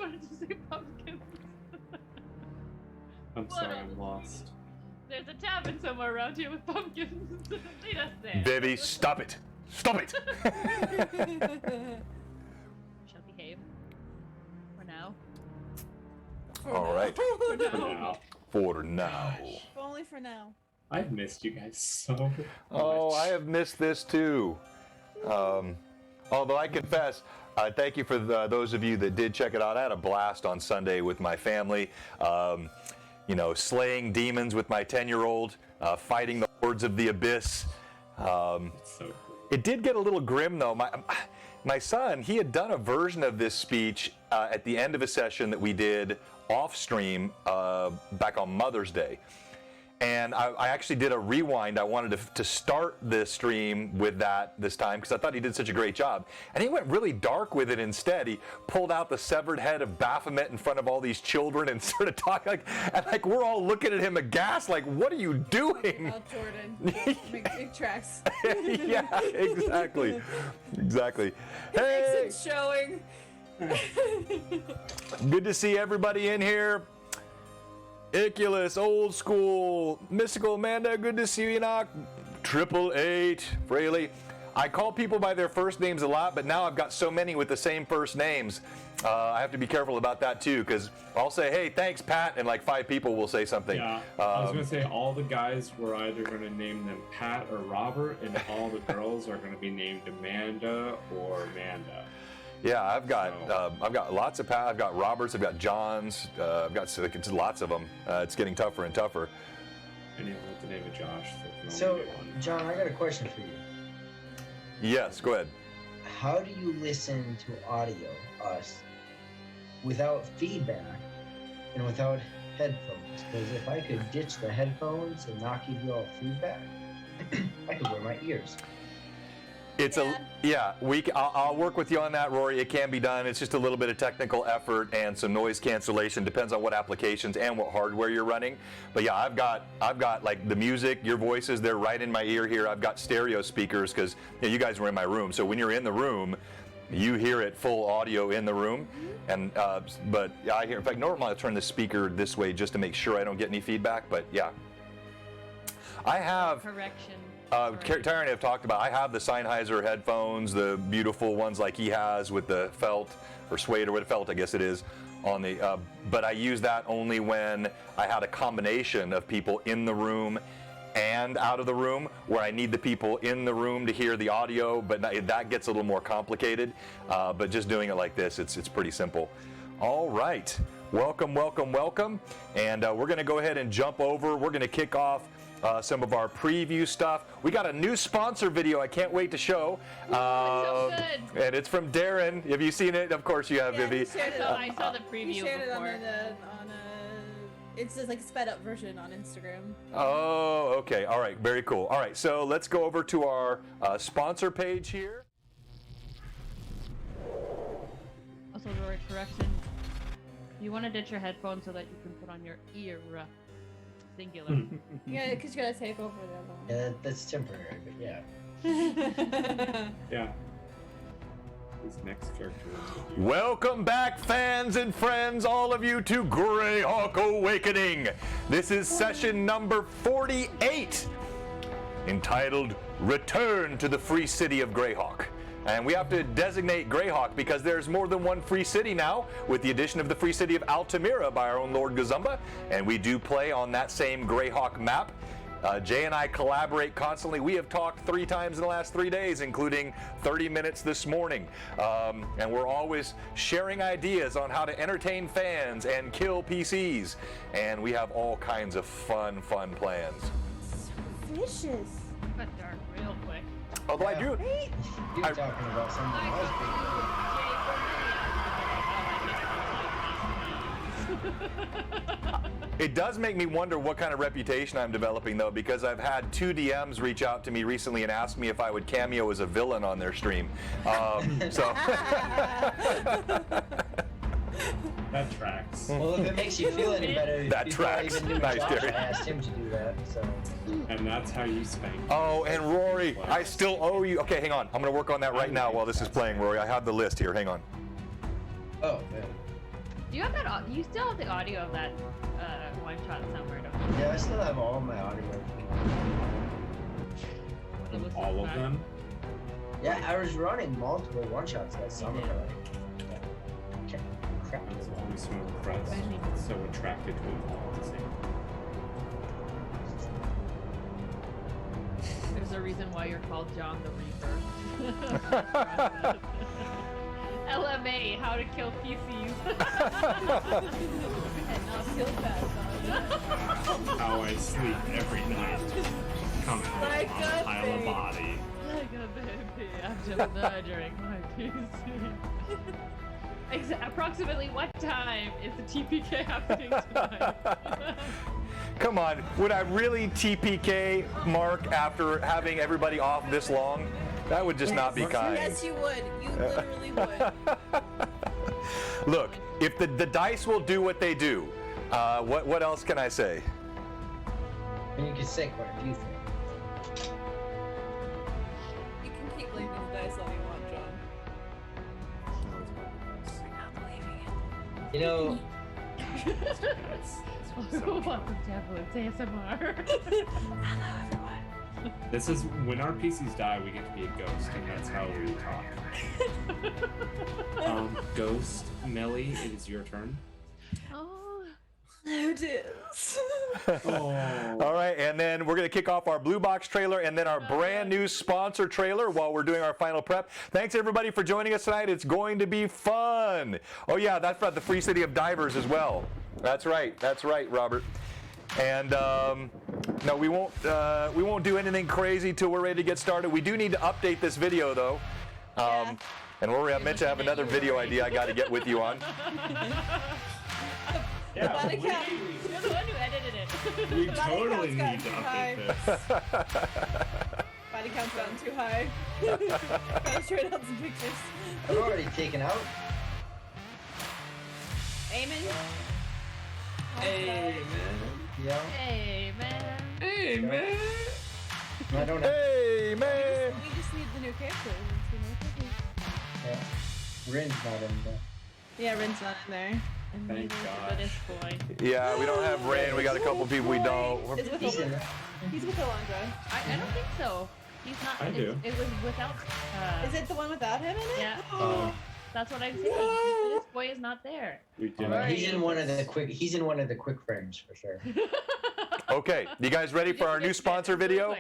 wanted to say pumpkins. I'm sorry, I'm lost. There's a tavern somewhere around here with pumpkins. Lead us there. Debbie, stop it! Stop it! Shall behave. For now. All right. For now. If only for now. I've missed you guys so much. Oh, I have missed this too. Although I confess, thank you for those of you that did check it out. I had a blast on Sunday with my family. You know, slaying demons with my 10-year-old, fighting the hordes of the abyss. It's so cool. It did get a little grim though. My son, he had done a version of this speech at the end of a session that we did off stream back on Mother's Day. And I actually did a rewind. I wanted to start the stream with that this time because I thought he did such a great job. And he went really dark with it instead. He pulled out the severed head of Baphomet in front of all these children and started talking like we're all looking at him aghast like, what are you doing? Oh, Jordan. Big tracks. Yeah, exactly. Exactly. Hey! It's showing. Good to see everybody in here. Iculus, Old School, Mystical Amanda, good to see you, Enoch. 888, Fraley. I call people by their first names a lot, but now I've got so many with the same first names. I have to be careful about that too, because I'll say, hey, thanks, Pat, and like 5 people will say something. Yeah, I was going to say all the guys were either going to name them Pat or Robert, and all the girls are going to be named Amanda or Amanda. Yeah, I've got lots of Pat. I've got Roberts. I've got Johns. I've got lots of them. It's getting tougher and tougher. Anyone with the name of Josh. So, John, I got a question for you. Yes, go ahead. How do you listen to audio, us, without feedback and without headphones? Because if I could ditch the headphones and not give you all feedback, I could wear my ears. I'll work with you on that, Rory. It can be done. It's just a little bit of technical effort and some noise cancellation. Depends on what applications and what hardware you're running. But yeah, I've got like the music, your voices, they're right in my ear here. I've got stereo speakers because you guys were in my room. So when you're in the room, you hear it full audio in the room. And but I hear. In fact, normally I turn the speaker this way just to make sure I don't get any feedback. But yeah, I have. Correction. Terry and I have talked about, I have the Sennheiser headphones, the beautiful ones like he has with the felt, or suede, or what felt, I guess it is, on the, but I use that only when I had a combination of people in the room and out of the room, where I need the people in the room to hear the audio, but that gets a little more complicated. But just doing it like this, it's pretty simple. All right, welcome, welcome, welcome. And we're gonna go ahead and jump over. We're gonna kick off some of our preview stuff. We got a new sponsor video I can't wait to show. It's so good. And it's from Darren. Have you seen it? Of course you have, Vivi. I saw the preview He shared before. it on it's just like a sped up version on Instagram. Oh, okay. All right. Very cool. All right. So let's go over to our sponsor page here. Also, Rory, correction. You want to ditch your headphones so that you can put on your ear. Singular. Yeah, because you gotta take over the other Yeah, that's temporary, but yeah. one. Yeah. His next character is Welcome back, fans and friends, all of you, to Greyhawk Awakening. This is session number 48, entitled Return to the Free City of Greyhawk. And we have to designate Greyhawk because there's more than one free city now, with the addition of the free city of Altamira by our own Lord Gazumba. And we do play on that same Greyhawk map. Jay and I collaborate constantly. We have talked 3 times in the last 3 days, including 30 minutes this morning. And we're always sharing ideas on how to entertain fans and kill PCs. And we have all kinds of fun plans. Vicious. Got dark real quick. Although I do. You were talking about something else It does make me wonder what kind of reputation I'm developing, though, because I've had 2 DMs reach out to me recently and ask me if I would cameo as a villain on their stream. So. That tracks. Well, if it makes you feel any better, That before I tracks. even knew Nice, Josh, Derek. I asked him to do that, so. And that's how you spank. Oh, and Rory, I still owe you. Okay, hang on. I'm going to work on that right now while this is playing, Rory. I have the list here. Hang on. Oh, man. Do you have that? You still have the audio of that one shot somewhere, don't you? Yeah, I still have all my audio. All of them? Yeah, I was running multiple one-shots that summer. did. Okay. Crap. That's why we smoke Fred's so attracted to them all at the same time. There's a reason why you're called John the Reaper. LMA, how to kill PCs. And not feel bad about How I sleep every night. Coming Like on a a pile of baby. body. Like a baby after murdering my PC. Approximately what time is the TPK happening tonight? Come on, would I really TPK Mark after having everybody off this long? That would just not be kind. Yes, you would. You literally would. Look, if the dice will do what they do, what else can I say? And you can say quite a few things. You can keep leaving the dice all you want, John. You know, Welcome to Evelyn's ASMR. This is when our PCs die, we get to be a ghost, and that's how we talk. Ghost, Melly, it is your turn. Oh, It is. All right, and then we're going to kick off our Blue Box trailer and then our brand new sponsor trailer while we're doing our final prep. Thanks everybody for joining us tonight. It's going to be fun. Oh yeah, that's about the Free City of Divers as well. That's right, Robert. And no, we won't do anything crazy till we're ready to get started. We do need to update this video though. And we're meant to have another video idea I got to get with you on. Yeah, Body count. you're the one who edited it. we Body totally count's need to gotten update too this. Body count's gotten too high. Gotta straight out some pictures. I've already taken out. Amen. Hey, man. Yeah. Hey, man. Hey, man. I don't have. Hey man! We just need the new character. Yeah. Rin's not in there. Yeah, Rin's not in there. And Thank neither is the gosh. British boy. Yeah, we don't have Rain. We got a couple people we don't. Is with He's in Alondra. there. He's with Alondra. I don't think so. He's not. I do. It was without. Is it the one without him in it? Yeah. Oh, That's what I'm saying. The British boy is not there. we did. Alright. He's in one of the quick. He's in one of the quick frames for sure. Okay, you guys ready for our new sponsor video?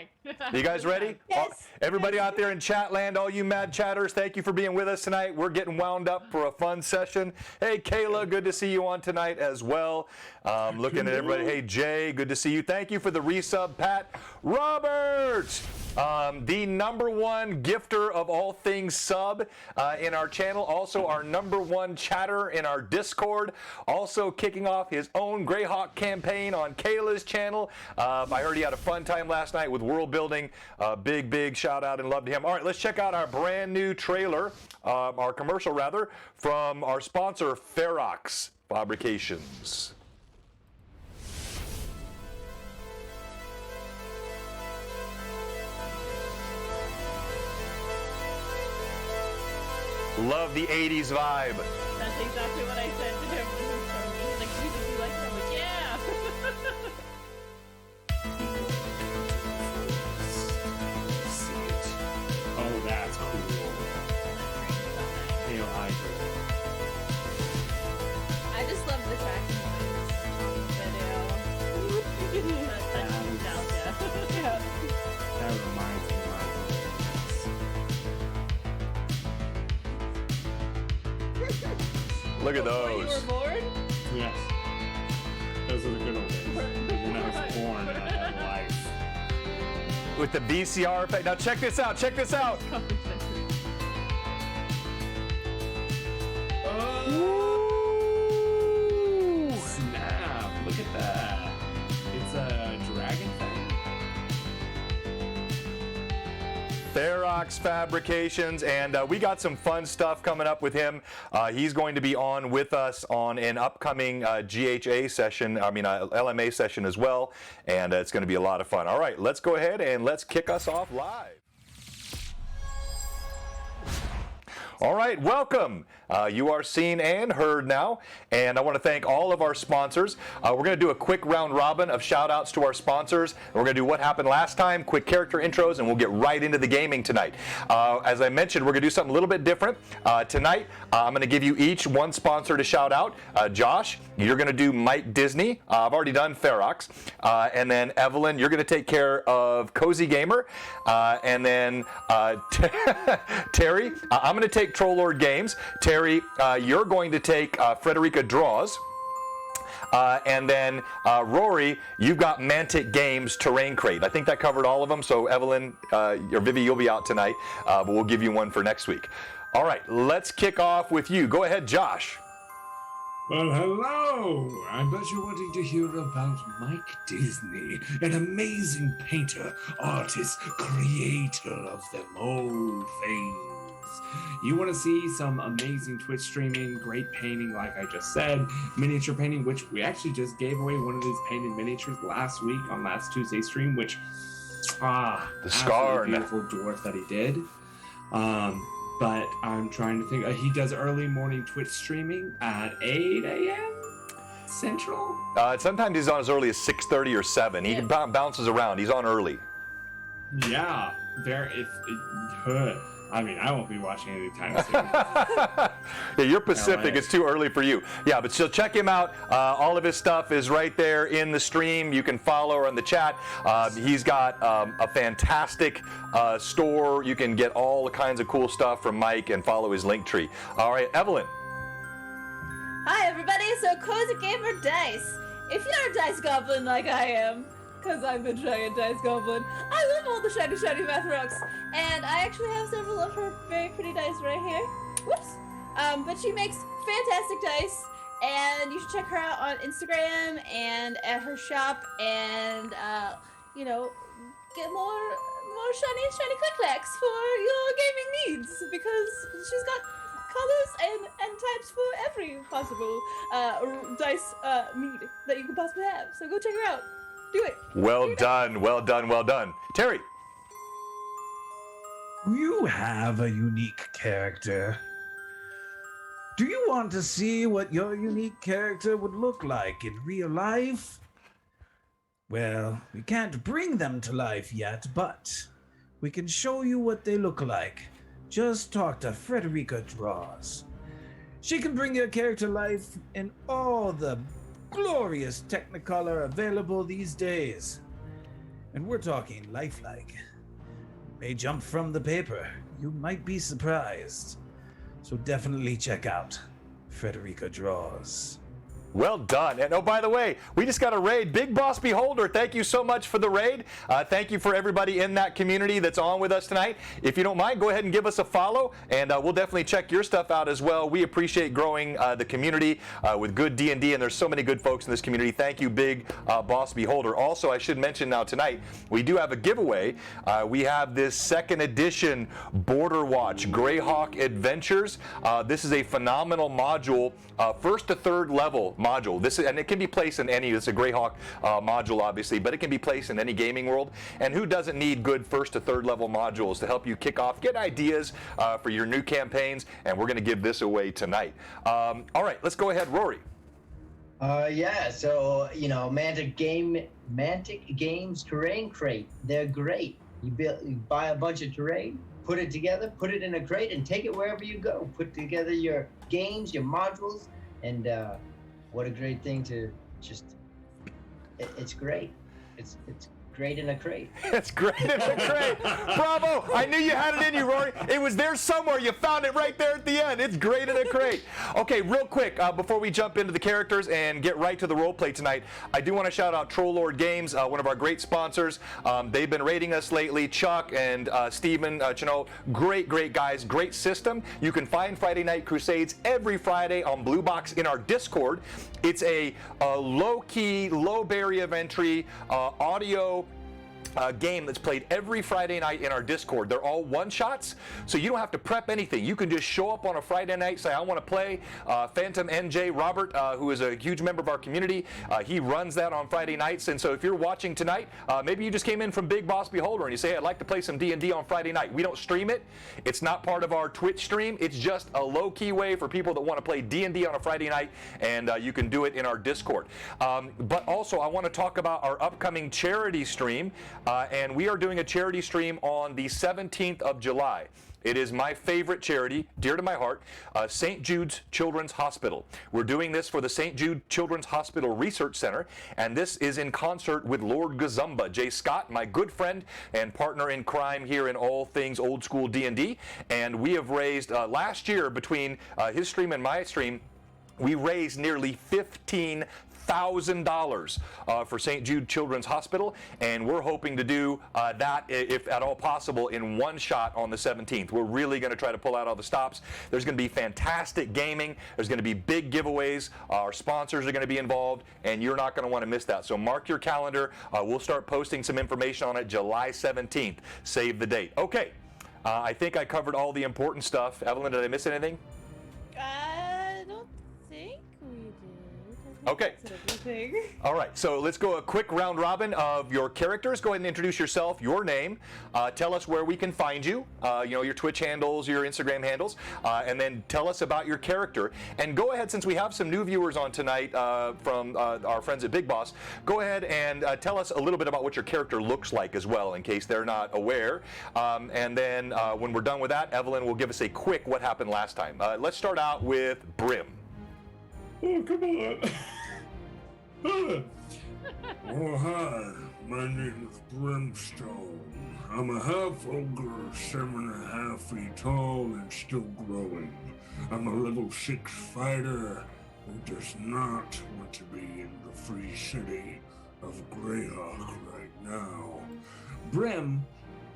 You guys ready? Yes. Everybody out there in chat land, all you mad chatters, thank you for being with us tonight. We're getting wound up for a fun session. Hey, Kayla, good to see you on tonight as well. Looking at everybody. Hey, Jay, good to see you. Thank you for the resub, Pat. Robert, the #1 gifter of all things sub in our channel. Also our #1 chatter in our Discord. Also kicking off his own Greyhawk campaign on Kayla's channel. I heard he had a fun time last night with world building. Big shout out and love to him. All right, let's check out our brand new trailer, our commercial rather, from our sponsor Ferox Fabrications. Love the 80s vibe. That's exactly what I said to him. He's like, Jesus, you like that? I'm like, yeah. See it. Oh, that's cool. Hail Hydra. I just love the tracking video. That's nostalgia. Yeah. That reminds me of my Look at Before you those. were born? Yes. Those are the good old days. When I was born, I had life. With the VCR effect. Now check this out. Check this out. Oh, snap. Look at that. It's a dragon thing. Ferox Fabrications, and we got some fun stuff coming up with him. He's going to be on with us on an upcoming GHA session, LMA session as well, and it's going to be a lot of fun. All right, let's go ahead and let's kick us off live. All right, welcome. You are seen and heard now, and I want to thank all of our sponsors. We're going to do a quick round robin of shout outs to our sponsors. We're going to do what happened last time, quick character intros, and we'll get right into the gaming tonight. As I mentioned, we're going to do something a little bit different. Tonight, I'm going to give you each one sponsor to shout out. Josh, you're going to do Mike Disney. I've already done Ferox. And then Evelyn, you're going to take care of Cozy Gamer. And then Terry, I'm going to take Trollord Games. Terry, you're going to take Frederica Draws. And then Rory, you've got Mantic Games Terrain Crate. I think that covered all of them. So Evelyn or Vivi, you'll be out tonight, but we'll give you one for next week. All right, let's kick off with you. Go ahead, Josh. Well, hello! I bet you're wanting to hear about Mike Disney, an amazing painter, artist, creator of them old things. You want to see some amazing Twitch streaming, great painting, like I just said, miniature painting, which we actually just gave away one of these painted miniatures last week on last Tuesday's stream, which, the scar, beautiful dwarf that he did. But I'm trying to think. He does early morning Twitch streaming at 8 a.m. Central. Sometimes he's on as early as 6:30 or 7. He bounces around. He's on early. Yeah, I mean, I won't be watching anytime soon. Yeah, you're Pacific. LA. It's too early for you. Yeah, but still check him out. All of his stuff is right there in the stream. You can follow or in the chat. He's got a fantastic store. You can get all kinds of cool stuff from Mike and follow his link tree. All right, Evelyn. Hi everybody, so Cozy Gamer Dice. If you're a dice goblin like I am, because I'm the giant dice goblin, I love all the shiny math rocks. And I actually have several of her very pretty dice right here. Whoops. But she makes fantastic dice, and you should check her out on Instagram and at her shop, and get more shiny click-clacks for your gaming needs, because she's got colors and types for every possible dice need that you could possibly have. So go check her out. Do it. Well done, well done, well done. Terry. You have a unique character. Do you want to see what your unique character would look like in real life? Well, we can't bring them to life yet, but we can show you what they look like. Just talk to Frederica Draws. She can bring your character to life in all the glorious Technicolor available these days. And we're talking lifelike. May jump from the paper. You might be surprised. So definitely check out Frederica Draws. Well done. And oh, by the way, we just got a raid. Big Boss Beholder, thank you so much for the raid. Thank you for everybody in that community that's on with us tonight. If you don't mind, go ahead and give us a follow, and we'll definitely check your stuff out as well. We appreciate growing the community with good D&D, and there's so many good folks in this community. Thank you, Big Boss Beholder. Also, I should mention now tonight, we do have a giveaway. We have this second edition Border Watch Greyhawk Adventures. This is a phenomenal module, first to third level module. And it can be placed in any, it's a Greyhawk module obviously, but it can be placed in any gaming world. And who doesn't need good first to third level modules to help you kick off, get ideas for your new campaigns, and we're going to give this away tonight. All right, let's go ahead, Rory. So Mantic Games Terrain Crate. They're great. You buy a bunch of terrain, put it together, put it in a crate, and take it wherever you go. Put together your games, your modules, and what a great thing to just. It's great. It's great in a crate. It's great in a crate. Bravo! I knew you had it in you, Rory. It was there somewhere. You found it right there at the end. It's great in a crate. Okay, real quick, before we jump into the characters and get right to the role play tonight, I do want to shout out Trollord Games, one of our great sponsors. They've been rating us lately. Chuck and Steven Chenault, great guys, great system. You can find Friday Night Crusades every Friday on Blue Box in our Discord. It's a low-key, low barrier of entry, audio game that's played every Friday night in our Discord. They're all one-shots, so you don't have to prep anything. You can just show up on a Friday night, say, I want to play. Phantom NJ Robert, who is a huge member of our community, he runs that on Friday nights, and so if you're watching tonight, maybe you just came in from Big Boss Beholder and you say, I'd like to play some D&D on Friday night. We don't stream it. It's not part of our Twitch stream. It's just a low-key way for people that want to play D&D on a Friday night, and you can do it in our Discord. But also, I want to talk about our upcoming charity stream, and we are doing a charity stream on the 17th of July. It is my favorite charity, dear to my heart, St. Jude's Children's Hospital. We're doing this for the St. Jude Children's Hospital Research Center, and this is in concert with Lord Gazumba, Jay Scott, my good friend and partner in crime here in all things old school D&D. And we have raised, last year, between his stream and my stream, we raised nearly $15,000 for St. Jude Children's Hospital, and we're hoping to do that, if at all possible, in one shot on the 17th. We're really going to try to pull out all the stops. There's going to be fantastic gaming. There's going to be big giveaways. Our sponsors are going to be involved, and you're not going to want to miss that. So mark your calendar. We'll start posting some information on it July 17th. Save the date. Okay, I think I covered all the important stuff. Evelyn, did I miss anything? I don't think we did. Okay. All right, so let's go a quick round robin of your characters. Go ahead and introduce yourself, your name, tell us where we can find you, your Twitch handles, your Instagram handles, and then tell us about your character. And go ahead, since we have some new viewers on tonight from our friends at Big Boss, go ahead and tell us a little bit about what your character looks like as well, in case they're not aware. And then when we're done with that, Evelyn will give us a quick what happened last time. Let's start out with Brim. Oh, come on. Oh, hi. My name is Brimstone. I'm a half ogre, 7.5 feet tall, and still growing. I'm a level 6 fighter who does not want to be in the free city of Greyhawk right now. Brim,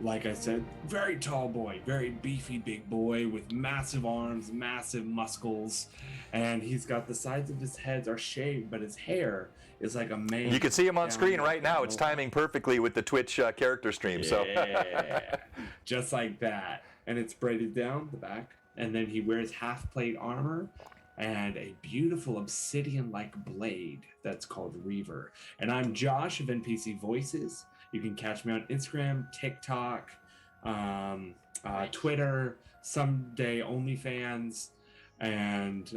like I said, very tall boy, very beefy big boy with massive arms, massive muscles, and he's got the sides of his head are shaved, but his hair is like a mane. You can see him on screen right now. It's timing perfectly with the Twitch character stream. So just like that, and it's braided down the back, and then he wears half plate armor and a beautiful obsidian-like blade that's called Reaver. And I'm Josh of NPC Voices. You can catch me on Instagram, TikTok, Twitter, someday OnlyFans, and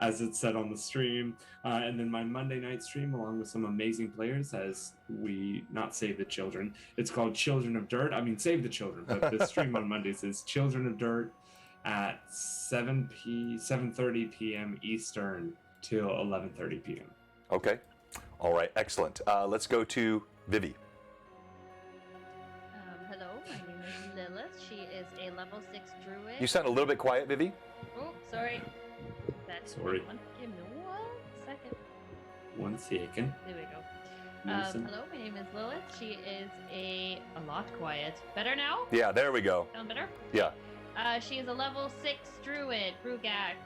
as it said on the stream, and then my Monday night stream along with some amazing players as we not save the children. It's called Children of Dirt. I mean, save the children, but the stream on Mondays is Children of Dirt at 7:30 p.m. Eastern till 11:30 p.m. Okay. All right. Excellent. Let's go to Vivi. Hello, my name is Lilith. She is a level 6 druid. You sound a little bit quiet, Vivi. Oh, sorry. Sorry. Give me 1 second. 1 second. There we go. Listen. Hello, my name is Lilith. She is a lot quiet. Better now? Yeah, there we go. Sound better? Yeah. She is a level 6 druid, Brugak.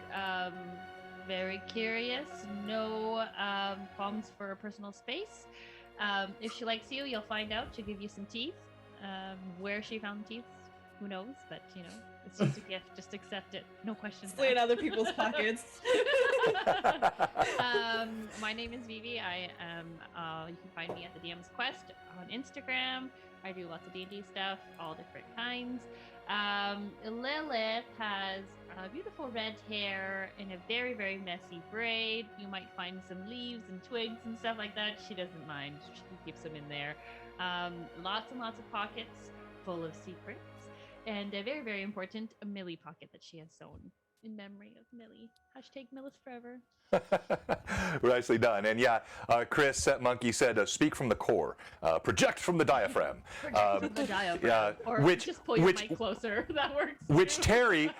Very curious. No problems for personal space. If she likes you, you'll find out. She'll give you some teeth. Where she found teeth, who knows? But it's just a gift. Just accept it. No questions. Stay in other people's pockets. My name is Vivi. I am. You can find me at the DM's Quest on Instagram. I do lots of D&D stuff, all different kinds. Lilith has beautiful red hair in a very, very messy braid. You might find some leaves and twigs and stuff like that. She doesn't mind. She keeps them in there. Lots and lots of pockets full of secrets. And a very, very important Millie pocket that she has sewn in memory of Millie. Hashtag Millis forever. Nicely done. And yeah, Chris Set Monkey said, speak from the core, project from the diaphragm. Project from the diaphragm. Yeah, or just pull your mic closer. That works. Which Terry,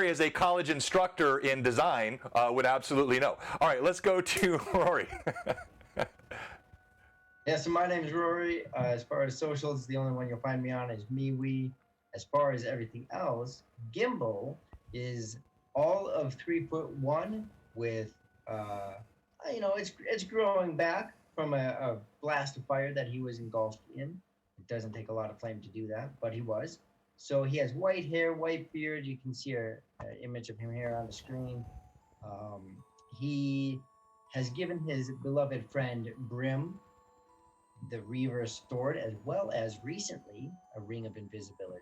as a college instructor in design, would absolutely know. All right, let's go to Rory. Yeah, so my name is Rory. As far as socials, the only one you'll find me on is MeWe. As far as everything else, Gimbal is all of 3'1" with, it's growing back. from a blast of fire that he was engulfed in. It doesn't take a lot of flame to do that, but he was. So he has white hair, white beard. You can see an image of him here on the screen. He has given his beloved friend Brim the Reaver's sword, as well as recently a ring of invisibility.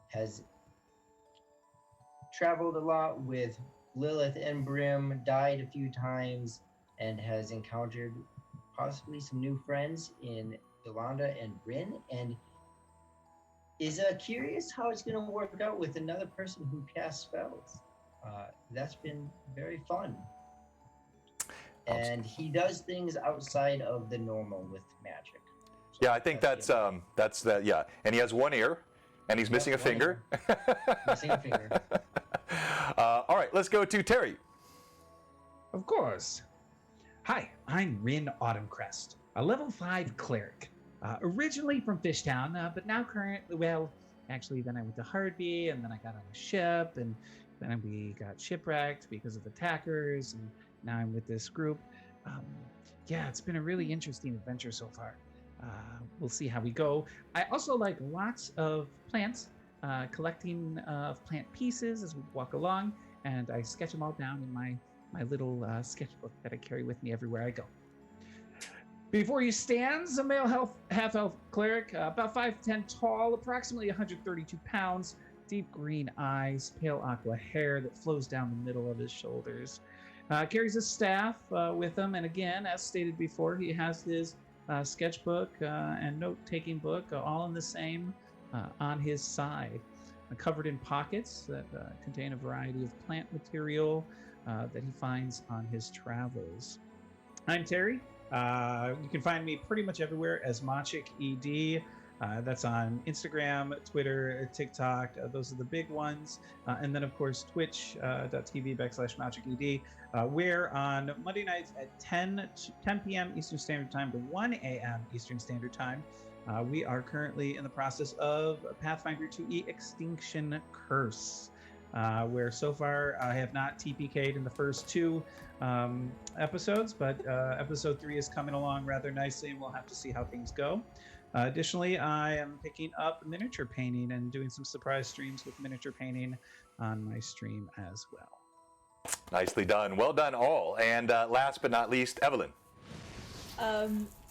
Has traveled a lot with Lilith and Brim, died a few times, and has encountered possibly some new friends in Yolanda and Rin, and is curious how it's going to work out with another person who casts spells. That's been very fun. And he does things outside of the normal with magic. So Yeah, I think that's that. Yeah, and he has one ear, and he's missing a finger. Missing a finger. All right, let's go to Terry. Of course. Hi, I'm Rin Autumncrest, a level 5 cleric. Originally from Fishtown, but now currently, well, actually, then I went to Hardby, and then I got on a ship, and then we got shipwrecked because of attackers, and now I'm with this group. Yeah, it's been a really interesting adventure so far. We'll see how we go. I also like lots of plants, collecting plant pieces as we walk along, and I sketch them all down in my little sketchbook that I carry with me everywhere I go. Before you stands a male half-elf cleric, about 5'10" tall, approximately 132 pounds, deep green eyes, pale aqua hair that flows down the middle of his shoulders. Carries a staff with him, and again, as stated before, he has his sketchbook and note-taking book all in the same on his side, covered in pockets that contain a variety of plant material that he finds on his travels. I'm Terry. You can find me pretty much everywhere as MachicED. That's on Instagram, Twitter, TikTok. Those are the big ones. And then, of course, twitch.tv/MachicED, where on Monday nights at 10 p.m. Eastern Standard Time to 1 a.m. Eastern Standard Time, we are currently in the process of Pathfinder 2e Extinction Curse, where so far I have not TPK'd in the first 2 episodes, but episode 3 is coming along rather nicely, and we'll have to see how things go. Additionally, I am picking up miniature painting and doing some surprise streams with miniature painting on my stream as well. Nicely done. Well done, all. And last but not least, Evelyn.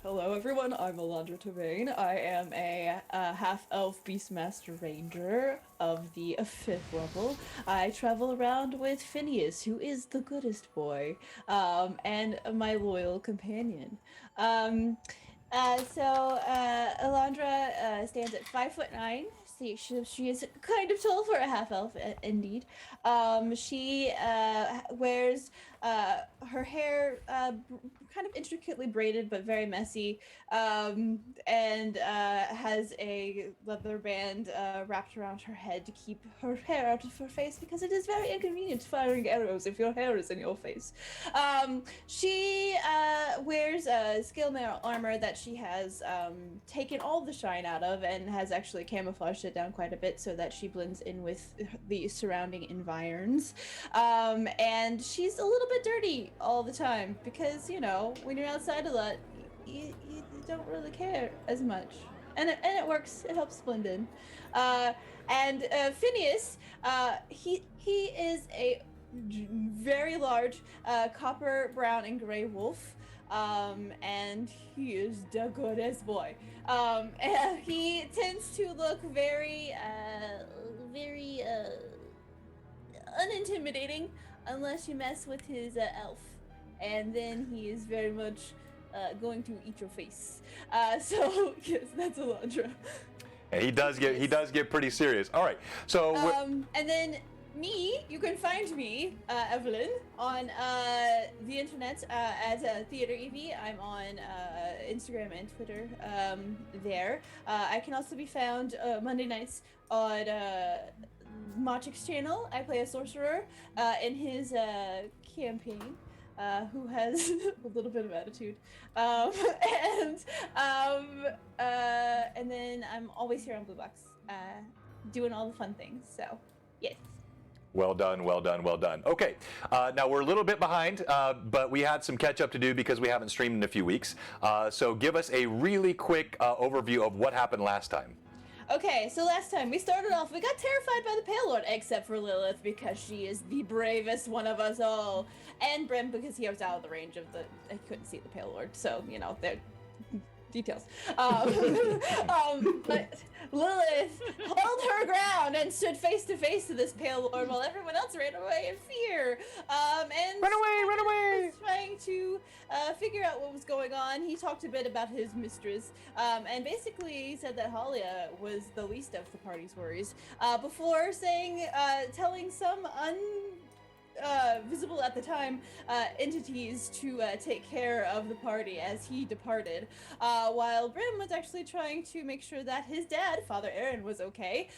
Hello everyone, I'm Alondra Twain. I am a half-elf Beastmaster Ranger of the 5th level. I travel around with Phineas, who is the goodest boy, and my loyal companion. Alondra stands at 5'9". She is kind of tall for a half-elf, indeed. She wears her hair kind of intricately braided but very messy, and has a leather band wrapped around her head to keep her hair out of her face, because it is very inconvenient firing arrows if your hair is in your face. She wears a skill mail armor that she has taken all the shine out of, and has actually camouflaged it down quite a bit so that she blends in with the surrounding environs. And she's a little bit dirty all the time, because, you know, when you're outside a lot, you don't really care as much. And it works. It helps blend in. And Phineas, he is a very large copper, brown, and gray wolf. And he is the goodest boy. And he tends to look very unintimidating unless you mess with his elf. And then he is very much going to eat your face. So yes, that's Alondra. And he does get pretty serious. All right, so and then me, you can find me, Evelyn, on the internet as Theater Evie. I'm on Instagram and Twitter there. I can also be found Monday nights on Machic's channel. I play a sorcerer in his campaign, who has a little bit of attitude. And then I'm always here on BlueBox, doing all the fun things. So, yes. Well done, well done, well done. Okay, now we're a little bit behind, but we had some catch up to do because we haven't streamed in a few weeks. So give us a really quick overview of what happened last time. Okay, so last time we started off, we got terrified by the Pale Lord, except for Lilith because she is the bravest one of us all, and Brim because he was out of the range of the. I couldn't see the Pale Lord, so you know they're details. But Lilith held her ground and stood face to face to this Pale Lord while everyone else ran away in fear. And Run away! was trying to figure out what was going on. He talked a bit about his mistress, and basically said that Halia was the least of the party's worries. Before telling some visible at the time entities to take care of the party as he departed, while Brim was actually trying to make sure that his dad, Father Aaron, was okay.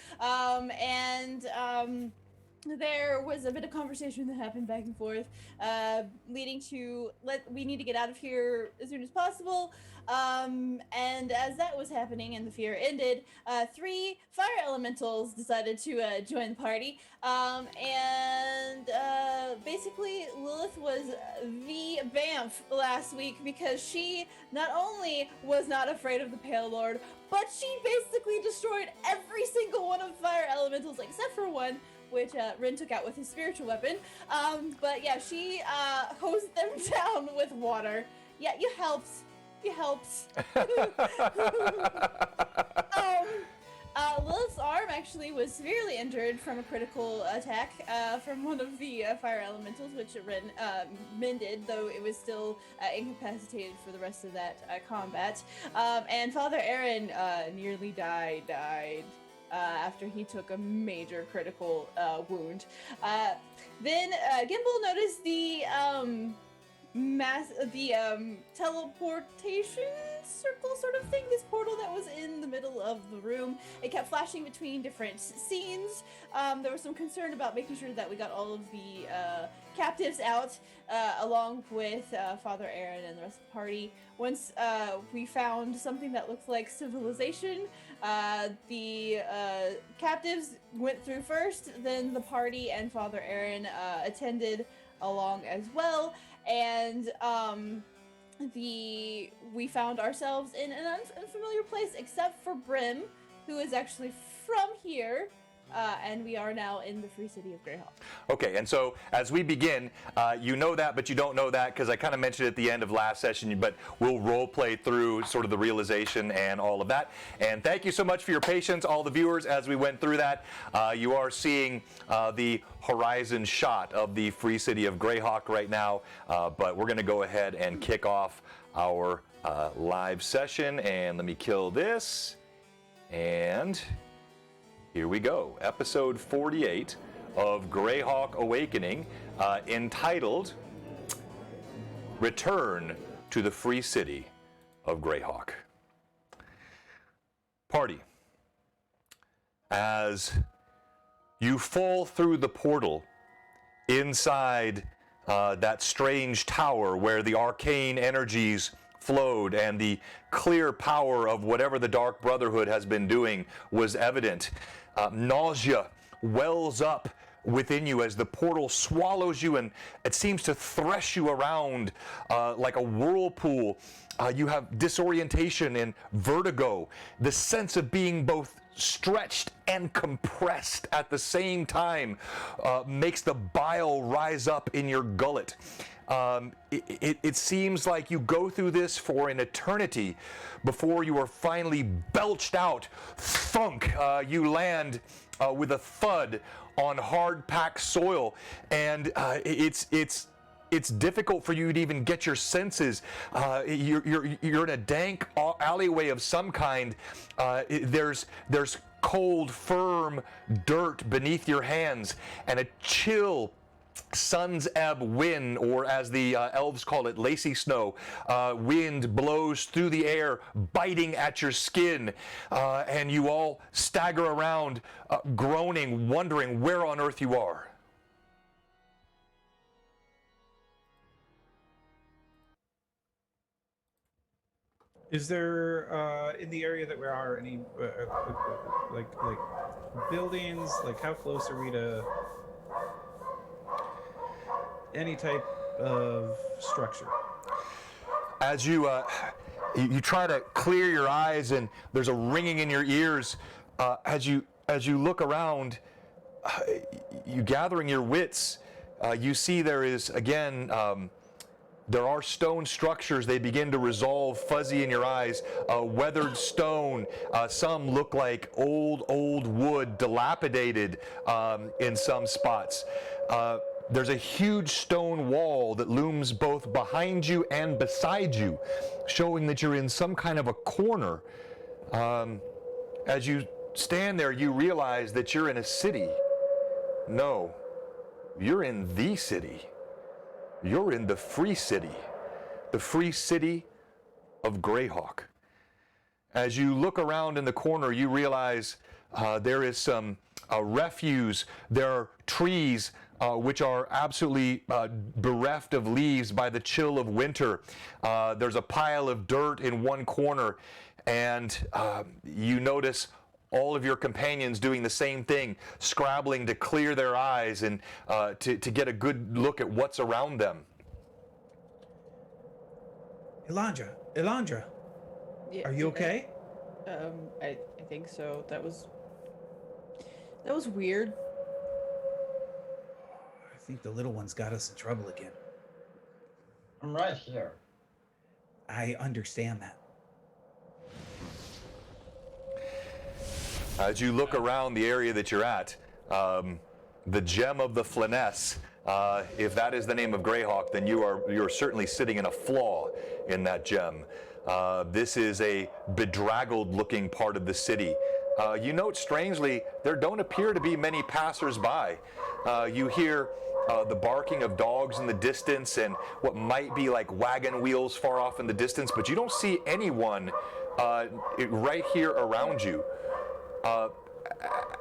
There was a bit of conversation that happened back and forth, leading to we need to get out of here as soon as possible. And as that was happening and the fear ended, 3 fire elementals decided to join the party. Basically Lilith was the Bamf last week because she not only was not afraid of the Pale Lord, but she basically destroyed every single one of the fire elementals except for one, which Rin took out with his spiritual weapon. But yeah, she hosed them down with water. Yeah, you helped. You helped. Lilith's arm actually was severely injured from a critical attack from one of the fire elementals, which Rin mended, though it was still incapacitated for the rest of that combat. And Father Aaron nearly died after he took a major critical wound. Then Gimbal noticed the teleportation circle sort of thing, this portal that was in the middle of the room. It kept flashing between different scenes. There was some concern about making sure that we got all of the captives out, along with Father Aaron and the rest of the party. Once we found something that looked like civilization, the captives went through first, then the party and Father Aaron attended along as well. And we found ourselves in an unfamiliar place, except for Brim, who is actually from here, and we are now in the free city of Greyhawk. Okay, and so as we begin, you know that, but you don't know that because I kind of mentioned it at the end of last session, but we'll role play through sort of the realization and all of that. And thank you so much for your patience, all the viewers, as we went through that. You are seeing the horizon shot of the free city of Greyhawk right now, but we're going to go ahead and kick off our live session. And let me kill this, and here we go. Episode 48 of Greyhawk Awakening, entitled Return to the Free City of Greyhawk. Party. As you fall through the portal inside that strange tower where the arcane energies flowed and the clear power of whatever the Dark Brotherhood has been doing was evident. Nausea wells up within you as the portal swallows you, and it seems to thresh you around like a whirlpool. You have disorientation and vertigo, the sense of being both stretched and compressed at the same time makes the bile rise up in your gullet. It seems like you go through this for an eternity before you are finally belched out. Thunk! You land with a thud on hard-packed soil, and it's difficult for you to even get your senses. You're in a dank alleyway of some kind. There's cold, firm dirt beneath your hands, and a chill sun's ebb wind, or as the elves call it, lacy snow, wind blows through the air, biting at your skin, and you all stagger around, groaning, wondering where on earth you are. Is there in the area that we are any like buildings? Like how close are we to any type of structure. As you try to clear your eyes and there's a ringing in your ears, as you look around, you gathering your wits, you see there is again. There are stone structures. They begin to resolve, fuzzy in your eyes. Weathered stone. Some look like old wood, dilapidated in some spots. There's a huge stone wall that looms both behind you and beside you, showing that you're in some kind of a corner. As you stand there, you realize that you're in a city. No, you're in the city. You're in the free city of Greyhawk. As you look around in the corner, you realize there is some refuse. There are trees which are absolutely bereft of leaves by the chill of winter. There's a pile of dirt in one corner, and you notice all of your companions doing the same thing, scrabbling to clear their eyes and to get a good look at what's around them. Elandra, Yeah, are you okay? I think so. That was weird. I think the little one's got us in trouble again. I'm right here. I understand that. As you look around the area that you're at, the gem of the Flyness, if that is the name of Greyhawk, then you're certainly sitting in a flaw in that gem. This is a bedraggled-looking part of the city. You note, strangely, there don't appear to be many passers-by. You hear the barking of dogs in the distance and what might be like wagon wheels far off in the distance, but you don't see anyone right here around you.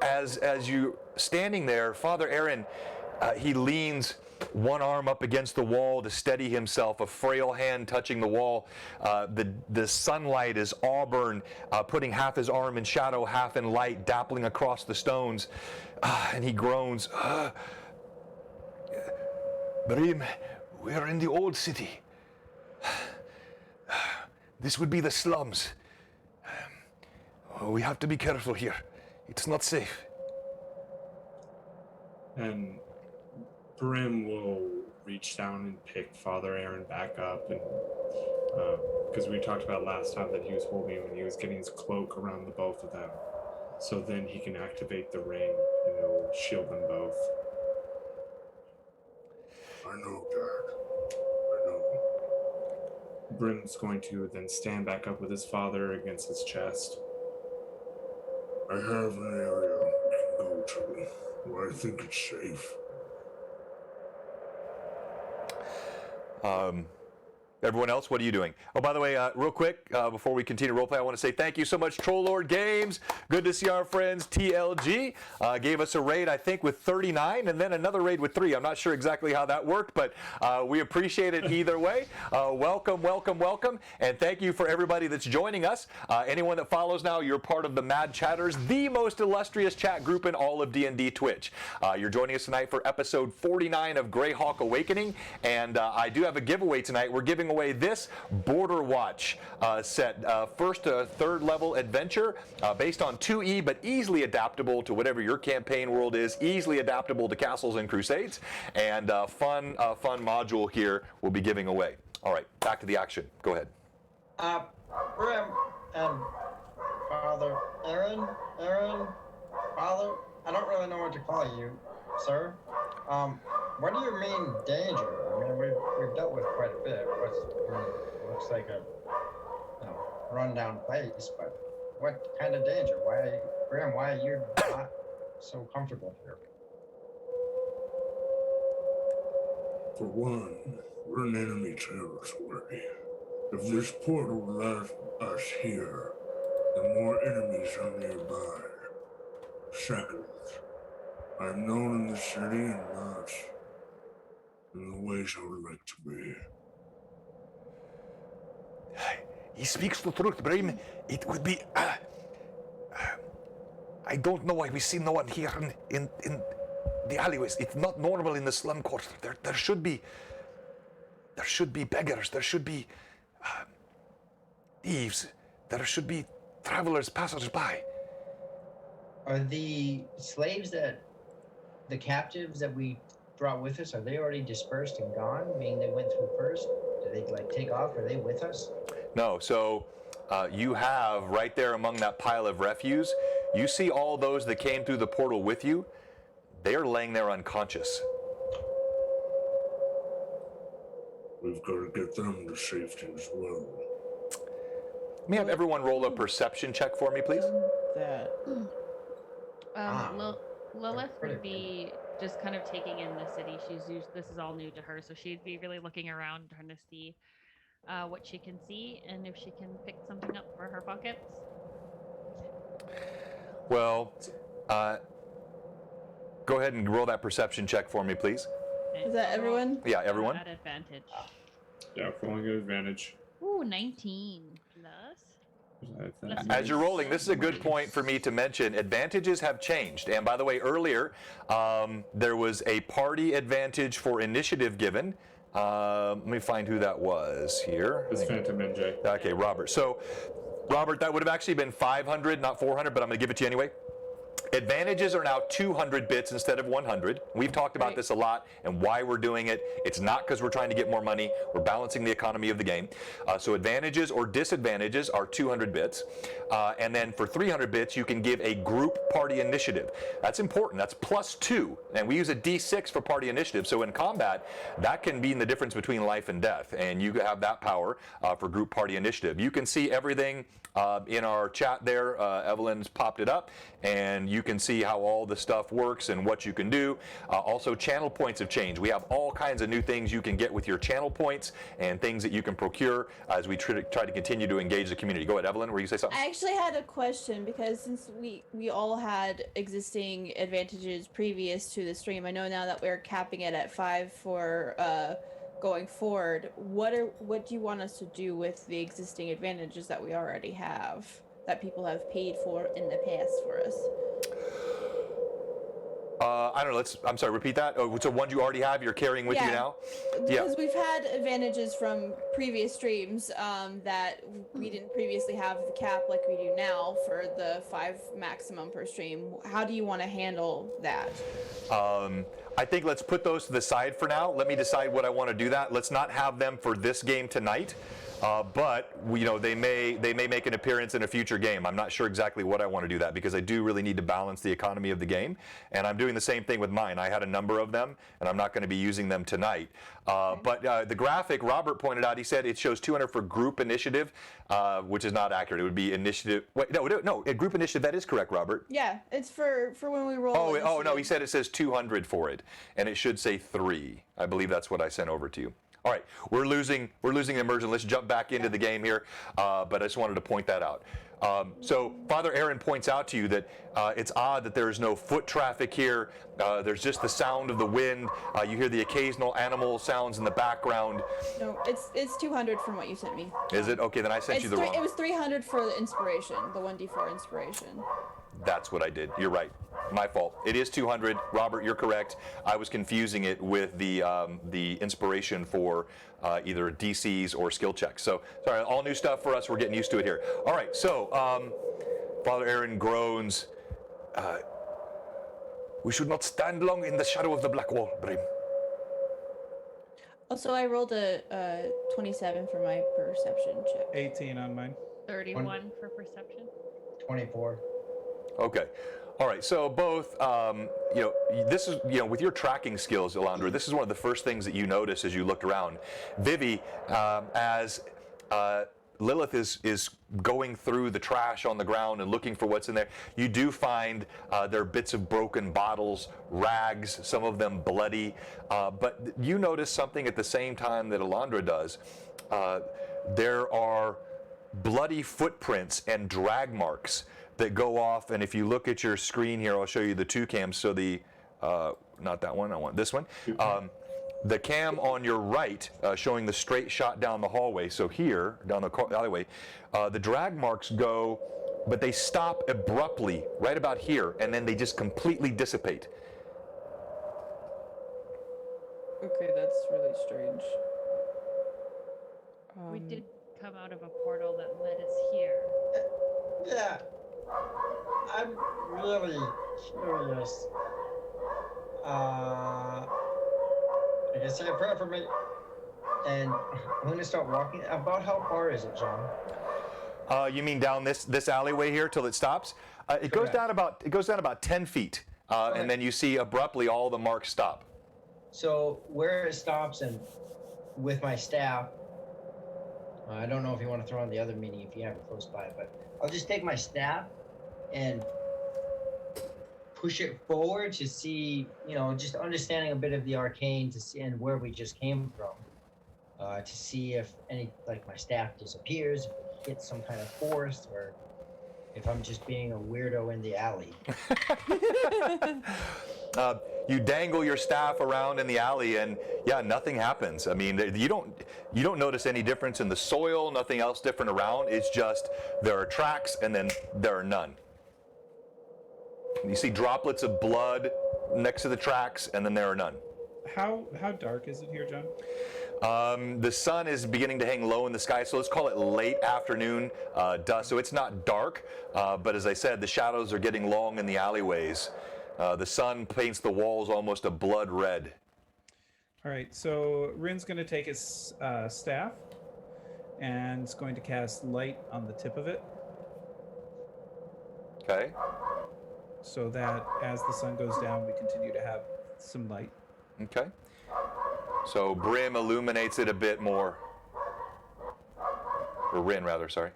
As you standing there, Father Aaron, he leans one arm up against the wall to steady himself, a frail hand touching the wall. The sunlight is auburn, putting half his arm in shadow, half in light, dappling across the stones. And he groans, Brim, we're in the old city. This would be the slums. We have to be careful here. It's not safe. And Brim will reach down and pick Father Aaron back up, and because we talked about last time that he was holding him and he was getting his cloak around the both of them, so then he can activate the ring and it'll shield them both. I know, Dad. I know. Brim's going to then stand back up with his father against his chest. I have an area we can go to where I think it's safe. Everyone else, what are you doing? Oh, by the way, real quick, before we continue roleplay, I want to say thank you so much, Troll Lord Games. Good to see our friends TLG. Gave us a raid, I think, with 39, and then another raid with 3. I'm not sure exactly how that worked, but we appreciate it either way. Welcome, welcome, welcome, and thank you for everybody that's joining us. Anyone that follows now, you're part of the Mad Chatters, the most illustrious chat group in all of D&D Twitch. You're joining us tonight for episode 49 of Greyhawk Awakening, and I do have a giveaway tonight. We're giving away this Border Watch set, first to third level adventure, based on 2E, but easily adaptable to whatever your campaign world is, easily adaptable to Castles and Crusades, and fun module here we'll be giving away. All right, back to the action. Go ahead. Brim and Father Aaron, Father, I don't really know what to call you, sir. What do you mean danger? I mean, we've dealt with quite a bit. Looks like a rundown place, but what kind of danger? Graham, why are you not so comfortable here? For one, we're in enemy territory. If this portal left us here, then more enemies are nearby. Second, I'm known in the city and not in the ways I would like to be. He speaks the truth, Brim. It would be... I don't know why we see no one here in the alleyways. It's not normal in the slum quarter. There should be beggars. There should be thieves. There should be travelers, passers-by. Are the slaves the captives that we brought with us, are they already dispersed and gone, meaning they went through first? Did they like take off? Are they with us? No, so you have right there among that pile of refuse, you see all those that came through the portal with you, they are laying there unconscious. We've got to get them to safety as well. May I have everyone roll a perception check for me, please? That. Lilith would be just kind of taking in the city. This is all new to her, so she'd be really looking around, trying to see what she can see and if she can pick something up for her pockets. Well, go ahead and roll that perception check for me, please. Is that everyone? Yeah, everyone. At advantage. Yeah, rolling at advantage. Ooh, 19 plus. As you're rolling, this is a good point for me to mention. Advantages have changed. And by the way, earlier, there was a party advantage for initiative given. Let me find who that was here. It's Phantom NJ. Okay, Robert. So, Robert, that would have actually been 500, not 400, but I'm going to give it to you anyway. Advantages are now 200 bits instead of 100. We've talked about this a lot and why we're doing it. It's not because we're trying to get more money. We're balancing the economy of the game. So advantages or disadvantages are 200 bits. And then for 300 bits, you can give a group party initiative. That's important. That's +2. And we use a D6 for party initiative. So in combat, that can be the difference between life and death. And you have that power for group party initiative. You can see everything in our chat there. Evelyn's popped it up. And you can see how all the stuff works and what you can do. Also, channel points have changed. We have all kinds of new things you can get with your channel points and things that you can procure as we try to continue to engage the community. Go ahead, Evelyn, were you say something? I actually had a question because since we all had existing advantages previous to the stream, I know now that we're capping it at 5 for going forward. What do you want us to do with the existing advantages that we already have, that people have paid for in the past for us? I don't know. I'm sorry. Repeat that. Oh, so ones you already have, you're carrying with you now. Because we've had advantages from previous streams that we didn't previously have the cap like we do now for the 5 maximum per stream. How do you want to handle that? I think let's put those to the side for now. Let me decide what I want to do that. Let's not have them for this game tonight. But they may make an appearance in a future game. I'm not sure exactly what I want to do that because I do really need to balance the economy of the game, and I'm doing the same thing with mine. I had a number of them, and I'm not going to be using them tonight. But the graphic Robert pointed out, he said it shows 200 for group initiative, which is not accurate. It would be initiative. Wait, no, group initiative. That is correct, Robert. Yeah, it's for when we roll. Oh no, he said it says 200 for it, and it should say 3. I believe that's what I sent over to you. All right, we're losing immersion. Let's jump back into the game here, but I just wanted to point that out. So Father Aaron points out to you that it's odd that there's no foot traffic here. There's just the sound of the wind. You hear the occasional animal sounds in the background. No, it's 200 from what you sent me. Is it? Okay, then I sent you the wrong. It was 300 for the inspiration, the 1d4 inspiration. That's what I did. You're right. My fault. It is 200. Robert, you're correct. I was confusing it with the inspiration for either DCs or skill checks. So, sorry, all new stuff for us. We're getting used to it here. All right, so Father Aaron groans. We should not stand long in the shadow of the black wall, Brim. Also, I rolled a 27 for my perception check. 18 on mine. 31 for perception. 24. Okay. All right. So both, this is, with your tracking skills, Elandra, this is one of the first things that you notice as you look around. Vivi, as Lilith is going through the trash on the ground and looking for what's in there, you do find there are bits of broken bottles, rags, some of them bloody. But you notice something at the same time that Elandra does. There are bloody footprints and drag marks that go off, and if you look at your screen here, I'll show you the 2 cams. So the, not that one, I want this one. The cam on your right showing the straight shot down the hallway. So here, down the alleyway, the drag marks go, but they stop abruptly right about here, and then they just completely dissipate. That's really strange. We did come out of a portal that led us here. Yeah. I'm really curious. I guess say a prayer for me. And I'm gonna start walking. About how far is it, John? You mean down this alleyway here till it stops? It goes down about 10 feet, and then you see abruptly all the marks stop. So where it stops, and with my staff, I don't know if you want to throw on the other meeting if you have it close by, but I'll just take my staff and push it forward to see, just understanding a bit of the arcane to see and where we just came from, to see if my staff disappears, if it hits some kind of force, or if I'm just being a weirdo in the alley. You dangle your staff around in the alley, and yeah, nothing happens. I mean, you don't notice any difference in the soil, nothing else different around. It's just there are tracks, and then there are none. You see droplets of blood next to the tracks, and then there are none. How dark is it here, John? The sun is beginning to hang low in the sky, so let's call it late afternoon dusk. So it's not dark, but as I said, the shadows are getting long in the alleyways. The sun paints the walls almost a blood red. All right, so Rin's going to take his staff and is going to cast light on the tip of it. Okay. So that as the sun goes down, we continue to have some light. Okay. So Brim illuminates it a bit more. Or Rin, rather, sorry.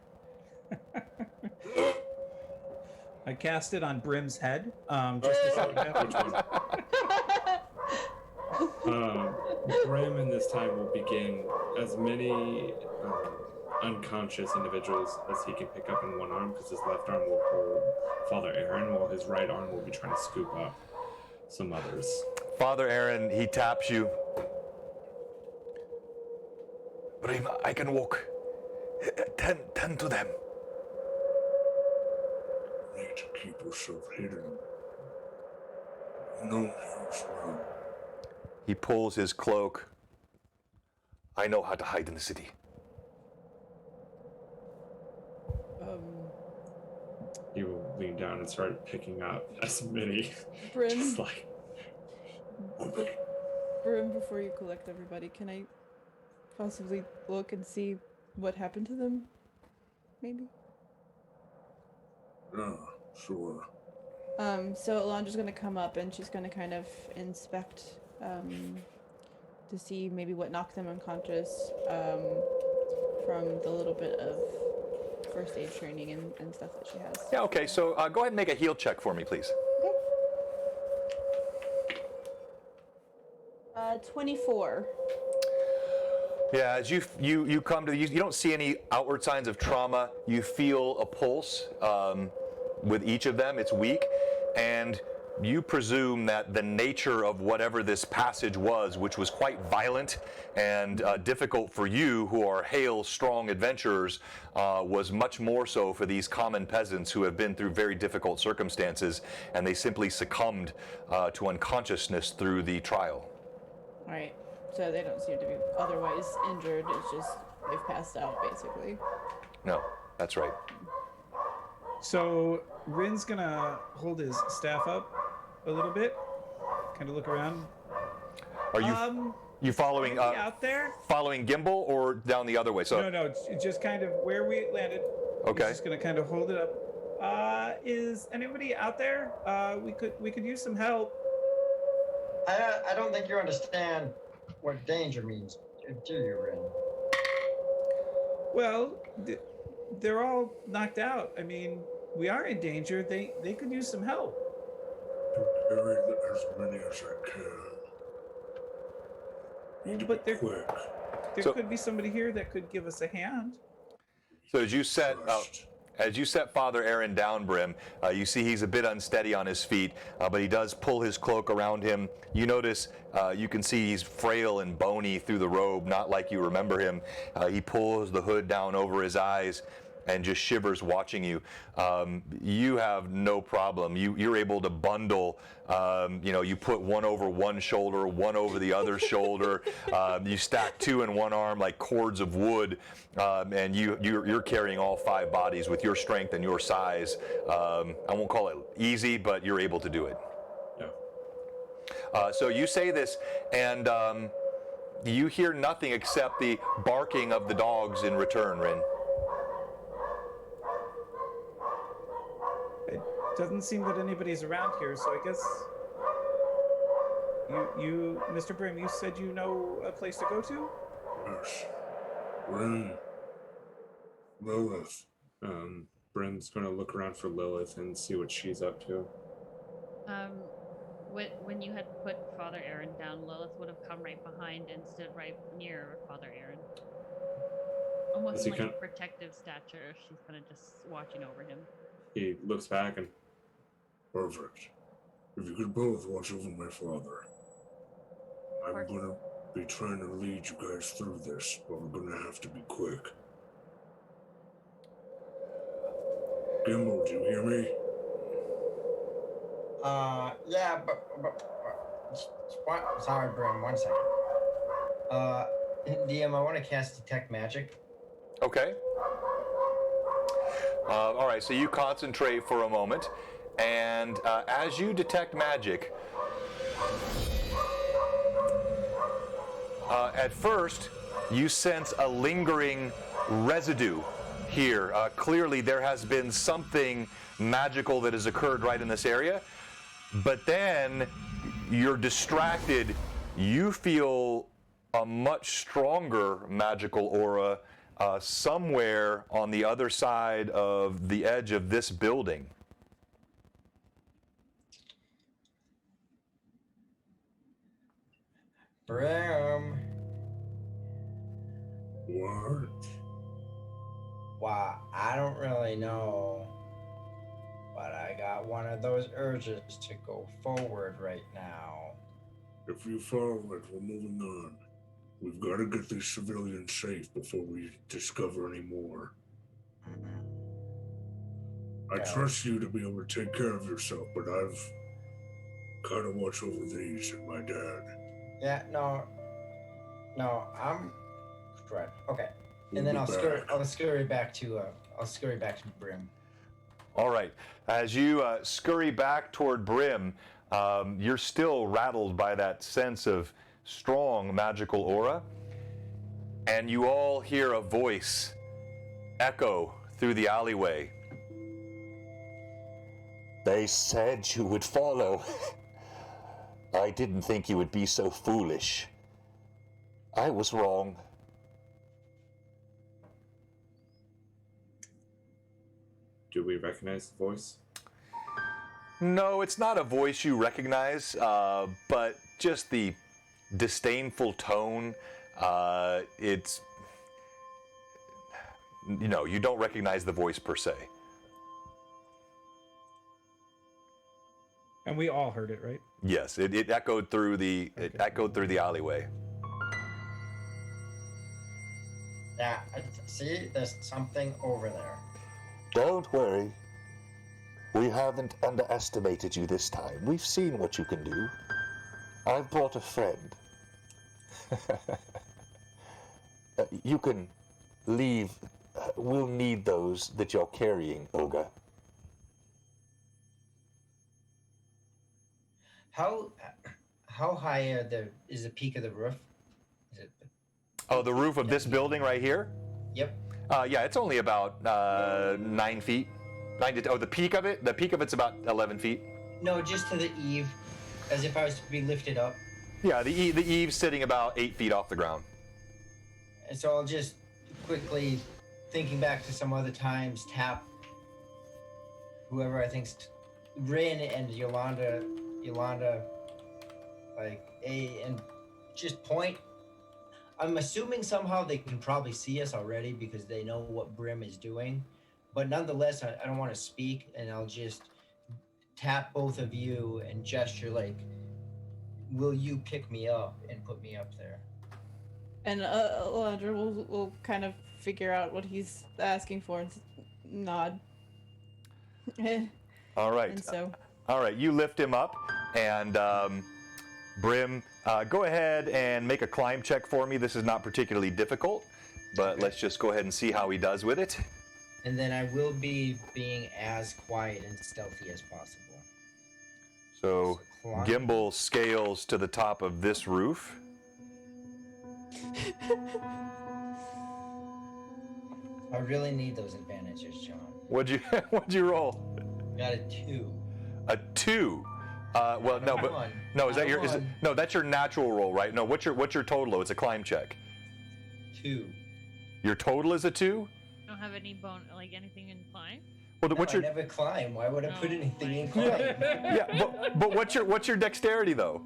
I cast it on Brim's head, just to see what happens. Brim in this time will begin as many unconscious individuals as he can pick up in one arm, because his left arm will hold Father Aaron, while his right arm will be trying to scoop up some others. Father Aaron, he taps you. Brim, I can walk. Tend to them. Need to keep yourself hidden. No use run. He pulls his cloak. I know how to hide in the city. He will lean down and start picking up as many. Brim. Just like. Brim, before you collect everybody, can I possibly look and see what happened to them? Maybe? Yeah, sure. So Alondra's gonna come up and she's gonna kind of inspect to see maybe what knocked them unconscious from the little bit of first aid training and stuff that she has. Yeah, okay, so go ahead and make a heal check for me, please. Okay. 24. Yeah, as you come to you don't see any outward signs of trauma. You feel a pulse with each of them. It's weak, and you presume that the nature of whatever this passage was, which was quite violent and difficult for you, who are hale, strong adventurers, was much more so for these common peasants who have been through very difficult circumstances, and they simply succumbed to unconsciousness through the trial. All right. So they don't seem to be otherwise injured. It's just they've passed out, basically. No, that's right. So Rin's gonna hold his staff up a little bit, kind of look around. Are you following out there? Following Gimbal or down the other way? So No, it's just kind of where we landed. Okay. He's just gonna kind of hold it up. Is anybody out there? We could use some help. I don't think you understand what danger means, do you, Rin? Well, they're all knocked out. I mean, we are in danger. They could use some help. Carry as many as I can. Need to But be there quick. could be somebody here that could give us a hand. So as you set Father Aaron down, Brim, you see he's a bit unsteady on his feet, but he does pull his cloak around him. You notice, you can see he's frail and bony through the robe, not like you remember him. He pulls the hood down over his eyes, and just shivers watching you. You have no problem. You're able to bundle. You put one over one shoulder, one over the other shoulder. You stack two in one arm like cords of wood, and you're carrying all 5 bodies with your strength and your size. I won't call it easy, but you're able to do it. Yeah. So you say this, and you hear nothing except the barking of the dogs in return, Rin. It doesn't seem that anybody's around here, so I guess you, Mr. Brim, you said you know a place to go to? Yes. Rin. Lilith. Brim's gonna look around for Lilith and see what she's up to. When you had put Father Aaron down, Lilith would have come right behind and stood right near Father Aaron. Almost like a protective stature. She's kind of just watching over him. He looks back and... Perfect. If you could both watch over my father. I'm gonna be trying to lead you guys through this, but we're gonna have to be quick. Gimbal, do you hear me? Yeah, but sorry, Brim, 1 second. DM, I want to cast Detect Magic. Okay. All right, so you concentrate for a moment, and as you detect magic, at first, you sense a lingering residue here. Clearly, there has been something magical that has occurred right in this area. But then you're distracted. You feel a much stronger magical aura somewhere on the other side of the edge of this building. Brim. What? Wow, I don't really know, but I got one of those urges to go forward right now. If you follow it, we're moving on. We've got to get these civilians safe before we discover any more. I trust you to be able to take care of yourself, but I've got to watch over these and my dad. Yeah, no, I'm right. Okay, We'll and then be I'll scurry back to Brim. All right. As you scurry back toward Brim, you're still rattled by that sense of strong magical aura, and you all hear a voice echo through the alleyway. They said you would follow. I didn't think you would be so foolish. I was wrong. Do we recognize the voice? No, it's not a voice you recognize, but just the disdainful tone. It's, you don't recognize the voice per se. And we all heard it, right? Yes, it echoed through the alleyway. Yeah, see, there's something over there. Don't worry. We haven't underestimated you this time. We've seen what you can do. I've brought a friend. You can leave. We'll need those that you're carrying, Olga. How high is the peak of the roof? Is it? Oh, the roof of this building right here? Yep. Yeah, it's only about 9 feet. The peak of it? The peak of it's about 11 feet. No, just to the eave, as if I was to be lifted up. Yeah, the eave's sitting about 8 feet off the ground. And so I'll just quickly, thinking back to some other times, tap whoever I think's Rin and Yolanda, and just point. I'm assuming somehow they can probably see us already because they know what Brim is doing. But nonetheless, I don't want to speak, and I'll just tap both of you and gesture like, will you pick me up and put me up there? And Alondra will kind of figure out what he's asking for. And nod. All right. And so. All right, you lift him up, and Brim, go ahead and make a climb check for me. This is not particularly difficult, but let's just go ahead and see how he does with it. And then I will be being as quiet and stealthy as possible. So climb. Gimbal scales to the top of this roof. I really need those advantages, John. What'd you roll? Got a 2. A 2. Well, no, but One. no, is that Not your? Is it, one. no, that's your natural roll, right? No, what's your total? It's a climb check. 2. Your total is a 2. Don't have any anything in climb. Well, No, what's I your? never climb. Why would I put No, anything in climb. climb? Yeah, but what's your dexterity though?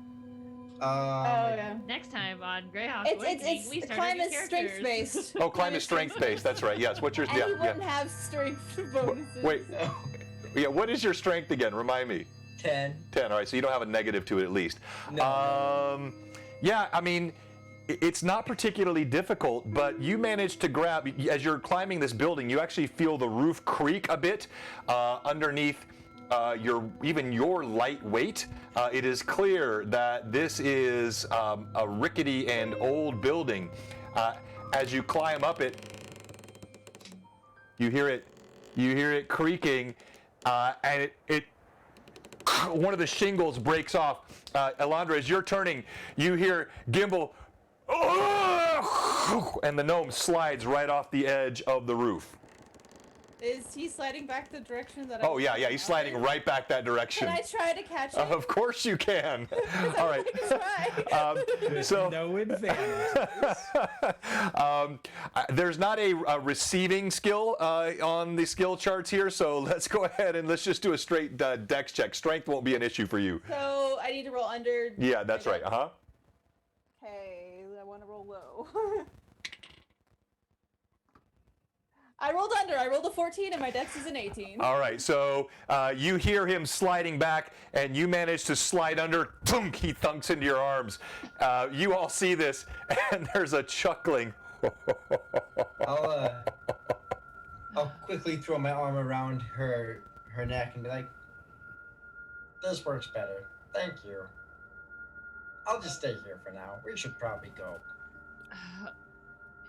Oh yeah. Next time on Greyhawk, It's climb is strength based. Oh, climb is strength based. That's right. Yes. What's your? And Yeah, he yeah. wouldn't have strength bonuses. Wait. Yeah. What is your strength again? Remind me. 10. 10. All right. So you don't have a negative to it at least. No. Yeah. I mean, it's not particularly difficult, but you managed to grab as you're climbing this building. You actually feel the roof creak a bit underneath. Your light weight. It is clear that this is a rickety and old building. As you climb up it, you hear it creaking, and it one of the shingles breaks off. Elandra, as you're turning, you hear Gimbal, and the gnome slides right off the edge of the roof. Is he sliding back the direction that I Oh yeah, he's sliding right back that direction. Can I try to catch him? Of course you can. All right. So No advantage. there's not a receiving skill on the skill charts here, so let's go ahead and let's just do a straight dex check. Strength won't be an issue for you. So I need to roll under. Yeah, that's right. Okay, I want to roll low. I rolled under. I rolled a 14 and my dex is an 18. All right, so you hear him sliding back, and you manage to slide under. Thunk, he thunks into your arms. You all see this, and there's a chuckling. I'll quickly throw my arm around her neck and be like, "This works better. Thank you. I'll just stay here for now. We should probably go."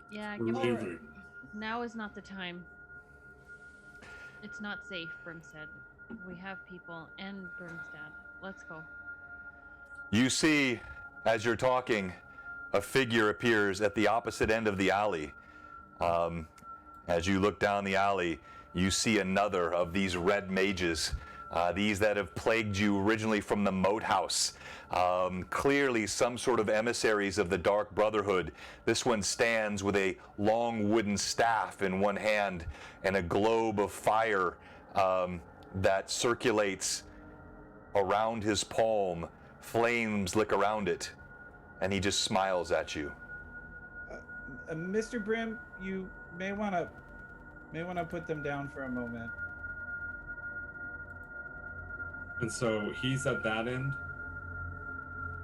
Yeah, We're give me. leaving. Now is not the time. It's not safe, Brim said. We have people and Brimstad. Let's go. You see, as you're talking, a figure appears at the opposite end of the alley. As you look down the alley, you see another of these red mages, these that have plagued you originally from the moat house. Clearly some sort of emissaries of the Dark Brotherhood. This one stands with a long wooden staff in one hand and a globe of fire that circulates around his palm. Flames lick around it, and he just smiles at you. Mr. Brim, you may want to put them down for a moment. And so he's at that end,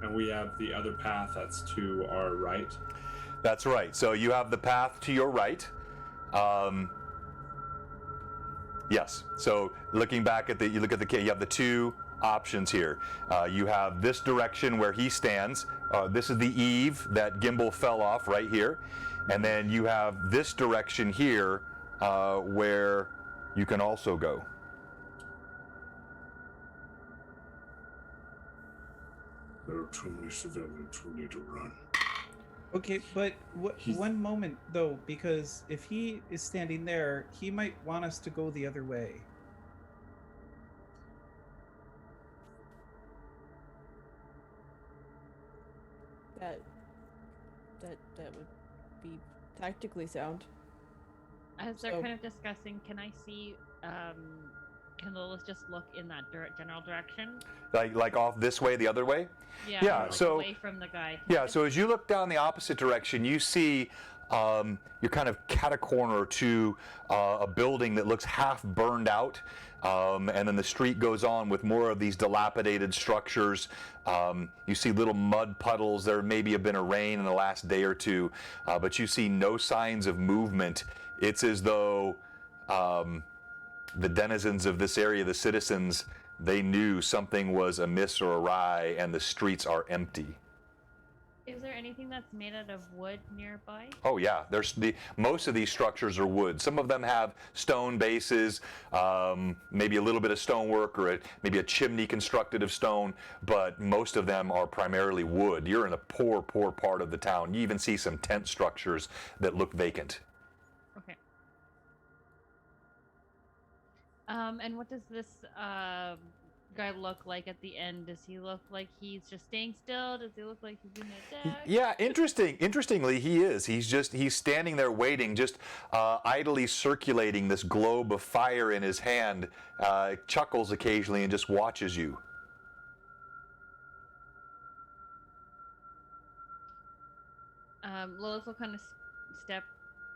and we have the other path that's to our right. That's right. So you have the path to your right. Yes. So looking back at you have the two options here. You have this direction where he stands. This is the eave that Gimbal fell off right here, and then you have this direction here where you can also go. There are too many civilians who need to run. Okay, but He's- one moment though, because if he is standing there, he might want us to go the other way. That would be tactically sound. As they're So- kind of discussing, can I see? Can Lilith just look in that general direction? Like off this way, the other way? Yeah. Yeah, like so- away from the guy. Yeah, so as you look down the opposite direction, you see you're kind of cat-a-corner to a building that looks half burned out, and then the street goes on with more of these dilapidated structures. You see little mud puddles. There maybe have been a rain in the last day or two, but you see no signs of movement. It's as though the denizens of this area, the citizens, they knew something was amiss or awry, and the streets are empty. Is there anything that's made out of wood nearby? Oh yeah, most of these structures are wood. Some of them have stone bases, maybe a little bit of stonework, or maybe a chimney constructed of stone, but most of them are primarily wood. You're in a poor part of the town. You even see some tent structures that look vacant. Okay. And what does this guy look like at the end? Does he look like he's just staying still? Does he look like he's being attacked? Yeah, interestingly, he is. He's standing there waiting, just idly circulating this globe of fire in his hand, chuckles occasionally and just watches you. Lilith will kind of step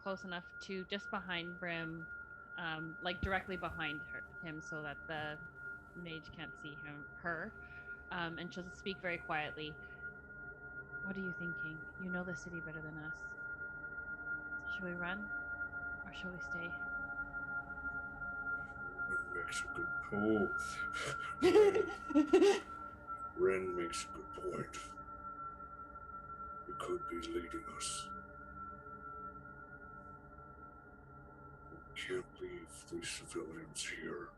close enough to just behind Brim, like directly behind him so that the mage can't see her, and she'll speak very quietly. What are you thinking? You know the city better than us. Should we run, or should we stay? Ren makes a good point. Ren makes a good point. He could be leading us. We can't leave these civilians here.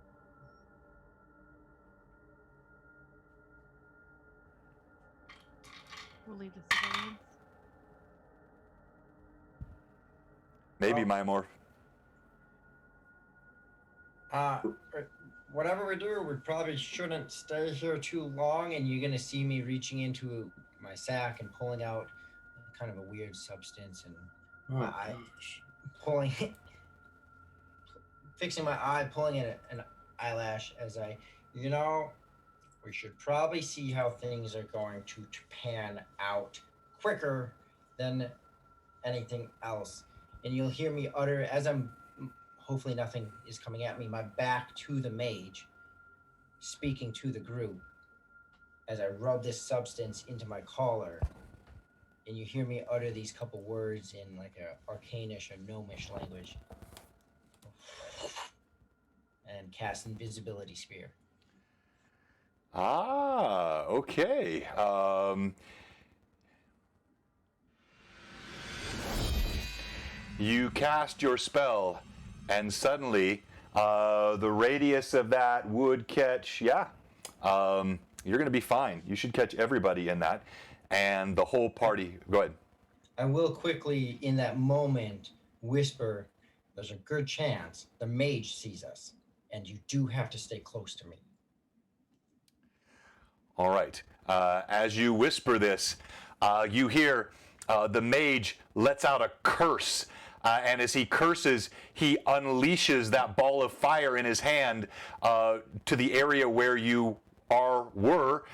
We'll leave the civilians. Maybe, Mymore. Whatever we do, we probably shouldn't stay here too long, and you're going to see me reaching into my sack and pulling out kind of a weird substance and pulling, fixing my eye, pulling in an eyelash as we should probably see how things are going to pan out quicker than anything else. And you'll hear me utter, as I'm, hopefully nothing is coming at me, my back to the mage, speaking to the group, as I rub this substance into my collar. And you hear me utter these couple words in like a arcanish or gnomish language. And cast Invisibility Spear. Ah, okay. You cast your spell, and suddenly the radius of that would catch, you're going to be fine. You should catch everybody in that, and the whole party. Go ahead. I will quickly, in that moment, whisper, there's a good chance the mage sees us, and you do have to stay close to me. All right. As you whisper this, you hear the mage lets out a curse. And as he curses, he unleashes that ball of fire in his hand to the area where you were.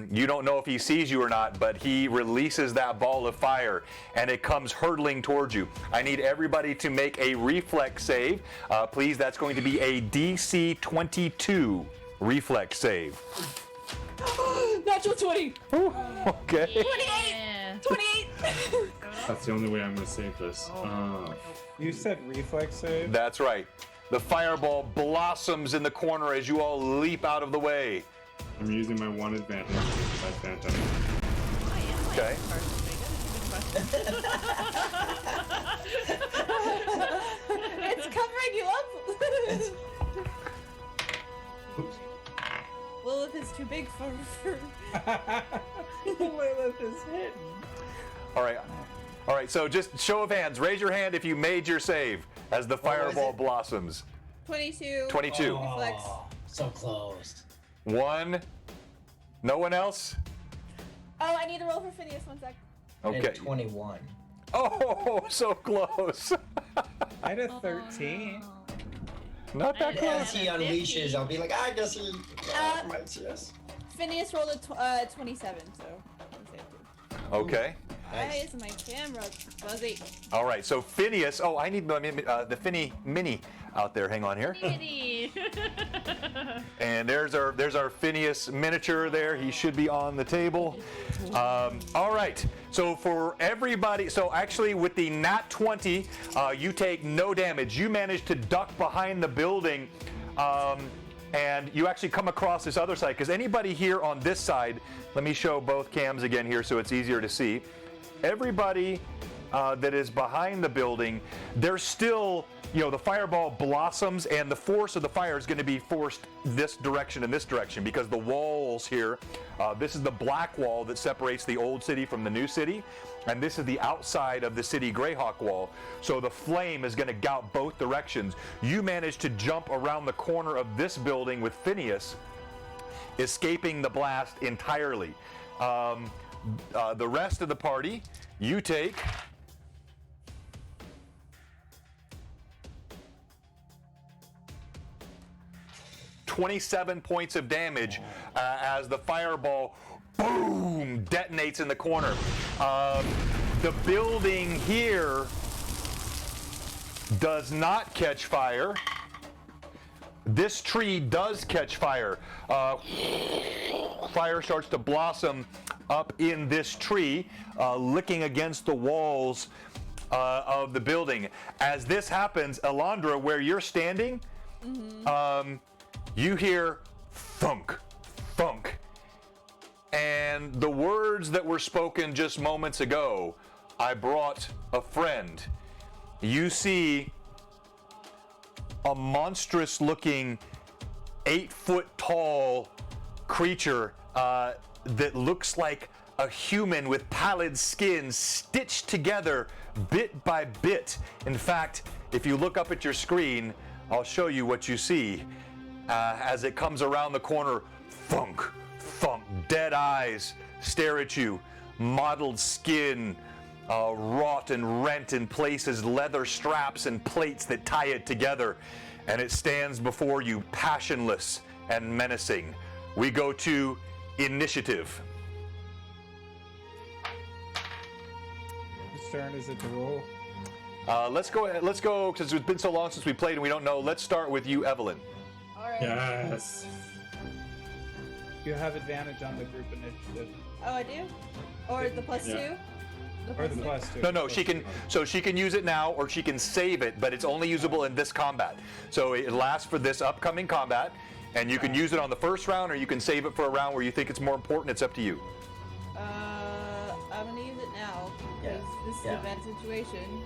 You don't know if he sees you or not, but he releases that ball of fire, and it comes hurtling towards you. I need everybody to make a reflex save. Please, that's going to be a DC 22 reflex save. Natural 20. Ooh, okay. 28. Yeah. 28. That's the only way I'm gonna save this. You said reflex save? That's right. The fireball blossoms in the corner as you all leap out of the way. I'm using my one advantage. My phantom. Okay. It's covering you up. Lilith is too big for Lilith is hidden. All right. So just show of hands. Raise your hand if you made your save as the fireball blossoms. 22. 22. Reflex. Oh, so close. 1. No one else? Oh, I need to roll for Phineas. 1 sec. Okay. And 21. Oh, so close. I had a 13. Not that close. As he unleashes, I'll be like, I guess he might see us. Phineas rolled a 27, so I save 2. Okay. Why is my camera fuzzy? All right. So Phineas. Oh, I need the Finny Mini out there. Hang on here. Kitty. And there's our Phineas miniature there. He should be on the table. All right. So for everybody, so actually with the nat 20, you take no damage. You manage to duck behind the building, and you actually come across this other side. Because anybody here on this side, let me show both cams again here so it's easier to see. Everybody that is behind the building, they're still, the fireball blossoms, and the force of the fire is going to be forced this direction and this direction, because the walls here, this is the black wall that separates the old city from the new city, and this is the outside of the city Greyhawk wall. So the flame is going to gout both directions. You manage to jump around the corner of this building with Phineas, escaping the blast entirely. The rest of the party, you take 27 points of damage as the fireball, boom, detonates in the corner. The building here does not catch fire. This tree does catch fire. Fire starts to blossom up in this tree, licking against the walls of the building. As this happens, Alondra, where you're standing, you hear thunk, thunk. And the words that were spoken just moments ago, I brought a friend. You see a monstrous looking 8-foot tall creature that looks like a human with pallid skin stitched together bit by bit. In fact, if you look up at your screen, I'll show you what you see. As it comes around the corner, thunk, thunk, dead eyes stare at you, mottled skin, wrought and rent in places, leather straps and plates that tie it together, and it stands before you passionless and menacing. We go to initiative. Whose turn is it to roll? Let's go, because it's been so long since we played and we don't know. Let's start with you, Evelyn. All right. Yes. You have advantage on the group initiative. Oh, I do? Or the plus Yeah. 2? Or the plus 2. No, she can. So she can use it now, or she can save it, but it's only usable in this combat. So it lasts for this upcoming combat, and you can use it on the first round, or you can save it for a round where you think it's more important. It's up to you. I'm gonna use it now because this is Yeah. a bad situation.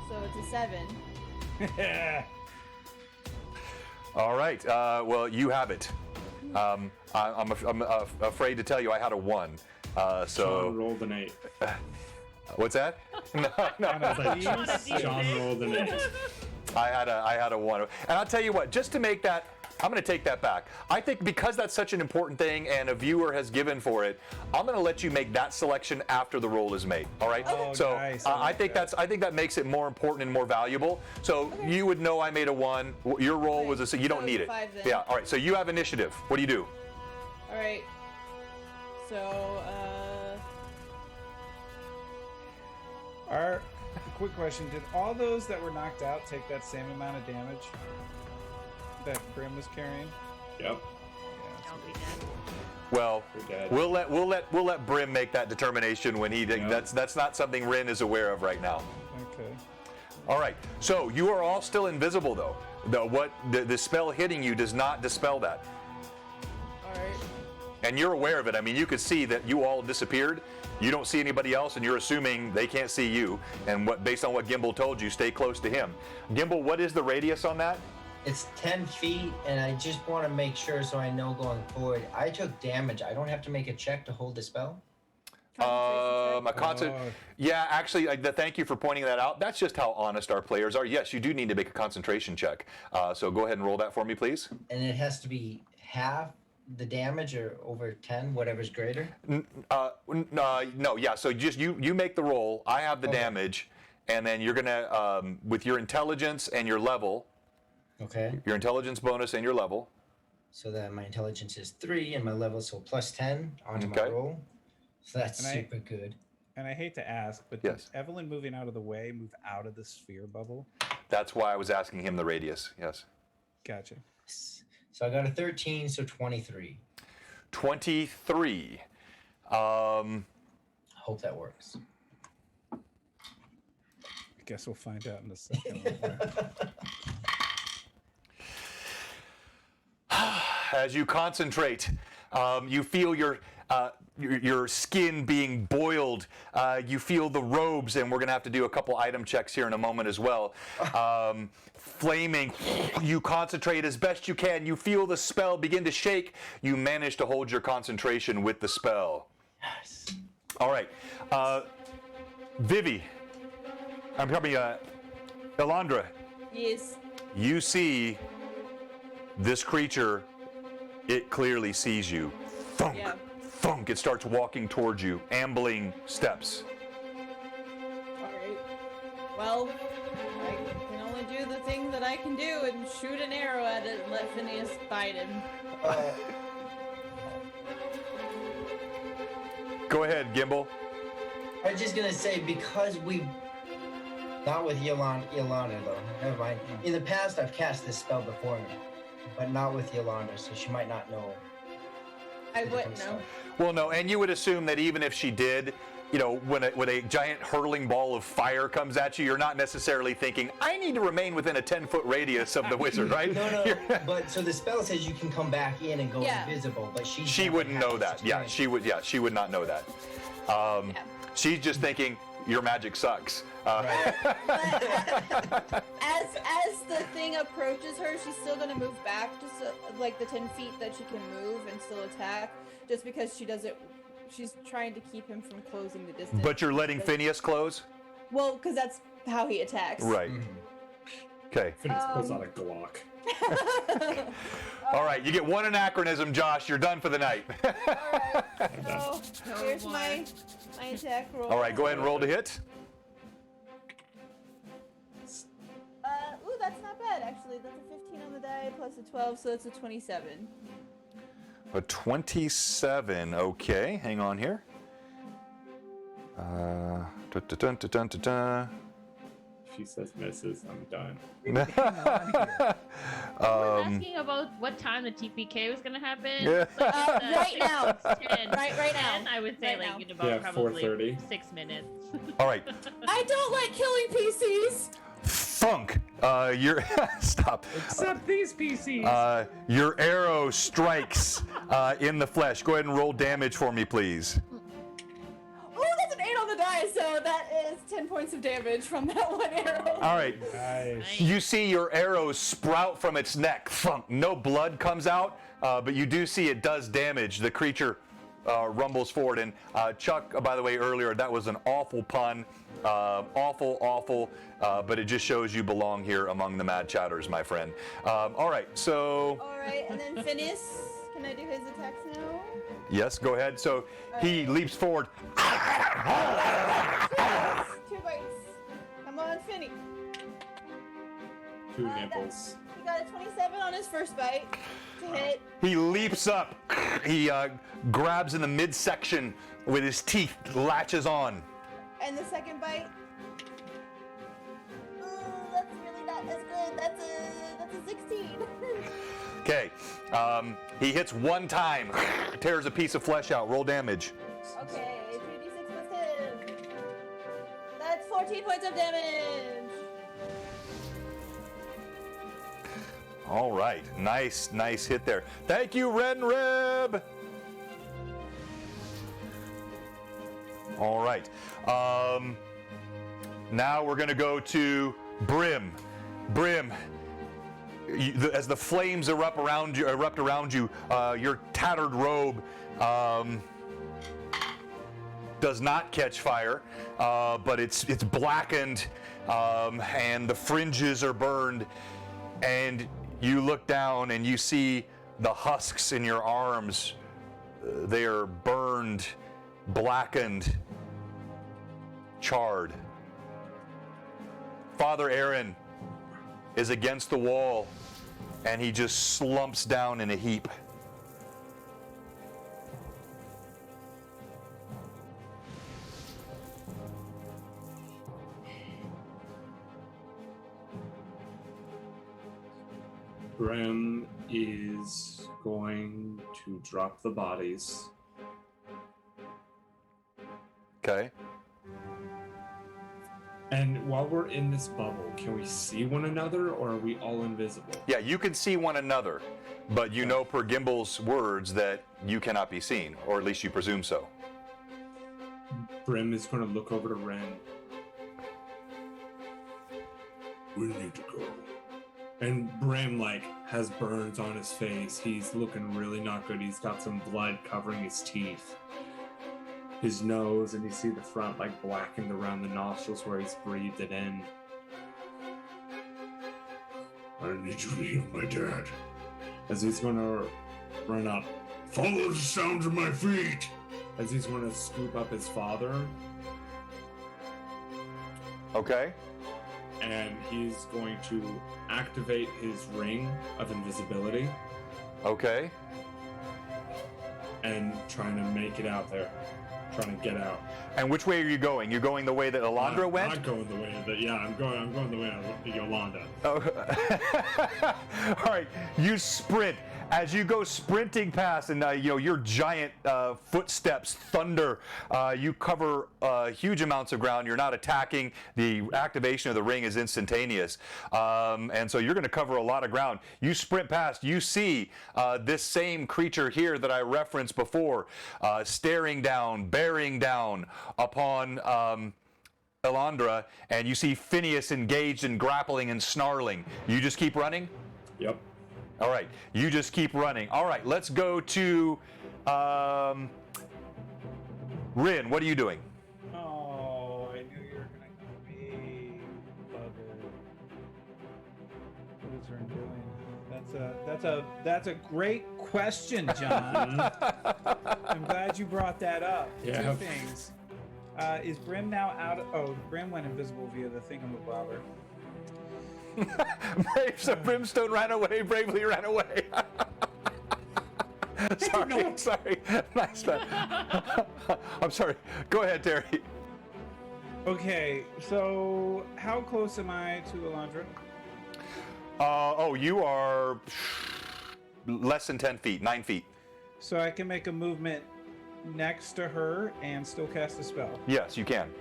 So it's a 7. All right. Well, you have it. I'm afraid to tell you I had a 1. Sean So rolled an 8. what's that? No. Sean rolled an 8. I had a 1. And I'll tell you what, just to make that, I'm going to take that back. I think because that's such an important thing and a viewer has given for it, I'm going to let you make that selection after the roll is made. All right? Oh, So nice. I think that makes it more important and more valuable. So you would know I made a 1. Your roll was a, you don't So need it. 5 then. Yeah. All right. So you have initiative. What do you do? All right. So, Quick question: did all those that were knocked out take that same amount of damage that Grim was carrying? Yep. Don't be dead. Well, We're dead. we'll let Brim make that determination when he. Yeah. That's not something Rin is aware of right now. Okay. All right. So you are all still invisible, though. The spell hitting you does not dispel that, all right. and you're aware of it. I mean, you could see that you all disappeared. You don't see anybody else, and you're assuming they can't see you. And based on what Gimbal told you, stay close to him. Gimbal, what is the radius on that? It's 10 feet, and I just want to make sure so I know going forward. I took damage. I don't have to make a check to hold the spell? A concert. Yeah, actually, thank you for pointing that out. That's just how honest our players are. Yes, you do need to make a concentration check. So go ahead and roll that for me, please. And it has to be half the damage or over 10, whatever's greater? No, yeah. So just you make the roll. I have the Okay. damage, and then you're gonna with your intelligence and your level, Okay. your intelligence bonus and your level. So that my intelligence is 3 and my level so plus 10 onto my Okay. roll. So that's And I- super good. And I hate to ask, but Yes. did Evelyn moving out of the way move out of the sphere bubble? That's why I was asking him the radius. Yes. Gotcha. So I got a 13, so 23. 23. Hope that works. I guess we'll find out in a second. As you concentrate, you feel your skin being boiled. You feel the robes, and we're going to have to do a couple item checks here in a moment as well. Flaming. You concentrate as best you can. You feel the spell begin to shake. You manage to hold your concentration with the spell. Yes. All right. Vivi. I'm probably Elandra. Yes. You see this creature. It clearly sees you. Thunk, Yeah. thunk. It starts walking towards you, ambling steps. Alright. Well, I can only do the thing that I can do and shoot an arrow at it and let Phineas bite him. Go ahead, Gimbal. I was just gonna say, because we, not with Yolanda though. Never mind. In the past, I've cast this spell before me, but not with Yolanda, so she might not know. I the wouldn't different know. stuff. Well, no, and you would assume that even if she did, you know, when a giant hurtling ball of fire comes at you, you're not necessarily thinking, I need to remain within a 10-foot radius of the wizard, right? No. But so the spell says you can come back in and go Yeah. invisible, but She wouldn't know that. Yeah, she would. Yeah, she would not know that. Yeah. She's just thinking your magic sucks. Right. But as the thing approaches her, she's still gonna move back just like the 10 feet that she can move and still attack, just because she doesn't. She's trying to keep him from closing the distance. But you're letting Phineas close? Well, because that's how he attacks. Right. Okay. Phineas pulls out a Glock. All right, you get one anachronism, Josh. You're done for the night. Alright, so here's boy. my attack roll. All right, go ahead and roll to hit. Ooh, that's not bad actually. That's a 15 on the die plus a 12, so that's a 27. A 27. Okay, hang on here. She says misses. I'm done. Asking about what time the TPK was gonna happen. Yeah. So Right now. 10. Right now. 10, I would say Right like now. in about Yeah, probably 4:30. 6 minutes. All right, I don't like killing PCs. thunk. Your stop. Except these PCs. Your arrow strikes in the flesh. Go ahead and roll damage for me, please. Oh, that's an 8 on the die, so that is 10 points of damage from that one arrow. All right. Nice. You see your arrow sprout from its neck. Thunk. No blood comes out, but you do see it does damage. The creature rumbles forward. And Chuck, by the way, earlier, that was an awful pun. Awful, but it just shows you belong here among the mad chatters, my friend. All right, so Alright, and then Phineas, can I do his attacks now? yes, go ahead. So he leaps forward. 2 bites. Come on, Finny. 2 nipples. He got a 27 on his first bite to hit. He leaps up. He grabs in the midsection with his teeth, latches on. And the second bite. Ooh, that's really not as good. That's a 16. Okay, he hits one time, tears a piece of flesh out. Roll damage. Okay, 2d6 plus 10. That's 14 points of damage. All right, nice hit there. Thank you, Renrib. All right, now we're gonna go to Brim. Brim, as the flames erupt around you, your tattered robe does not catch fire, but it's blackened, and the fringes are burned, and you look down and you see the husks in your arms. They are burned, blackened, charred. Father Aaron is against the wall, and he just slumps down in a heap. Brim is going to drop the bodies Okay. And while we're in this bubble, can we see one another, or are we all invisible? Yeah, you can see one another, but you know per Gimble's words that you cannot be seen, or at least you presume so. Brim is going to look over to Ren. We need to go. And Brim, like, has burns on his face. He's looking really not good. He's got some blood covering his teeth. His nose, and you see the front, like, blackened around the nostrils where he's breathed it in. I need you to heal my dad. As he's going to run up. Follow the sounds of my feet! As he's going to scoop up his father. Okay. And he's going to activate his ring of invisibility Okay. and trying to make it out there. Trying to get out. And which way are you going? You're going the way that Alondra went? Not going the way that, yeah, I'm going the way of Yolanda. Oh. All right, you sprint. As you go sprinting past, and your giant footsteps thunder, you cover huge amounts of ground. You're not attacking. The activation of the ring is instantaneous, and so you're going to cover a lot of ground. You sprint past. You see this same creature here that I referenced before, staring down, bearing down upon Alondra, and you see Phineas engaged in grappling and snarling. You just keep running? Yep. All right, you just keep running. All right, let's go to Rin. What are you doing? Oh, I knew you were gonna come to me, bugger. What is Rin doing? That's a great question, John. I'm glad you brought that up. Yeah. Two things. Is Brim now out of... Oh, Brim went invisible via the thingamabobber. So Brimstone ran away, bravely ran away. sorry. Nice man. I'm sorry. Go ahead, Terry. Okay, so how close am I to Alondra? You are less than 10 feet, 9 feet. So I can make a movement next to her and still cast a spell. Yes, you can.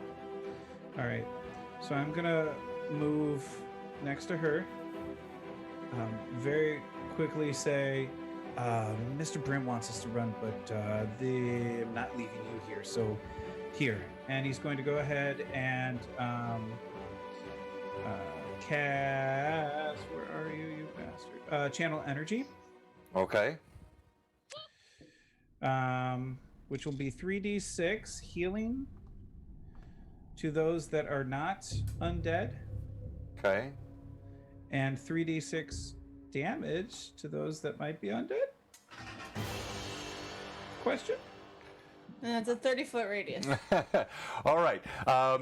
All right, so I'm gonna move next to her. Very quickly say, Mr. Brim wants us to run, but I'm not leaving you here. So here, and he's going to go ahead and cast. Where are you, you bastard? Channel energy. Okay. Which will be 3d6 healing to those that are not undead, Okay. and 3d6 damage to those that might be undead? Question? And it's a 30-foot radius. All right.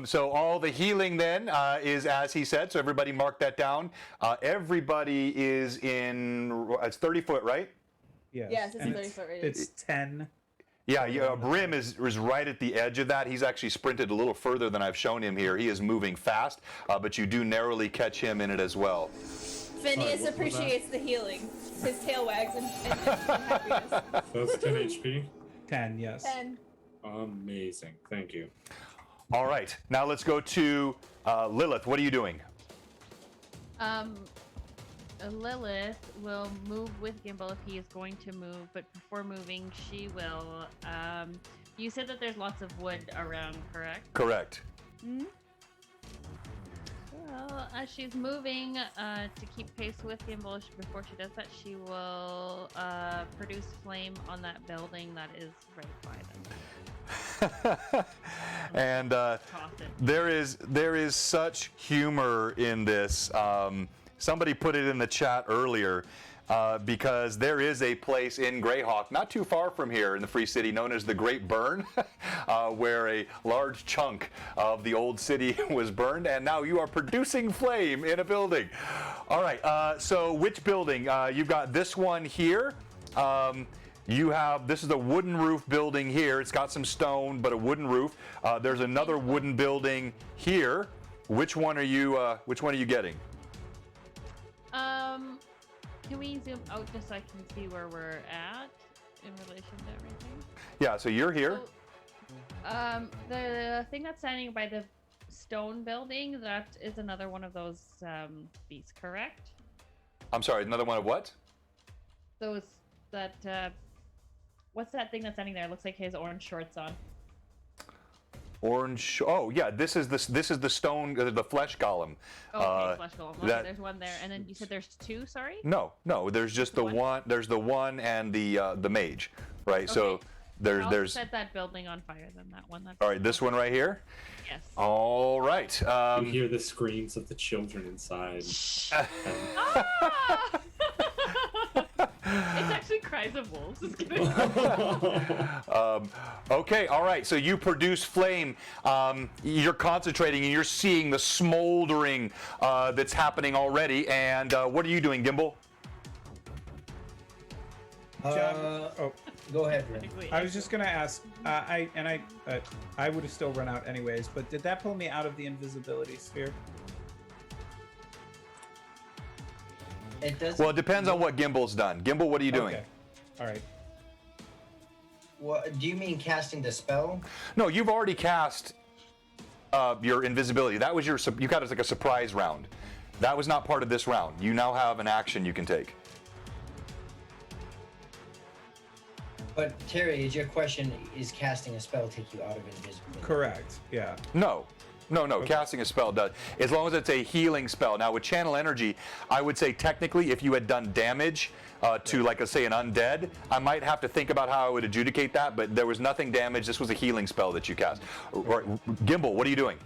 So all the healing then is as he said. So everybody mark that down. Everybody is in. It's 30 foot, right? Yes, it's a and 30-foot radius. It's 10. Yeah. Brim is right at the edge of that. He's actually sprinted a little further than I've shown him here. He is moving fast, but you do narrowly catch him in it as well. Phineas appreciates the healing. His tail wags in happiness. So that's 10 HP. 10, yes. 10. Amazing. Thank you. All right. Now let's go to Lilith. What are you doing? Lilith will move with Gimbal if he is going to move, but before moving, she will. You said that there's lots of wood around, correct? Correct. Hmm? Well, as she's moving to keep pace with Gimbal, before she does that, she will produce flame on that building that is right by them. And Toss it. there is such humor in this. Somebody put it in the chat earlier because there is a place in Greyhawk, not too far from here in the Free City, known as the Great Burn, where a large chunk of the old city was burned, and now you are producing flame in a building. All right, so which building? You've got this one here. This is a wooden roof building here. It's got some stone, but a wooden roof. There's another wooden building here. Which one are you getting? Can we zoom out just so I can see where we're at in relation to everything? Yeah, so you're here. The thing that's standing by the stone building, that is another one of those beasts, correct? I'm sorry, another one of what? Those that what's that thing that's standing there? It looks like he has orange shorts on. Orange. Oh yeah, this is the stone, the flesh golem. Okay, flesh golem. Okay, that- there's one there, and then you said there's two. Sorry. No, there's just the one? one. There's the one and the mage, right? So Okay. I'll there's. set that building on fire. Then that one. That's All right, this one right here. Yes. All right. You hear the screams of the children inside. Ah! It's actually cries of wolves. Just kidding. Okay, all right. So you produce flame. You're concentrating and you're seeing the smoldering that's happening already. And what are you doing, Gimbal? Go ahead, Rin. I was just gonna ask. I would have still run out anyways. But did that pull me out of the invisibility sphere? It does. Well, it depends on what Gimbal's done. Gimbal, what are you doing? Okay. All right. What do you mean casting the spell? No, you've already cast your invisibility. That was you got it as like a surprise round. That was not part of this round. You now have an action you can take. But Terry, is your question, is casting a spell take you out of invisibility? Correct. Yeah. No. Casting a spell does. As long as it's a healing spell. Now, with channel energy, I would say technically if you had done damage to, like, say, an undead, I might have to think about how I would adjudicate that, but there was nothing damaged. This was a healing spell that you cast. Gimbal, what are you doing?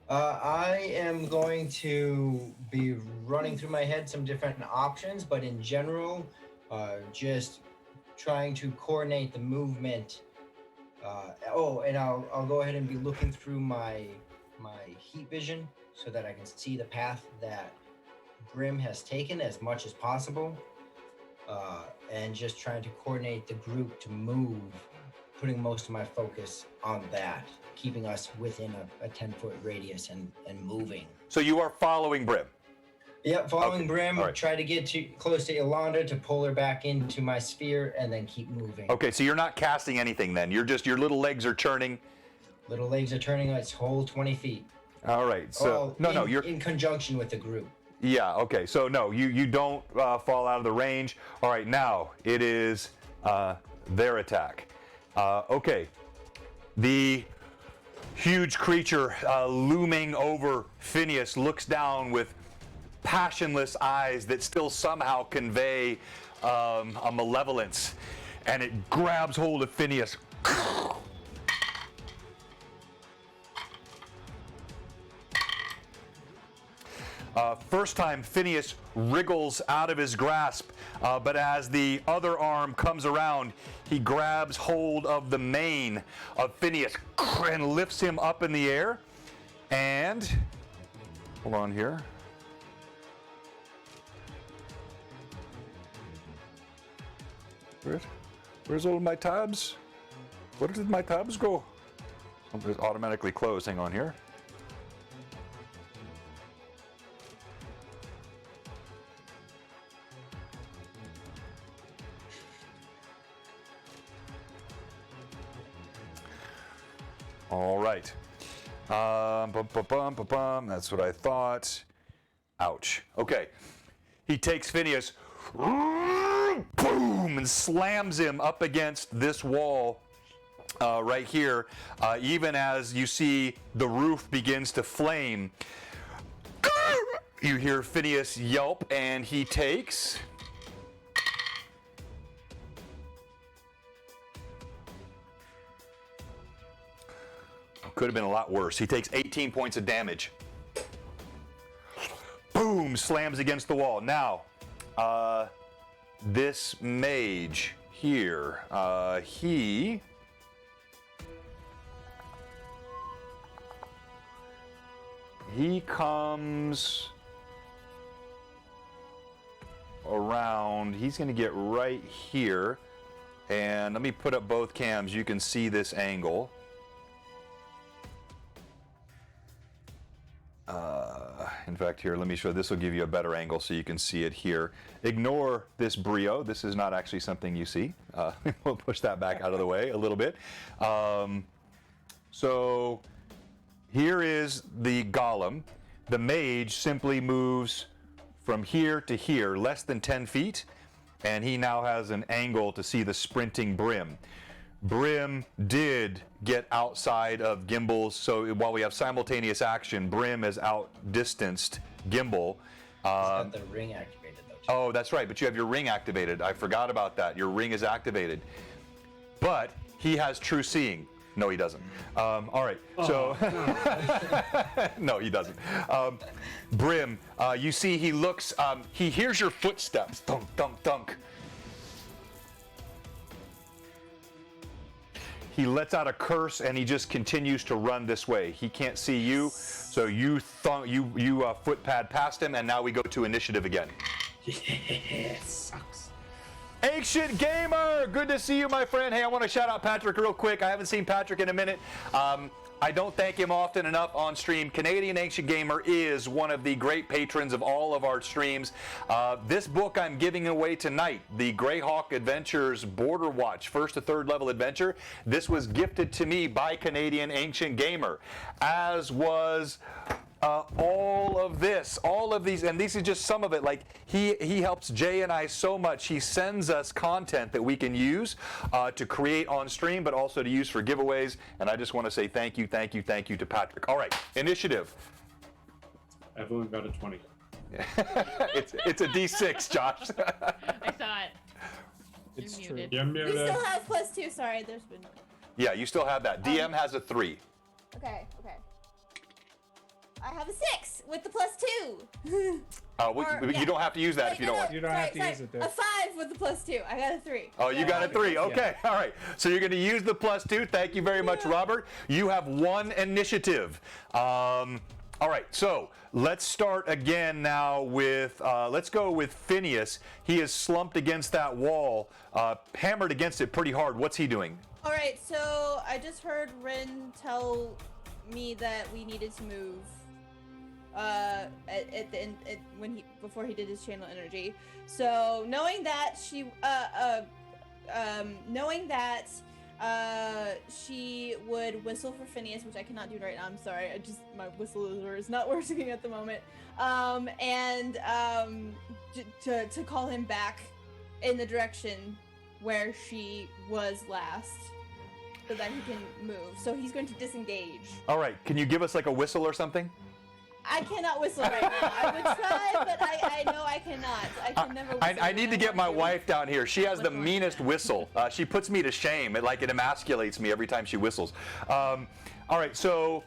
I am going to be running through my head some different options, but in general, just trying to coordinate the movement. And I'll go ahead and be looking through my heat vision so that I can see the path that Grim has taken as much as possible, and just trying to coordinate the group to move, putting most of my focus on that, keeping us within a 10-foot radius and moving. So you are following Brim. Yep, following Okay, Brim, all right. try to get close to Yolanda to pull her back into my sphere, and then keep moving. Okay, so you're not casting anything then. You're just, your little legs are churning. Little legs are turning its whole 20 feet. All right, so you're in conjunction with the group. Yeah, okay. So no, you don't fall out of the range. All right, now it is their attack. Okay. The huge creature looming over Phineas looks down with passionless eyes that still somehow convey a malevolence, and it grabs hold of Phineas. First time, Phineas wriggles out of his grasp, but as the other arm comes around, he grabs hold of the mane of Phineas and lifts him up in the air. And, hold on here. Where's all my tabs? Where did my tabs go? Oh, it's automatically closed. Hang on here. All right. That's what I thought. Ouch. Okay. He takes Phineas, boom, and slams him up against this wall right here. Even as you see the roof begins to flame, you hear Phineas yelp, and he takes... Could have been a lot worse. He takes 18 points of damage. Boom! Slams against the wall. Now, this mage here, he comes around. He's going to get right here. And let me put up both cams. You can see this angle. In fact, here, let me show. This will give you a better angle so you can see it here. Ignore this brio. This is not actually something you see. We'll push that back out of the way a little bit. So here is the golem. The mage simply moves from here to here, less than 10 feet, and he now has an angle to see the sprinting Brim. Brim did get outside of Gimbal's, so while we have simultaneous action, Brim has outdistanced Gimbal. He's got the ring activated though. Oh, that's right, but you have your ring activated. I forgot about that. Your ring is activated. But he has true seeing. No, he doesn't. All right, so... No, he doesn't. Brim, you see he looks, he hears your footsteps. Thunk, thunk, thunk. He lets out a curse and he just continues to run this way. He can't see you, so you footpad past him, and now we go to initiative again. Yeah, sucks. Ancient Gamer, good to see you, my friend. Hey, I want to shout out Patrick real quick. I haven't seen Patrick in a minute. I don't thank him often enough on stream. Canadian Ancient Gamer is one of the great patrons of all of our streams. This book I'm giving away tonight, the Greyhawk Adventures Border Watch, 1st to 3rd level adventure. This was gifted to me by Canadian Ancient Gamer, as was all of these, and this is just some of it. Like he helps Jay and I so much. He sends us content that we can use to create on stream, but also to use for giveaways. And I just want to say thank you to Patrick. All right, initiative. Everyone got a 20. it's a D6, Josh. I saw it. It's You're true. muted. You're We muted. still have +2. Sorry, there's been. Yeah, you still have that. DM has a 3. Okay. I have a 6 with the +2. You don't have to use that if you don't want. You don't have to use it, though. A 5 with the +2. I got a 3. Oh, you got a 3. Okay, all right. So you're going to use the +2. Thank you very much, Robert. You have 1 initiative. All right, so let's start again now with, let's go with Phineas. He is slumped against that wall, hammered against it pretty hard. What's he doing? All right, so I just heard Rin tell me that we needed to move at the end before he did his channel energy. So knowing that she would whistle for Phineas, which I cannot do right now. I'm sorry. My whistler is not working at the moment. To call him back in the direction where she was last, so that he can move. So he's going to disengage. All right, can you give us like a whistle or something? I cannot whistle right now. I would try, but I know I cannot. I can never whistle. I need to get my want wife down here. She has the meanest whistle. She puts me to shame. It emasculates me every time she whistles. All right, so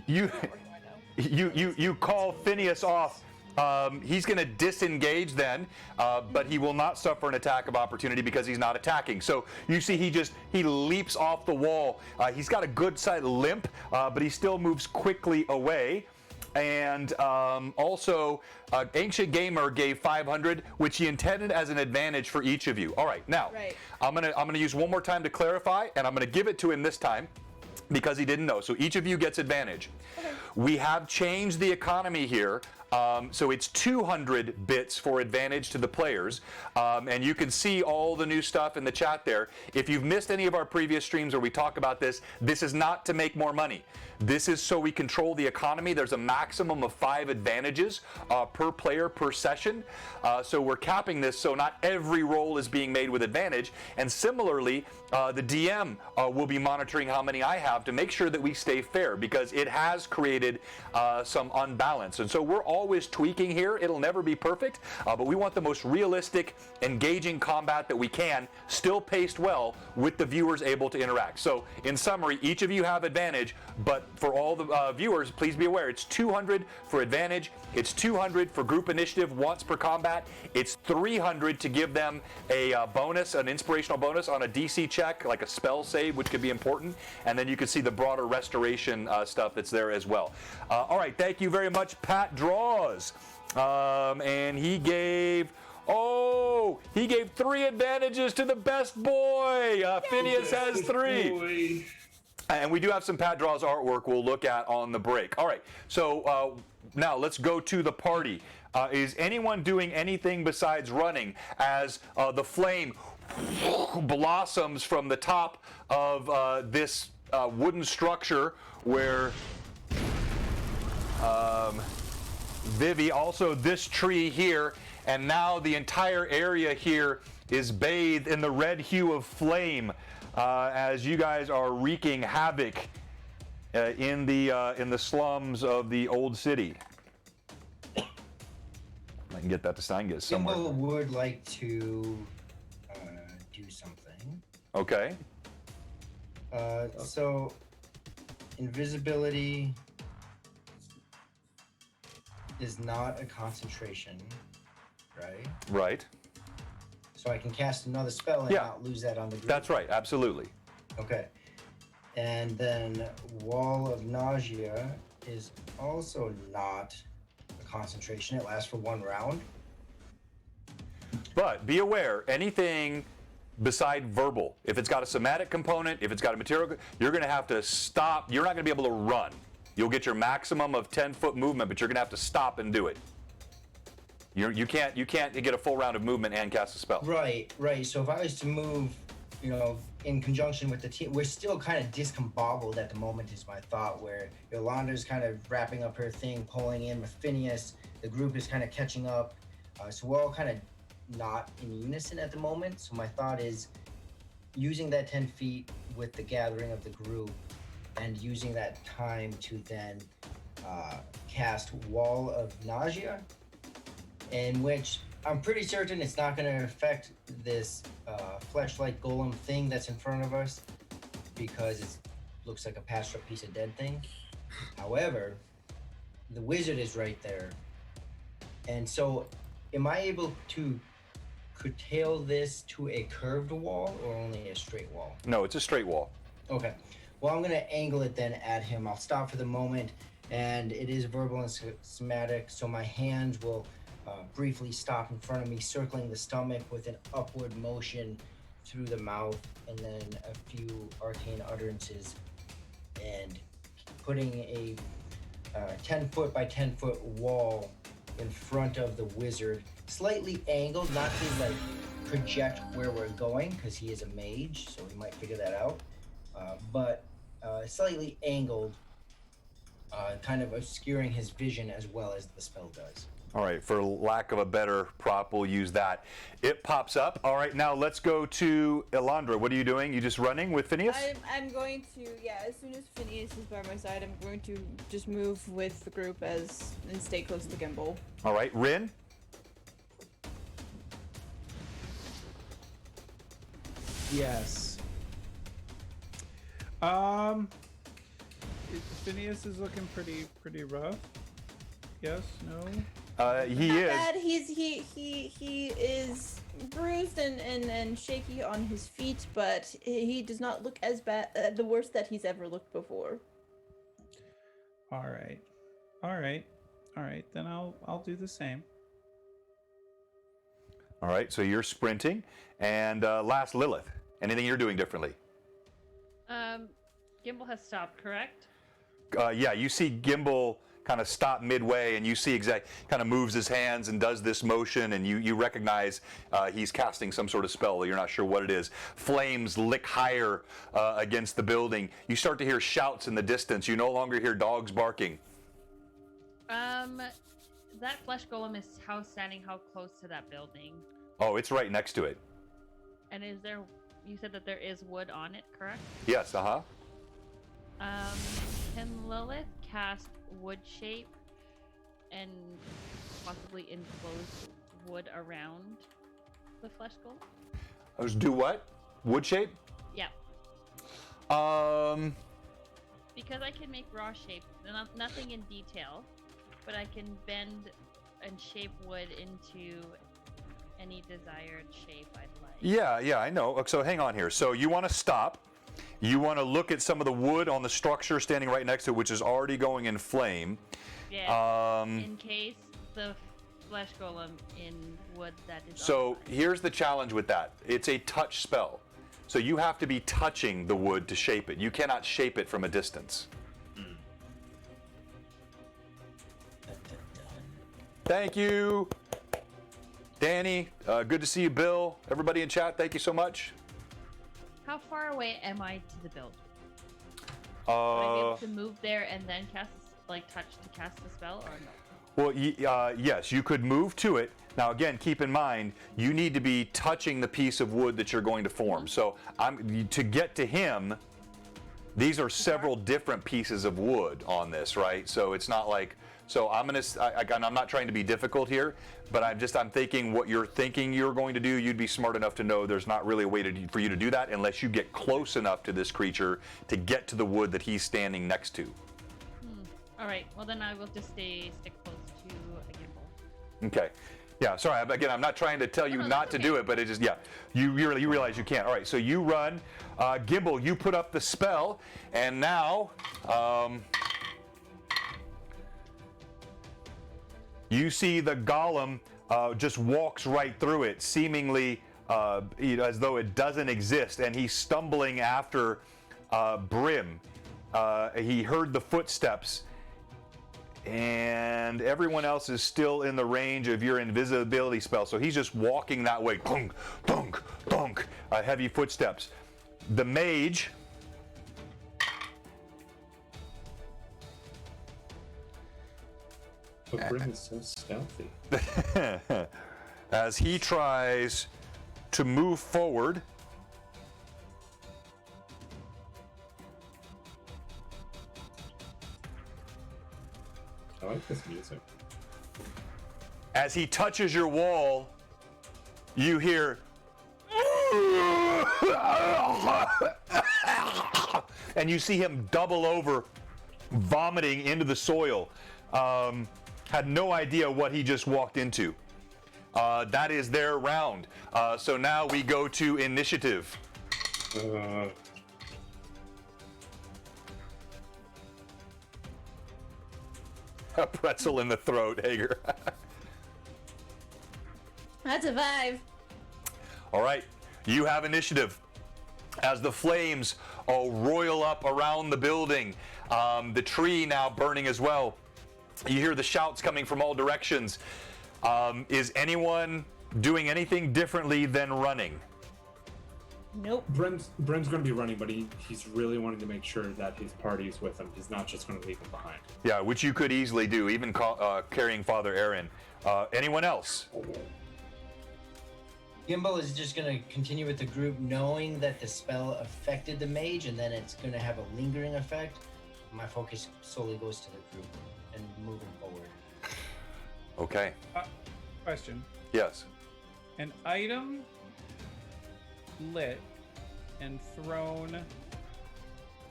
you call Phineas off. He's going to disengage then, but he will not suffer an attack of opportunity because he's not attacking. So you see he leaps off the wall. He's got a good side limp, but he still moves quickly away. And also, Ancient Gamer gave 500, which he intended as an advantage for each of you. All right, now I'm gonna use one more time to clarify, and I'm gonna give it to him this time because he didn't know. So each of you gets advantage. Okay. We have changed the economy here. So it's 200 bits for advantage to the players, and you can see all the new stuff in the chat there. If you've missed any of our previous streams where we talk about this, this is not to make more money. This is so we control the economy. There's a maximum of 5 advantages per player per session. So we're capping this so not every roll is being made with advantage. And similarly, the DM will be monitoring how many I have to make sure that we stay fair, because it has created some unbalance. And so we're always tweaking here. It'll never be perfect, but we want the most realistic, engaging combat that we can, still paced well with the viewers able to interact. So in summary, each of you have advantage, but for all the viewers, please be aware, it's 200 for advantage, it's 200 for group initiative once per combat, it's 300 to give them a bonus, an inspirational bonus on a DC check, like a spell save, which could be important, and then you can see the broader restoration stuff that's there as well. All right, thank you very much. Pat draws, and he gave 3 advantages to the best boy. Phineas has 3. Boy. And we do have some Pat Draws artwork we'll look at on the break. All right, so now let's go to the party. Is anyone doing anything besides running as the flame blossoms from the top of this wooden structure where Vivi, also this tree here, and now the entire area here is bathed in the red hue of flame as you guys are wreaking havoc in the slums of the old city. I can get that to sign get somewhere. Gimble would like to do something. Okay. So, invisibility is not a concentration, right? Right. So I can cast another spell and not lose that on the group. That's right, absolutely. Okay. And then Wall of Nausea is also not a concentration. It lasts for 1 round. But be aware, anything beside verbal, if it's got a somatic component, if it's got a material, you're going to have to stop. You're not going to be able to run. You'll get your maximum of 10-foot movement, but you're going to have to stop and do it. You can't get a full round of movement and cast a spell. Right. So if I was to move, in conjunction with the team, we're still kind of discombobbled at the moment is my thought, where Yolanda's kind of wrapping up her thing, pulling in with Phineas. The group is kind of catching up. So we're all kind of not in unison at the moment. So my thought is using that 10 feet with the gathering of the group and using that time to then cast Wall of Nausea, in which I'm pretty certain it's not going to affect this flesh-like golem thing that's in front of us, because it looks like a patched up piece of dead thing. However, the wizard is right there. And so am I able to curtail this to a curved wall or only a straight wall? No, it's a straight wall. Okay. Well, I'm going to angle it then at him. I'll stop for the moment, and it is verbal and somatic, so my hands will briefly stop in front of me, circling the stomach with an upward motion through the mouth, and then a few arcane utterances, and putting a 10-foot by 10-foot wall in front of the wizard, slightly angled, not to like project where we're going, because he is a mage, so we might figure that out, but slightly angled, kind of obscuring his vision as well as the spell does. All right, for lack of a better prop, we'll use that. It pops up. All right, now let's go to Elandra. What are you doing? You just running with Phineas? I'm going to, as soon as Phineas is by my side, I'm going to just move with the group and stay close to Gimble. All right, Rin? Yes. Phineas is looking pretty rough. Yes, no? He Not is. bad. He is bruised and shaky on his feet, but he does not look as bad, the worst that he's ever looked before. All right. Then I'll do the same. All right, so you're sprinting. And last, Lilith. Anything you're doing differently? Gimble has stopped, correct? Yeah, you see Gimble kind of stop midway, and you see kind of moves his hands and does this motion, and you recognize he's casting some sort of spell. You're not sure what it is. Flames lick higher against the building. You start to hear shouts in the distance. You no longer hear dogs barking. That flesh golem is standing how close to that building? Oh, it's right next to it. And you said that there is wood on it, correct? Yes, uh-huh. Can Lilith cast wood shape and possibly enclose wood around the flesh golem? Do what? Wood shape? Yeah. Because I can make raw shape, nothing in detail, but I can bend and shape wood into any desired shape I'd like. Yeah, I know. So hang on here. So you want to stop. You want to look at some of the wood on the structure standing right next to it, which is already going in flame. Yeah. In case the flesh golem in wood that is. So here's the challenge with that. It's a touch spell. So you have to be touching the wood to shape it. You cannot shape it from a distance. Thank you. Danny, good to see you. Bill, everybody in chat, thank you so much. How far away am I to the building? Would I be able to move there and then touch to cast the spell, or no? Well, yes, you could move to it. Now, again, keep in mind, you need to be touching the piece of wood that you're going to form. So, to get to him, these are several different pieces of wood on this, right? So it's not like. So I'm not trying to be difficult here, but I'm thinking what you're thinking you're going to do. You'd be smart enough to know there's not really a way for you to do that unless you get close enough to this creature to get to the wood that he's standing next to. All right. Well, then I will just stick close to a gimbal. Okay. Yeah. Sorry. Again, I'm not trying to tell you not to do it, but it just you realize you can't. All right. So you run, Gimbal. You put up the spell, and now. You see the golem just walks right through it, seemingly as though it doesn't exist, and he's stumbling after Brim. He heard the footsteps, and everyone else is still in the range of your invisibility spell, so he's just walking that way. Dunk, dunk, dunk, heavy footsteps. The mage... But Brim is so stealthy. As he tries to move forward, I like this music. as he touches your wall, you hear and you see him double over, vomiting into the soil. Had no idea what he just walked into. That is their round. So now we go to initiative. A pretzel in the throat, Hager. That's a 5. All right, you have initiative. As the flames roil up around the building, the tree now burning as well. You hear the shouts coming from all directions. Is anyone doing anything differently than running? Nope. Brim's going to be running, but he's really wanting to make sure that his party is with him. He's not just going to leave him behind. Yeah, which you could easily do, even carrying Father Aaron. Anyone else? Gimbal is just going to continue with the group, knowing that the spell affected the mage, and then it's going to have a lingering effect. My focus solely goes to the group and moving forward. Okay. Question. Yes. An item lit and thrown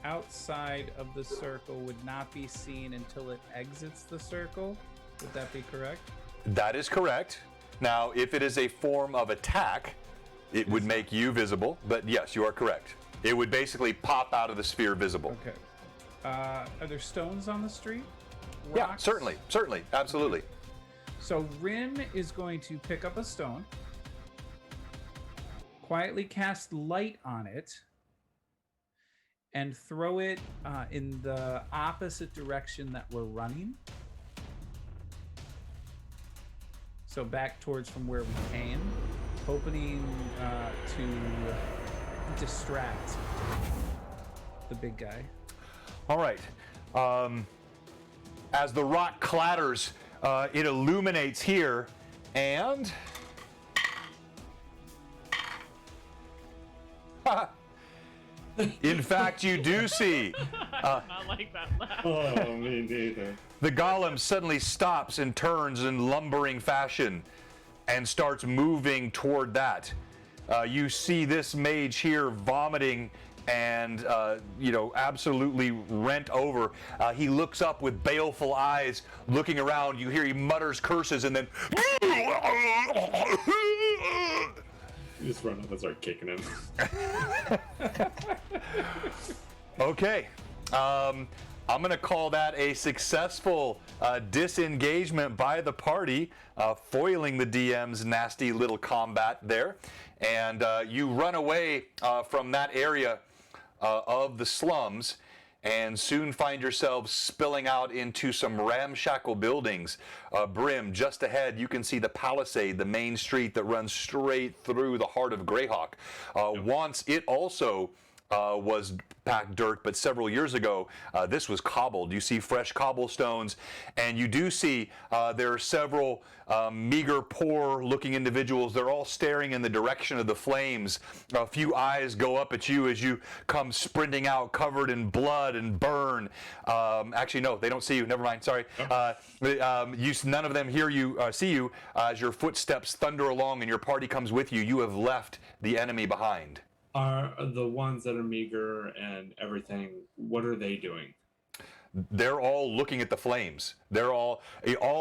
outside of the circle would not be seen until it exits the circle. Would that be correct? That is correct. Now, if it is a form of attack, it would make you visible, but yes, you are correct. It would basically pop out of the sphere visible. Okay. Are there stones on the street? Yeah, Rocks? certainly, absolutely. Okay. So Rin is going to pick up a stone, quietly cast light on it, and throw it in the opposite direction that we're running. So back towards from where we came, hoping to distract the big guy. All right. As the rock clatters, it illuminates here, and in fact, you do see. I not like that laugh. Oh, me neither. The golem suddenly stops and turns in lumbering fashion and starts moving toward that. You see this mage here vomiting and, absolutely rent over. He looks up with baleful eyes, looking around. You hear he mutters curses and then... You just run up and start kicking him. Okay. I'm going to call that a successful disengagement by the party, foiling the DM's nasty little combat there. And you run away from that area of the slums and soon find yourselves spilling out into some ramshackle buildings. Brim, just ahead, you can see the Palisade, the main street that runs straight through the heart of Greyhawk. Once it also was packed dirt, but several years ago, this was cobbled. You see fresh cobblestones, and you do see there are several meager, poor-looking individuals. They're all staring in the direction of the flames. A few eyes go up at you as you come sprinting out, covered in blood and burn. Actually, no, they don't see you. Never mind. Sorry. None of them hear you, see you, as your footsteps thunder along and your party comes with you. You have left the enemy behind. Are the ones that are meager and everything, what are they doing? They're all looking at the flames. They're all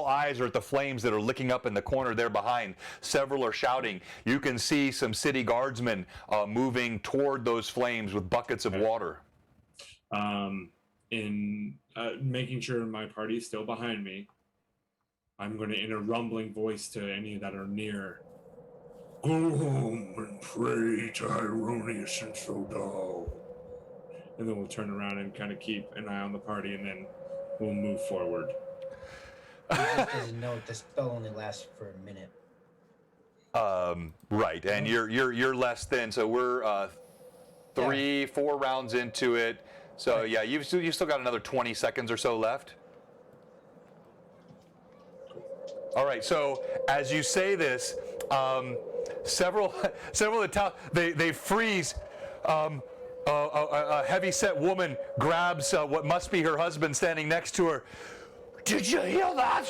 eyes are at the flames that are licking up in the corner there behind. Several are shouting. You can see some city guardsmen moving toward those flames with buckets of water. In making sure my party is still behind me, I'm going to, in a rumbling voice to any that are near, go home and pray to Hieronymus and Sodal. And then we'll turn around and kind of keep an eye on the party, and then we'll move forward. Just as a note, the spell only lasts for a minute. Right, and you're less than, so we're 4 rounds into it. So yeah, you've still got another 20 seconds or so left. All right, so as you say this, several they freeze. A heavy-set woman grabs what must be her husband standing next to her. Did you hear that?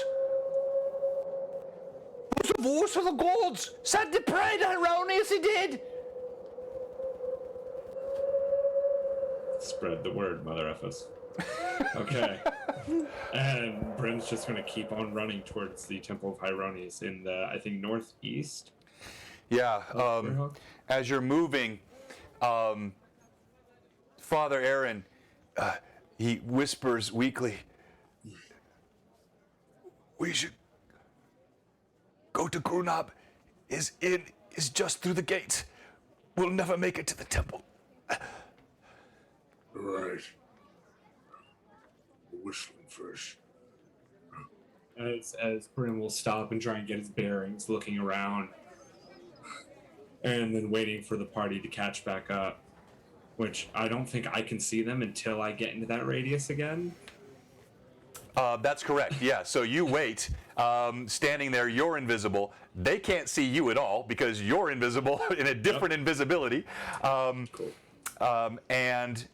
It was the voice of the gods. Said to pray to Hieronymus, he did. Spread the word, mother effers. Okay. And Bryn's just going to keep on running towards the Temple of Hieronymus in the, I think, northeast. Yeah. As you're moving, Father Aaron, he whispers weakly, we should go to Grunab. Is just through the gates. We'll never make it to the temple. Right. Whistling first. As Bryn will stop and try and get his bearings, looking around, and then waiting for the party to catch back up, which I don't think I can see them until I get into that radius again. That's correct, yeah. So you wait, standing there, you're invisible. They can't see you at all because you're invisible in a different invisibility. Cool. And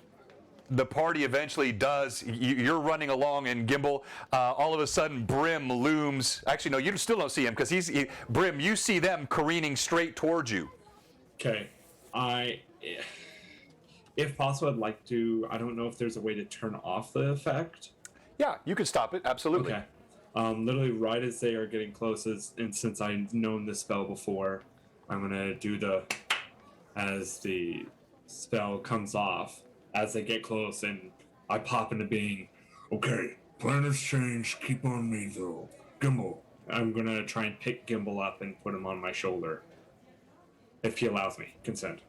the party eventually does, you're running along, and Gimbal, all of a sudden Brim looms. Actually, no, you still don't see him because Brim, you see them careening straight towards you. Okay. If possible, I'd like to, I don't know if there's a way to turn off the effect. Yeah, you can stop it, absolutely. Okay. Literally right as they are getting close, and since I've known this spell before, I'm going to do as the spell comes off, as they get close, and I pop into being, okay, plan has changed, keep on me though. Gimbal. I'm going to try and pick Gimbal up and put him on my shoulder. If he allows me. Consent.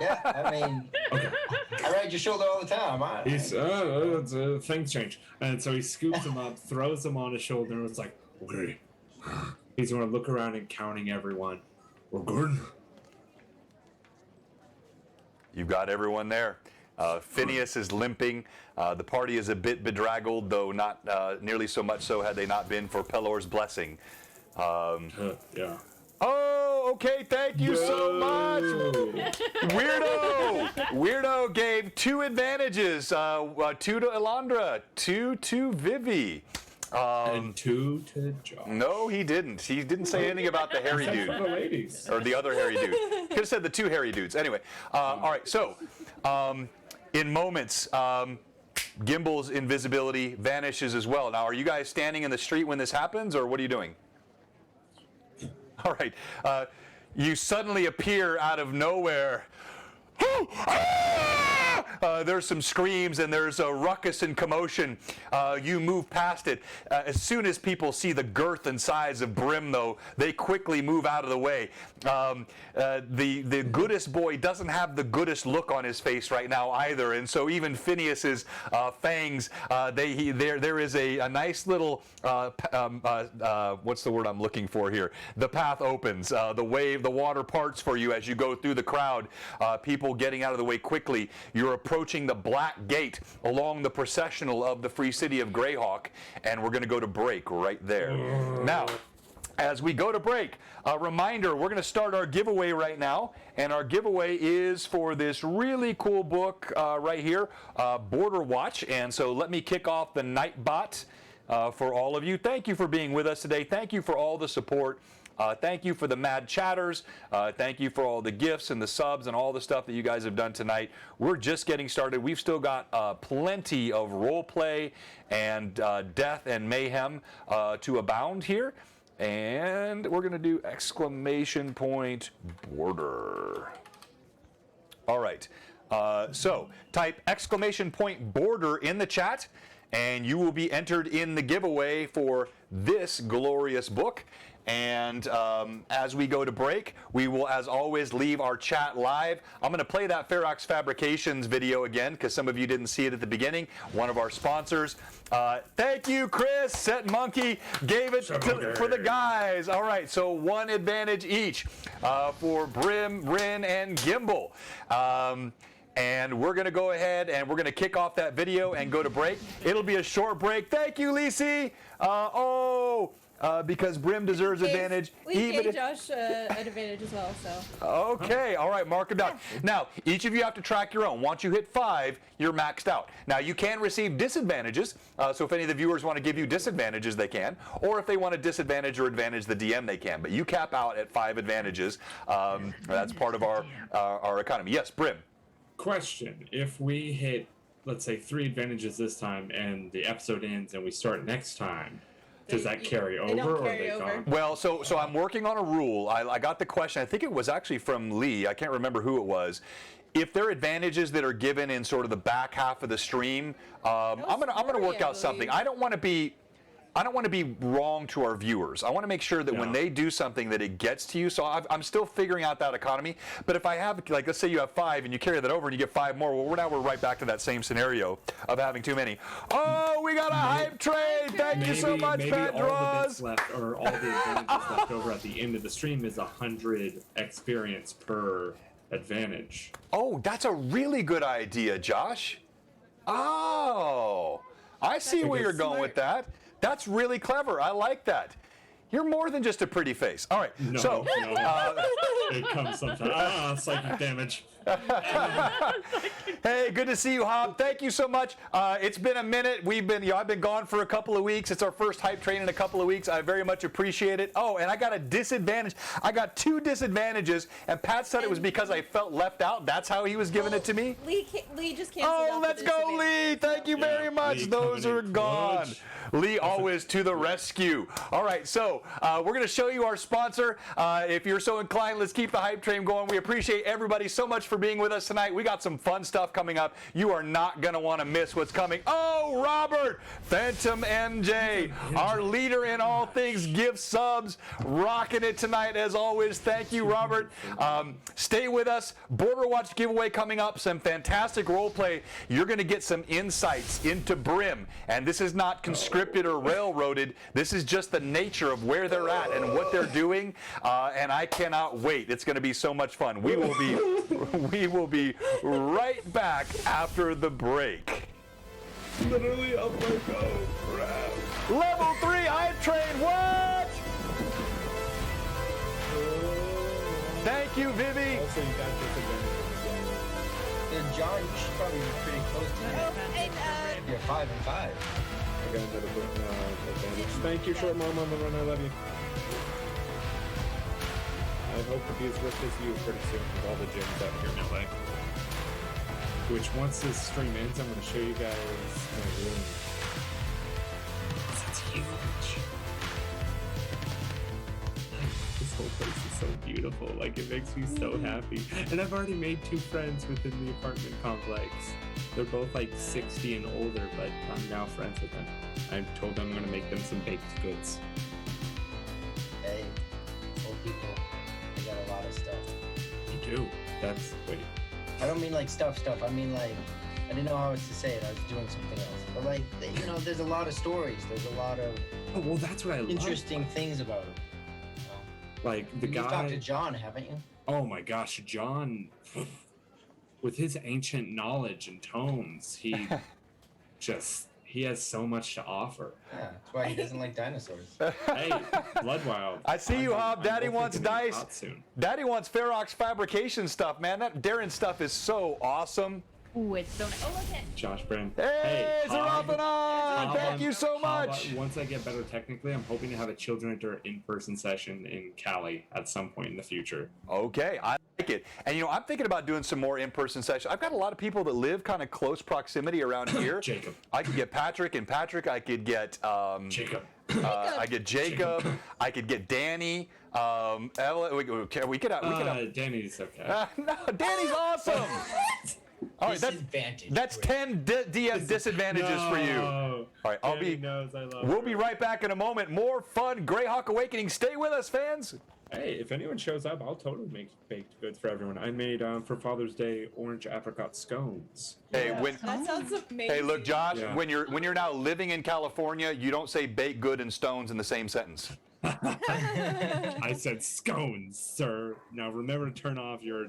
Yeah, I mean, okay. I ride your shoulder all the time. He's things change, and so he scoops him up, throws him on his shoulder, and it's like, okay. He's going to look around and counting everyone. We're good. You've got everyone there. Phineas is limping. The party is a bit bedraggled, though not nearly so much so had they not been for Pelor's blessing. Yeah. Oh, okay, thank you so much. Weirdo gave 2 advantages. 2 to Elandra, 2 to Vivi. And 2 to Josh. No, he didn't. He didn't say anything about the hairy dude. The ladies. Or the other hairy dude. Could have said the 2 hairy dudes. Anyway, all right, so in moments, Gimbal's invisibility vanishes as well. Now, are you guys standing in the street when this happens, or what are you doing? All right. You suddenly appear out of nowhere. there's some screams and there's a ruckus and commotion. You move past it. As soon as people see the girth and size of Brim, though, they quickly move out of the way. The goodest boy doesn't have the goodest look on his face right now either, and so even Phineas's fangs, there is a nice little what's the word I'm looking for here? The path opens. The water parts for you as you go through the crowd. People getting out of the way quickly. You're approaching the Black Gate along the processional of the Free City of Greyhawk, and we're going to go to break right there. Now, as we go to break, a reminder, we're going to start our giveaway right now, and our giveaway is for this really cool book right here, Border Watch, and so let me kick off the Nightbot for all of you. Thank you for being with us today. Thank you for all the support. Thank you for the mad chatters. Thank you for all the gifts and the subs and all the stuff that you guys have done tonight. We're just getting started. We've still got plenty of role play and death and mayhem to abound here. And we're going to do exclamation point border. All right. So type exclamation point border in the chat, and you will be entered in the giveaway for this glorious book. And as we go to break, we will, as always, leave our chat live. I'm going to play that Ferox Fabrications video again because some of you didn't see it at the beginning. One of our sponsors. Thank you, Chris. Set Monkey gave it for the guys. All right, so one advantage each for Brim, Rin, and Gimbal. And we're going to go ahead and we're going to kick off that video and go to break. It'll be a short break. Thank you, Lisi. Because Brim deserves advantage. We gave Josh an advantage as well, so. Okay, all right, mark them down. Now, each of you have to track your own. Once you hit 5, you're maxed out. Now, you can receive disadvantages, so if any of the viewers want to give you disadvantages, they can. Or if they want to disadvantage or advantage the DM, they can. But you cap out at 5 advantages. That's part of our economy. Yes, Brim. Question: if we hit, let's say, 3 advantages this time, and the episode ends, and we start next time, does that carry over, or are they gone? Well, so I'm working on a rule. I got the question. I think it was actually from Lee. I can't remember who it was. If there are advantages that are given in sort of the back half of the stream, I'm gonna work out something. I don't want to be wrong to our viewers. I want to make sure that when they do something that it gets to you. So I'm still figuring out that economy. But if I have, like, let's say you have 5 and you carry that over and you get 5 more, well, we're right back to that same scenario of having too many. Oh, we got a hype train. Thank you so much, Pat all the bits left, or all the advantages left over at the end of the stream is 100 experience per advantage. Oh, that's a really good idea, Josh. Oh, I see where you're going with that. That's really clever. I like that. You're more than just a pretty face. All right. No. It comes sometimes. Psychic damage. Hey, good to see you, Hob. Thank you so much. It's been a minute. I've been gone for a couple of weeks. It's our first hype train in a couple of weeks. I very much appreciate it. Oh, and I got a disadvantage. I got 2 disadvantages, and Pat said it was because I felt left out. That's how he was giving it to me. Lee just canceled out. Oh, let's go, Lee. Thank you very much. Those are gone. Lee always to the rescue. All right, so we're going to show you our sponsor. If you're so inclined, let's keep the hype train going. We appreciate everybody so much for being with us tonight. We got some fun stuff coming up. You are not going to want to miss what's coming. Oh, Robert, Phantom MJ, our leader in all things gift subs, rocking it tonight as always. Thank you, Robert. Stay with us. Border Watch giveaway coming up. Some fantastic role play. You're going to get some insights into Brim, and this is not conscripted or railroaded. This is just the nature of where they're at and what they're doing, and I cannot wait. It's going to be so much fun. We will be right back after the break. Literally up my go. Crap. Level 3 hype train. What? Thank you, Vivi. Also, you got disadvantage. And John, you should probably be pretty close to me. You're 5 and 5. I got another advantage. Thank you, Short Mom on the run. I love you. I hope to be as rich as you pretty soon with all the gyms out here in LA. Which, once this stream ends, I'm going to show you guys my room. It's huge. This whole place is so beautiful. Like, it makes me so happy. And I've already made 2 friends within the apartment complex. They're both like 60 and older, but I'm now friends with them. I told them I'm gonna make them some baked goods. Hey, old people, they got a lot of stuff. You do. Wait. I don't mean like stuff. I mean like, I didn't know how else to say it. I was doing something else. But like, you know, there's a lot of stories. There's a lot of Oh, well, that's what I love. interesting things about them. Like the You've guy. talked to John, haven't you? Oh my gosh, John, with his ancient knowledge and tomes, he has so much to offer. Yeah, that's why he doesn't like dinosaurs. Hey, Bloodwild. I see you, Hob. Daddy wants dice. Soon. Daddy wants Ferox fabrication stuff, man. That Darren stuff is so awesome. Ooh, it's so nice. Oh, look at Josh Brand. Hey, Hob, Zarabanan! Thank you so Hob, much. once I get better technically, I'm hoping to have a Children in-person session in Cali at some point in the future. Okay, I like it. And you know, I'm thinking about doing some more in-person sessions. I've got a lot of people that live kind of close proximity around here. Jacob. I could get Patrick, I could get Jacob. I get Jacob. I could get Danny. Ella, we could have. Danny's okay. No, Danny's awesome. All right, Disadvantage. that's 10 disadvantages for you. No. All right, Danny knows I love we'll her. be right back in a moment. More fun Greyhawk Awakening. Stay with us, fans. Hey, if anyone shows up, I'll totally make baked goods for everyone. I made for Father's Day orange apricot scones. Hey, That sounds amazing. Hey, look, Josh. Yeah. When you're now living in California, you don't say baked good and stones in the same sentence. I said scones, sir. Now remember to turn off your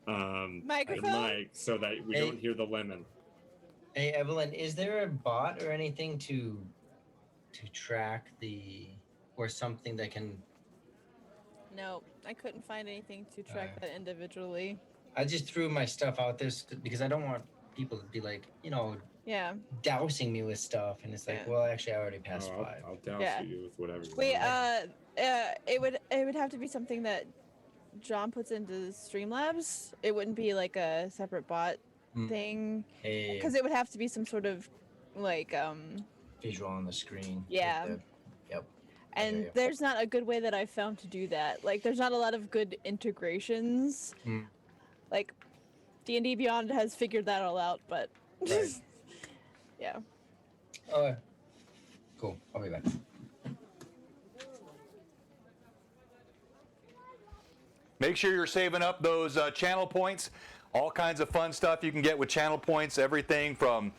Microphone? mic so that we don't hear the lemon. Hey, Evelyn, is there a bot or anything to track or something that can? No, I couldn't find anything to track that individually. I just threw my stuff out there because I don't want people to be like, you know, Yeah. dousing me with stuff, and it's like, Yeah. well, actually, I already passed 5. I'll douse Yeah. you with whatever. you Wait, want. it would have to be something that John puts into Streamlabs. It wouldn't be like a separate bot thing, Hey, because it would have to be some sort of like visual on the screen. Yeah. Yep. and Okay. there's not a good way that I've found to do that. Like there's not a lot of good integrations. Like D&D Beyond has figured that all out, but Right. yeah. Oh, cool. I'll be back. Make sure you're saving up those channel points. All kinds of fun stuff you can get with channel points. Everything from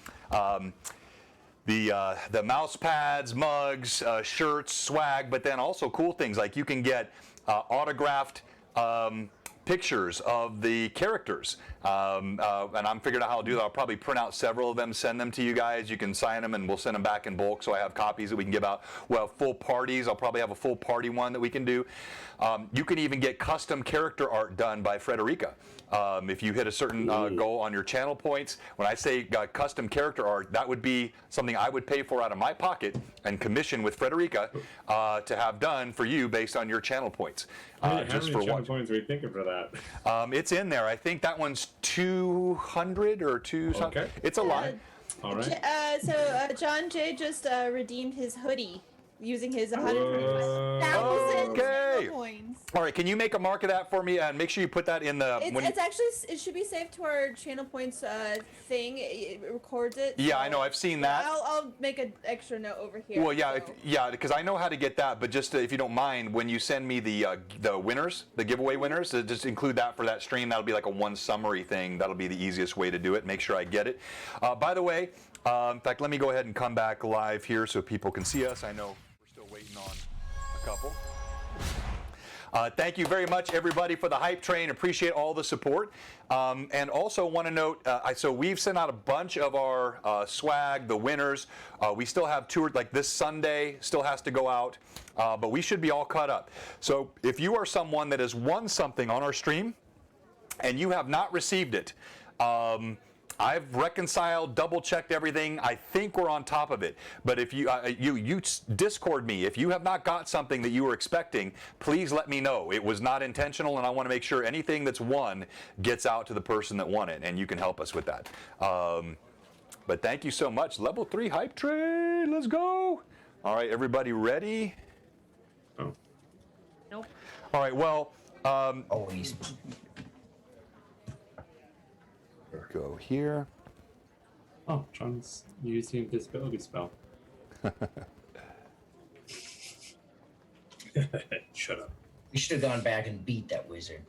the mouse pads, mugs, shirts, swag, but then also cool things like you can get autographed pictures of the characters. And I'm figuring out how to do that. I'll probably print out several of them, send them to you guys. You can sign them and we'll send them back in bulk so I have copies that we can give out. We'll have full parties. I'll probably have a full party one that we can do. You can even get custom character art done by Frederica. If you hit a certain goal on your channel points, when I say custom character art, that would be something I would pay for out of my pocket and commission with Frederica to have done for you based on your channel points. How many just for channel one. points are we thinking for that? It's in there. I think that one's 200 or 2 something. Okay. It's a lot. All right. So John J just redeemed his hoodie using his 125,000 Okay. points. All right, can you make a mark of that for me and make sure you put that in the. It's actually, it should be saved to our channel points thing. It records it. Yeah, so I know. I've seen that. I'll make an extra note over here. Well, yeah, so. because I know how to get that. But just if you don't mind, when you send me the winners, the giveaway winners, just include that for that stream. That'll be like a one summary thing. That'll be the easiest way to do it. Make sure I get it. By the way, in fact, let me go ahead and come back live here so people can see us. I know we're still waiting on a couple. Thank you very much, everybody, for the hype train. Appreciate all the support. And also want to note, so we've sent out a bunch of our swag, the winners. We still have tours, like this Sunday still has to go out, but we should be all caught up. So if you are someone that has won something on our stream and you have not received it, I've reconciled, double-checked everything. I think we're on top of it. But if you Discord me, if you have not got something that you were expecting, please let me know. It was not intentional, and I want to make sure anything that's won gets out to the person that won it, and you can help us with that. But thank you so much. Level 3 hype train. Let's go. All right, everybody ready? Oh. Nope. All right, well. Always. Go here. Oh, John's using invisibility spell. Shut up. We should have gone back and beat that wizard.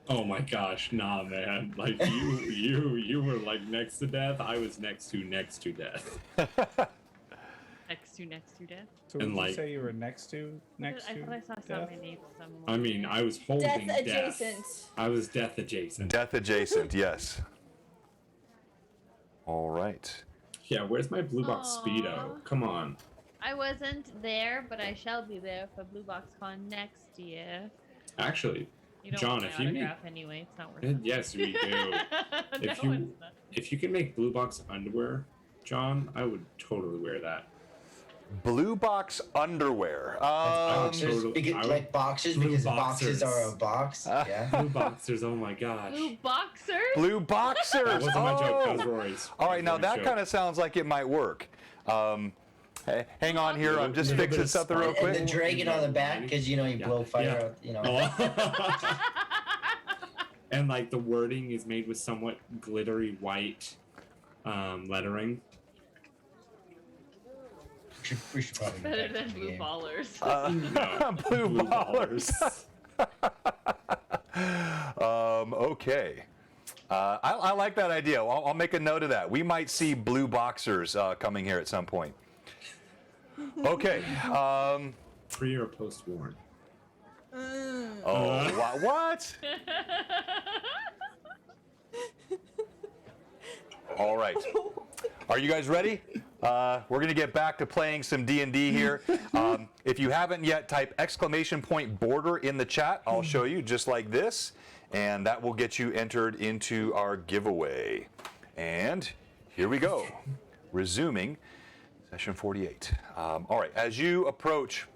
Oh my gosh, nah, man. Like you were like next to death. I was next to death. Next to death. So And, would like- you say you were next to I thought I saw death? somebody somewhere. I mean, I was holding Death death. adjacent. I was death adjacent. Death adjacent, yes. All right. Yeah, where's my blue box Aw. speedo? Come on. I wasn't there, but I shall be there for Blue Box Con next year. Actually, You don't John, want my if you make- autograph anyway. It's not worth it. yes, we do. If No, you- it's not. If you can make blue box underwear, John, I would totally wear that. Blue box underwear. Boxers, totally- because, I would- like boxes, blue because boxers. boxes are a box. Yeah. Blue boxers, oh my gosh. Blue boxers? Blue boxers. That wasn't my joke, that was Oh. Rory's. All right, now that joke. kind of sounds like it might work. Hang on here, I'm just Little bit fixing of something real spark. And the quick. dragon on the back, because you Yeah, blow fire yeah. out. You know. Oh. And like the wording is made with somewhat glittery white lettering. We should probably get Better back than to the blue game. ballers. No, Blue ballers. Okay. I like that idea. I'll make a note of that. We might see blue boxers coming here at some point. Okay. Pre or post warn. What? All right. Are you guys ready? We're going to get back to playing some D&D here. If you haven't yet, type !border in the chat. I'll show you just like this, and that will get you entered into our giveaway. And here we go. Resuming session 48. All right, as you approach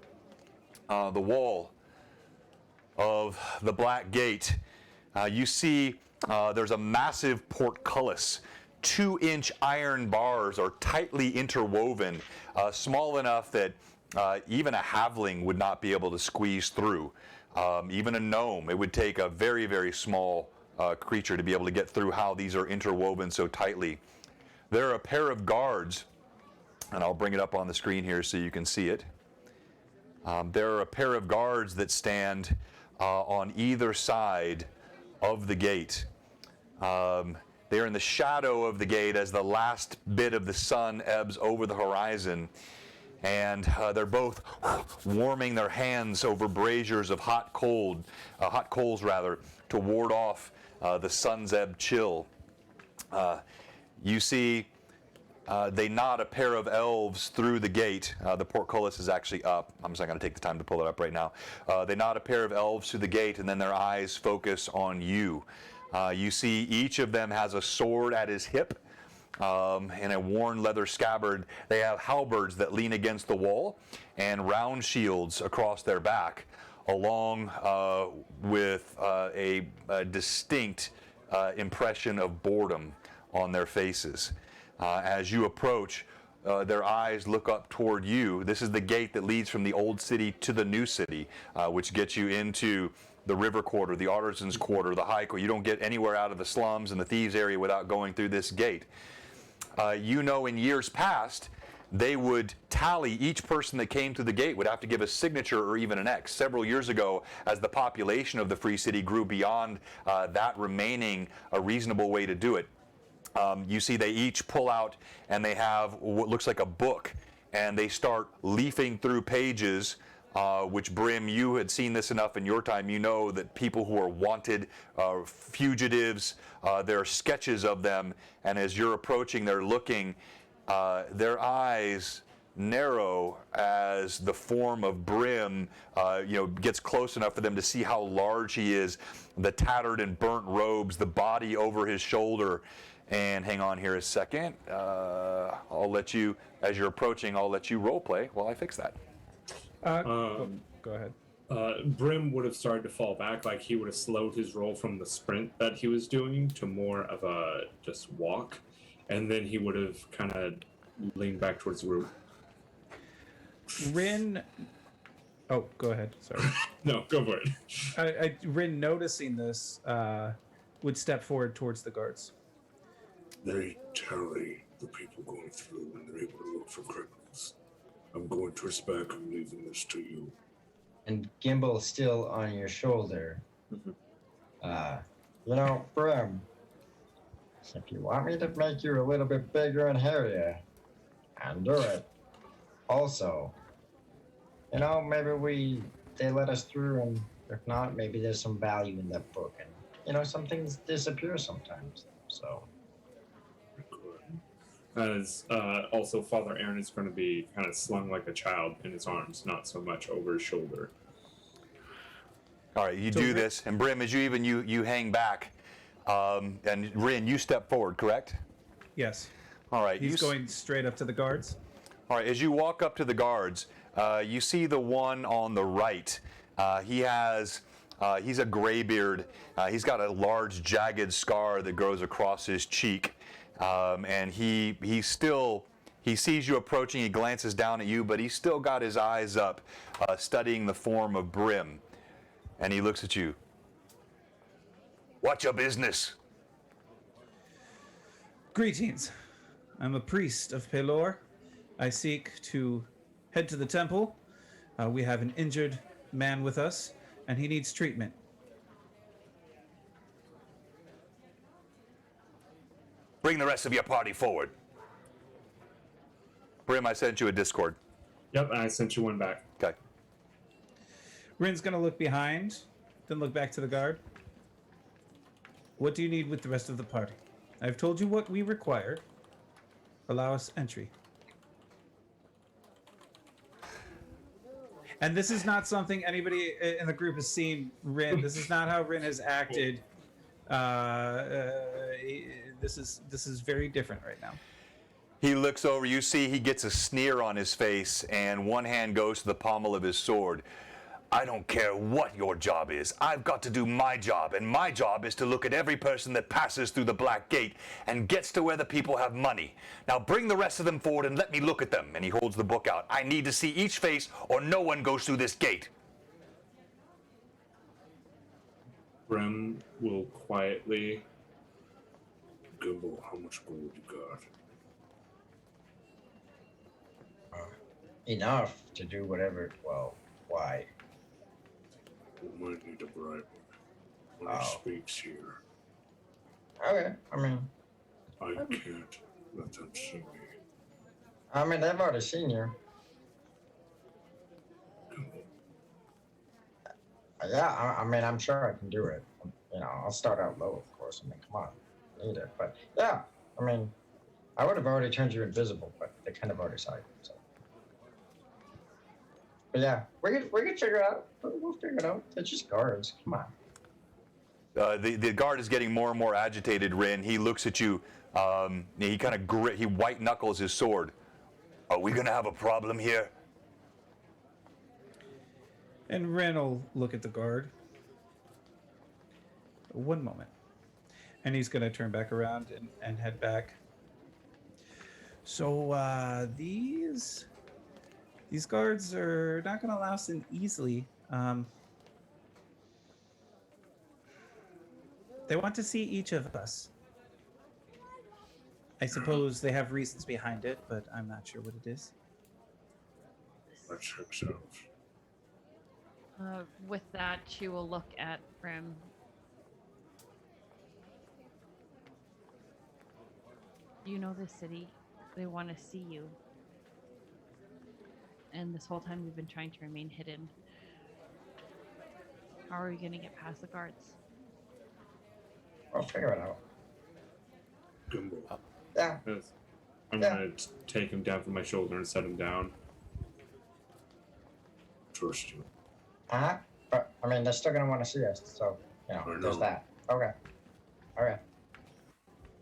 the wall of the Black Gate, you see there's a massive portcullis. 2-inch iron bars are tightly interwoven, small enough that even a halfling would not be able to squeeze through. Even a gnome, it would take a very, very small creature to be able to get through how these are interwoven so tightly. There are a pair of guards, and I'll bring it up on the screen here so you can see it. There are a pair of guards that stand on either side of the gate. They are in the shadow of the gate as the last bit of the sun ebbs over the horizon, and they're both warming their hands over braziers of hot coals to ward off the sun's ebb chill. You see they nod a pair of elves through the gate. The portcullis is actually up. I'm just not going to take the time to pull it up right now. They nod a pair of elves through the gate, and then their eyes focus on you. You see each of them has a sword at his hip and a worn leather scabbard. They have halberds that lean against the wall and round shields across their back, along with a distinct impression of boredom on their faces. As you approach, their eyes look up toward you. This is the gate that leads from the old city to the new city, which gets you into the river quarter, the artisans quarter, the high quarter. You don't get anywhere out of the slums and the thieves area without going through this gate. You know, in years past, they would tally each person that came through the gate would have to give a signature or even an X. Several years ago, as the population of the Free City grew beyond that remaining a reasonable way to do it, you see they each pull out and they have what looks like a book, and they start leafing through pages, which Brim, you had seen this enough in your time. You know that people who are wanted, fugitives, there are sketches of them, and as you're approaching, they're looking, their eyes narrow as the form of Brim gets close enough for them to see how large he is, the tattered and burnt robes, the body over his shoulder. And hang on here a second. I'll let you, as you're approaching, I'll let you role play while I fix that. Go ahead. Brim would have started to fall back, like he would have slowed his roll from the sprint that he was doing to more of a just walk, and then he would have kind of leaned back towards the room. Rin. Oh, go ahead. Sorry. No, go for it. Rin, noticing this, would step forward towards the guards. They tarry the people going through when they're able to look for criminals. I'm going to respect. I'm leaving this to you. And Gimbal still on your shoulder. Brim, if you want me to make you a little bit bigger and hairier, I'll do it. Also, maybe they let us through, and if not, maybe there's some value in that book. And, some things disappear sometimes, so. As also Father Aaron is going to be kind of slung like a child in his arms, not so much over his shoulder. All right, you do this, and Brim, as you hang back, and Rin, you step forward, correct? Yes. All right. He's going straight up to the guards. All right, as you walk up to the guards, you see the one on the right. He's a graybeard. He's got a large jagged scar that goes across his cheek, and he sees you approaching. He glances down at you, but he's still got his eyes up, studying the form of Brim, and he looks at you. What's your business? Greetings. I'm a priest of Pelor. I seek to head to the temple. We have an injured man with us, and he needs treatment. Bring the rest of your party forward. Brim, I sent you a Discord. Yep, and I sent you one back. Okay. Rin's going to look behind, then look back to the guard. What do you need with the rest of the party? I've told you what we require. Allow us entry. And this is not something anybody in the group has seen Rin. This is not how Rin has acted. This is very different right now. He looks over. You see he gets a sneer on his face, and one hand goes to the pommel of his sword. I don't care what your job is. I've got to do my job, and my job is to look at every person that passes through the Black Gate and gets to where the people have money. Now bring the rest of them forward and let me look at them. And he holds the book out. I need to see each face, or no one goes through this gate. Brim will quietly... Gimbal, how much gold you got? Enough to do whatever. Well, why? We might need a bribe when he speaks here. Okay, I mean, I can't let them see me. I mean, they've already seen you. Yeah, I mean, I'm sure I can do it. I'll start out low, of course. I mean, come on, I need it. But yeah, I mean, I would have already turned you invisible, but they kind of already saw you. So. But yeah, we can figure it out. We'll figure it out. It's just guards. Come on. The guard is getting more and more agitated, Rin. He looks at you. He kind of he white knuckles his sword. Are we gonna have a problem here? And Rin will look at the guard. One moment. And he's going to turn back around and head back. So these guards are not going to allow us in easily. They want to see each of us. I suppose they have reasons behind it, but I'm not sure what it is. That checks out. With that, she will look at Brim. You know this city. They want to see you. And this whole time we've been trying to remain hidden. How are we going to get past the guards? I'll figure it out. Gimbal. Yeah. Yes. I'm going to take him down from my shoulder and set him down. Trust you. But, I mean, they're still going to want to see us, so, there's that. Okay.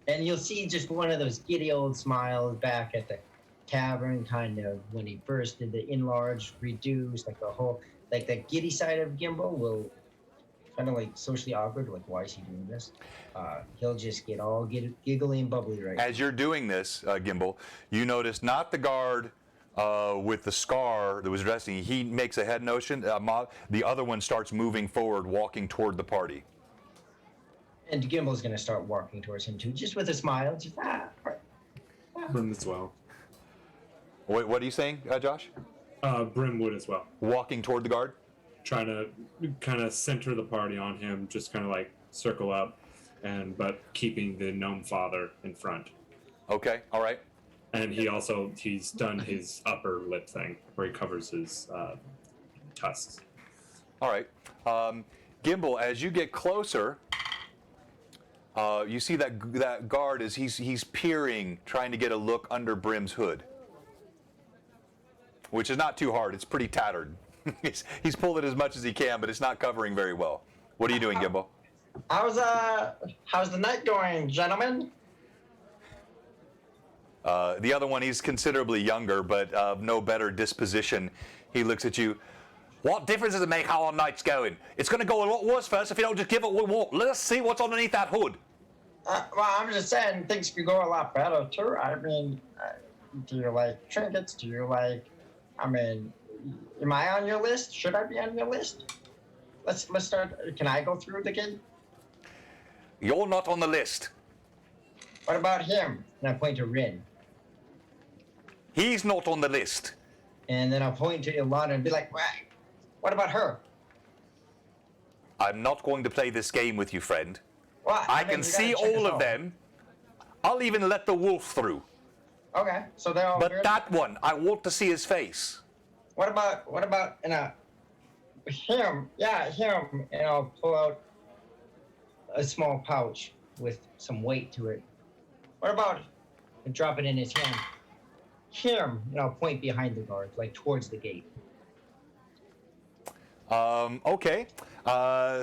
And you'll see just one of those giddy old smiles back at the cavern, kind of, when he first did the enlarge, reduce, like the whole, like the giddy side of Gimbal will kind of like socially awkward, like, why is he doing this? He'll just get all giggly and bubbly right As you're doing this, Gimbal, you notice not the guard with the scar that was dressing. He makes a head motion. The other one starts moving forward, walking toward the party. And Gimbal's going to start walking towards him too, just with a smile. Just, Brim as well. Wait, what are you saying, Josh? Brim would as well. Walking toward the guard? Trying to kind of center the party on him, just kind of like circle up, but keeping the gnome father in front. Okay, all right. And he's done his upper lip thing where he covers his tusks. All right. Gimbal, as you get closer, you see that guard as he's peering, trying to get a look under Brim's hood, which is not too hard. It's pretty tattered. he's pulled it as much as he can, but it's not covering very well. What are you doing, Gimbal? How's the night going, gentlemen? The other one, he's considerably younger, but of no better disposition. He looks at you. What difference does it make how our night's going? It's going to go a lot worse first if you don't just give it what we want. Let us see what's underneath that hood. Well, I'm just saying things could go a lot better too. I mean, do you like trinkets? Do you like? I mean, am I on your list? Should I be on your list? Let's start. Can I go through the gate? You're not on the list. What about him? And I point to Rin. He's not on the list. And then I'll point to Ilana and be like, what about her? I'm not going to play this game with you, friend. Well, I mean, can you see gotta check all us of out. them. I'll even let the wolf through. Okay, so they're all But good? that one, I want to see his face. What about him? Yeah, him. And I'll pull out a small pouch with some weight to it. What about and drop it in his hand? Him, and I'll point behind the guard, like towards the gate. Okay.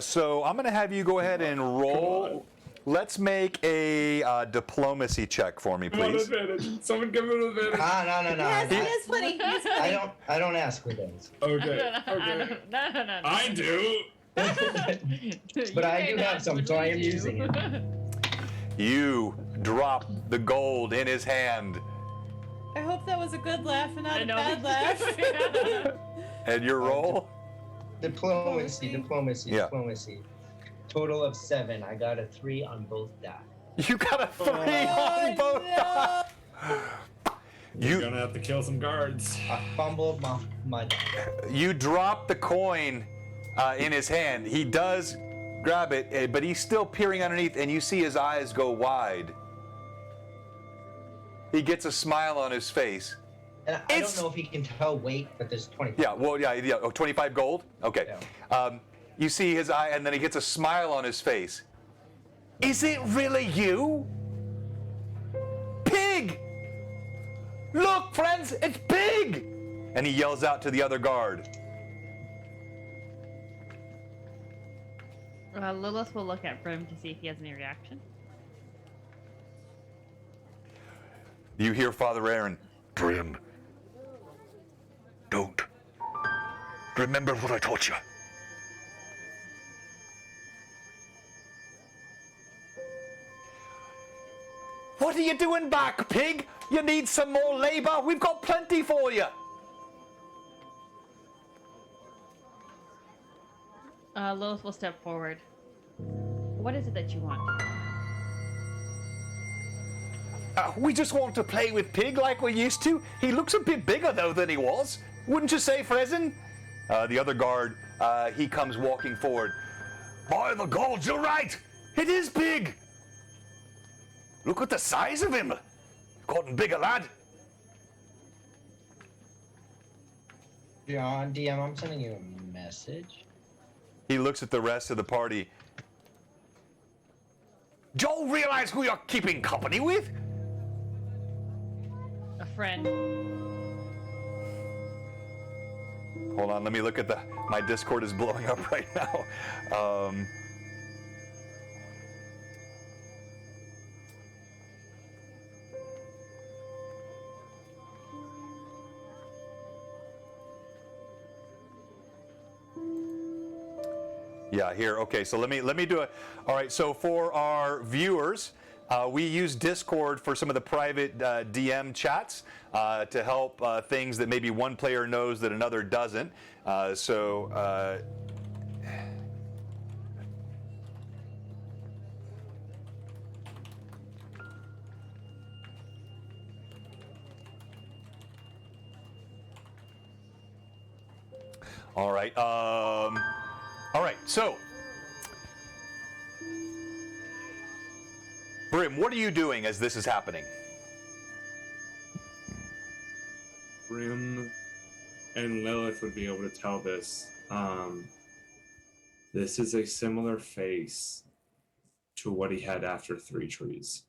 So I'm going to have you go ahead and roll. Let's make a diplomacy check for me, Come on, please. advantage. Someone give him an advantage. No. Yes, he is funny. He's funny. I don't ask for those. Okay. No. I do. But I do have some, so I am using it. You drop the gold in his hand, I hope that was a good laugh and not I a know. bad laugh. and your roll. Diplomacy. Yeah. Total of 7. I got a 3 on both die. You got a 3 on both. You're gonna have to kill some guards. I fumbled my die. You drop the coin in his hand. He does grab it, but he's still peering underneath, and you see his eyes go wide. He gets a smile on his face. And I don't know if he can tell weight, but there's 25. Yeah, well, yeah. Oh, 25 gold? Okay. Yeah. You see his eye, and then he gets a smile on his face. Is it really you? Pig! Look, friends, it's Pig! And he yells out to the other guard. Lilith will look at Brim to see if he has any reaction. You hear Father Aaron. Brim, don't. Remember what I taught you. What are you doing back, Pig? You need some more labor? We've got plenty for you. Lilith will step forward. What is it that you want? We just want to play with Pig like we used to. He looks a bit bigger, though, than he was. Wouldn't you say, Frezen? The other guard, he comes walking forward. By the gods, you're right. It is Pig. Look at the size of him. Gotten bigger, lad. John, DM, I'm sending you a message. He looks at the rest of the party. Joel, realize who you're keeping company with? A friend. Hold on, let me look at my Discord is blowing up right now. Yeah, here. Okay, so let me do it. All right, so for our viewers, we use Discord for some of the private DM chats to help things that maybe one player knows that another doesn't. All right. All right. So, Brim, what are you doing as this is happening? Brim and Lilith would be able to tell this. This is a similar face to what he had after Three Trees.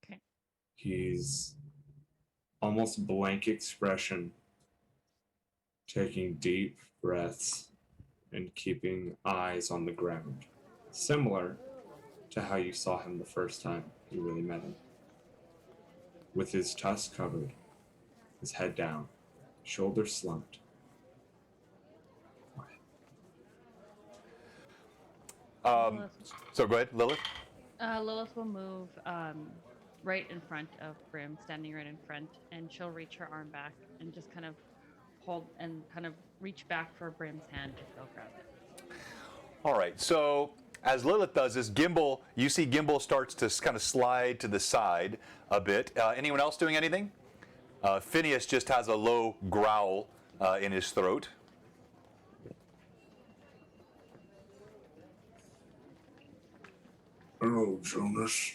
Okay. He's almost blank expression, taking deep breaths and keeping eyes on the ground. Similar to how you saw him the first time you really met him. With his tusk covered, his head down, shoulders slumped. So go ahead, Lilith. Lilith will move right in front of Brim, standing right in front, and she'll reach her arm back and just kind of hold and kind of reach back for Brim's hand to go grab it. All right. So as Lilith does this, Gimbal, you see Gimbal starts to kind of slide to the side a bit. Anyone else doing anything? Phineas just has a low growl in his throat. Hello, Jonas.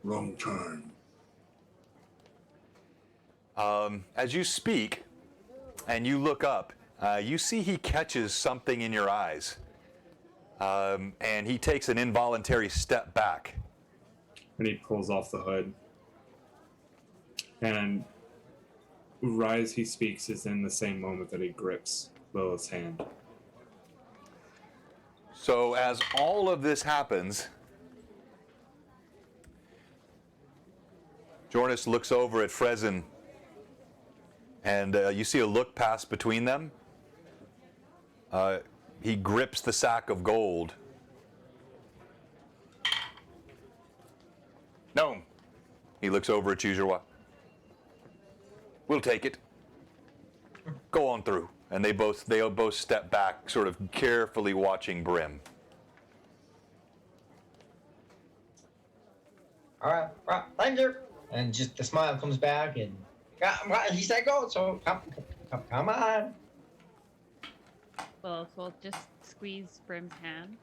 Long time. As you speak and you look up, you see he catches something in your eyes. And he takes an involuntary step back. And he pulls off the hood. And right as he speaks is in the same moment that he grips Lilith's hand. So as all of this happens, Jornis looks over at Frezin, and you see a look pass between them. He grips the sack of gold. No. He looks over at Chuzerwa. We'll take it. Go on through. And they both step back, sort of carefully watching Brim. All right, thank you. And just the smile comes back, and he said go, so come on. Well, so we'll just squeeze Brim's hand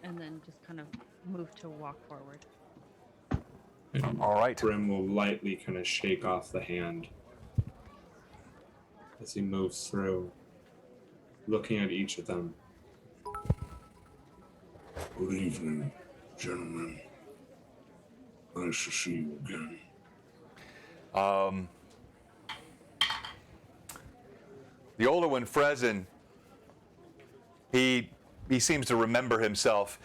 and then just kind of move to walk forward. And all right. Brim will lightly kind of shake off the hand as he moves through, looking at each of them. Good evening, gentlemen. Nice to see you again. The older one, Frezin, he seems to remember himself,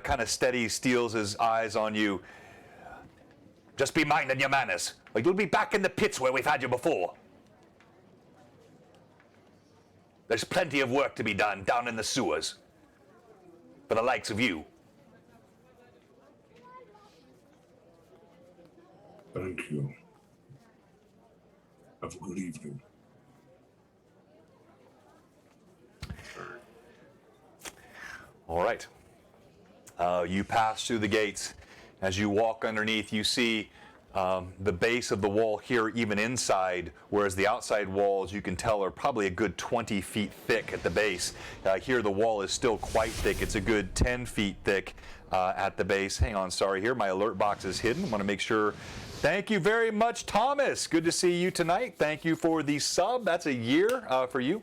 kind of steady, steals his eyes on you. Just be minding your manners, or you'll be back in the pits where we've had you before. There's plenty of work to be done down in the sewers for the likes of you. Thank you. Have a good evening. All right. You pass through the gates. As you walk underneath, you see the base of the wall here, even inside, whereas the outside walls, you can tell, are probably a good 20 feet thick at the base. Here, the wall is still quite thick. It's a good 10 feet thick at the base. Hang on, sorry, here, my alert box is hidden. I want to make sure. Thank you very much, Thomas. Good to see you tonight. Thank you for the sub. That's a year for you.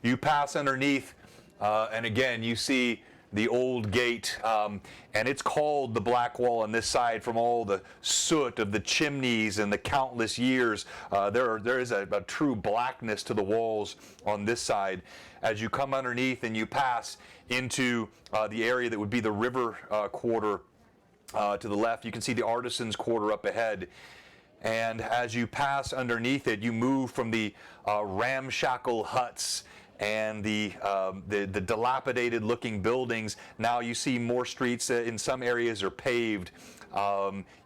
You pass underneath, and again, you see the old gate, and it's called the Black Wall on this side from all the soot of the chimneys and the countless years. There is a true blackness to the walls on this side. As you come underneath and you pass into the area that would be the river quarter to the left, you can see the artisans' quarter up ahead. And as you pass underneath it, you move from the ramshackle huts and the dilapidated looking buildings. Now you see more streets in some areas are paved.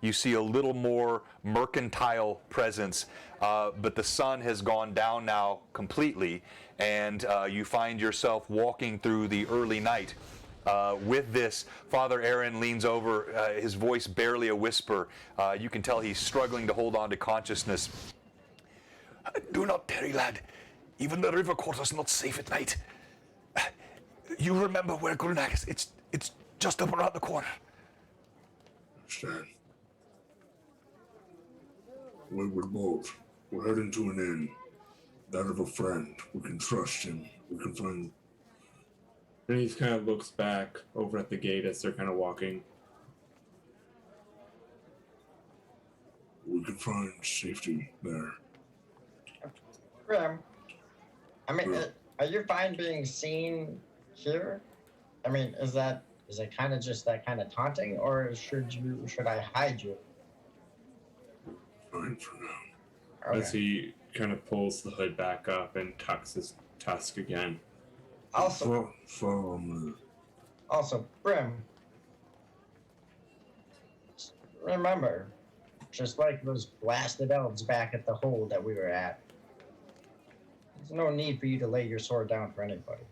You see a little more mercantile presence, but the sun has gone down now completely, and you find yourself walking through the early night. With this, Father Aaron leans over, his voice barely a whisper. You can tell he's struggling to hold on to consciousness. Do not tarry, lad. Even the river quarter's not safe at night. You remember where Greyhawk is? It's just up around the corner. Understand. Wayward bolt. We're heading to an inn. That of a friend. We can trust him. We can find. And he kind of looks back over at the gate as they're kind of walking. We can find safety there. Grim, I mean, Yeah. are you fine being seen here? I mean, is it kind of just that kind of taunting, or should I hide you? Fine for now. Okay. As he kind of pulls the hood back up and tucks his tusk again. Also, Follow me. also, Brim, remember, just like those blasted elves back at the hole that we were at, there's no need for you to lay your sword down for anybody.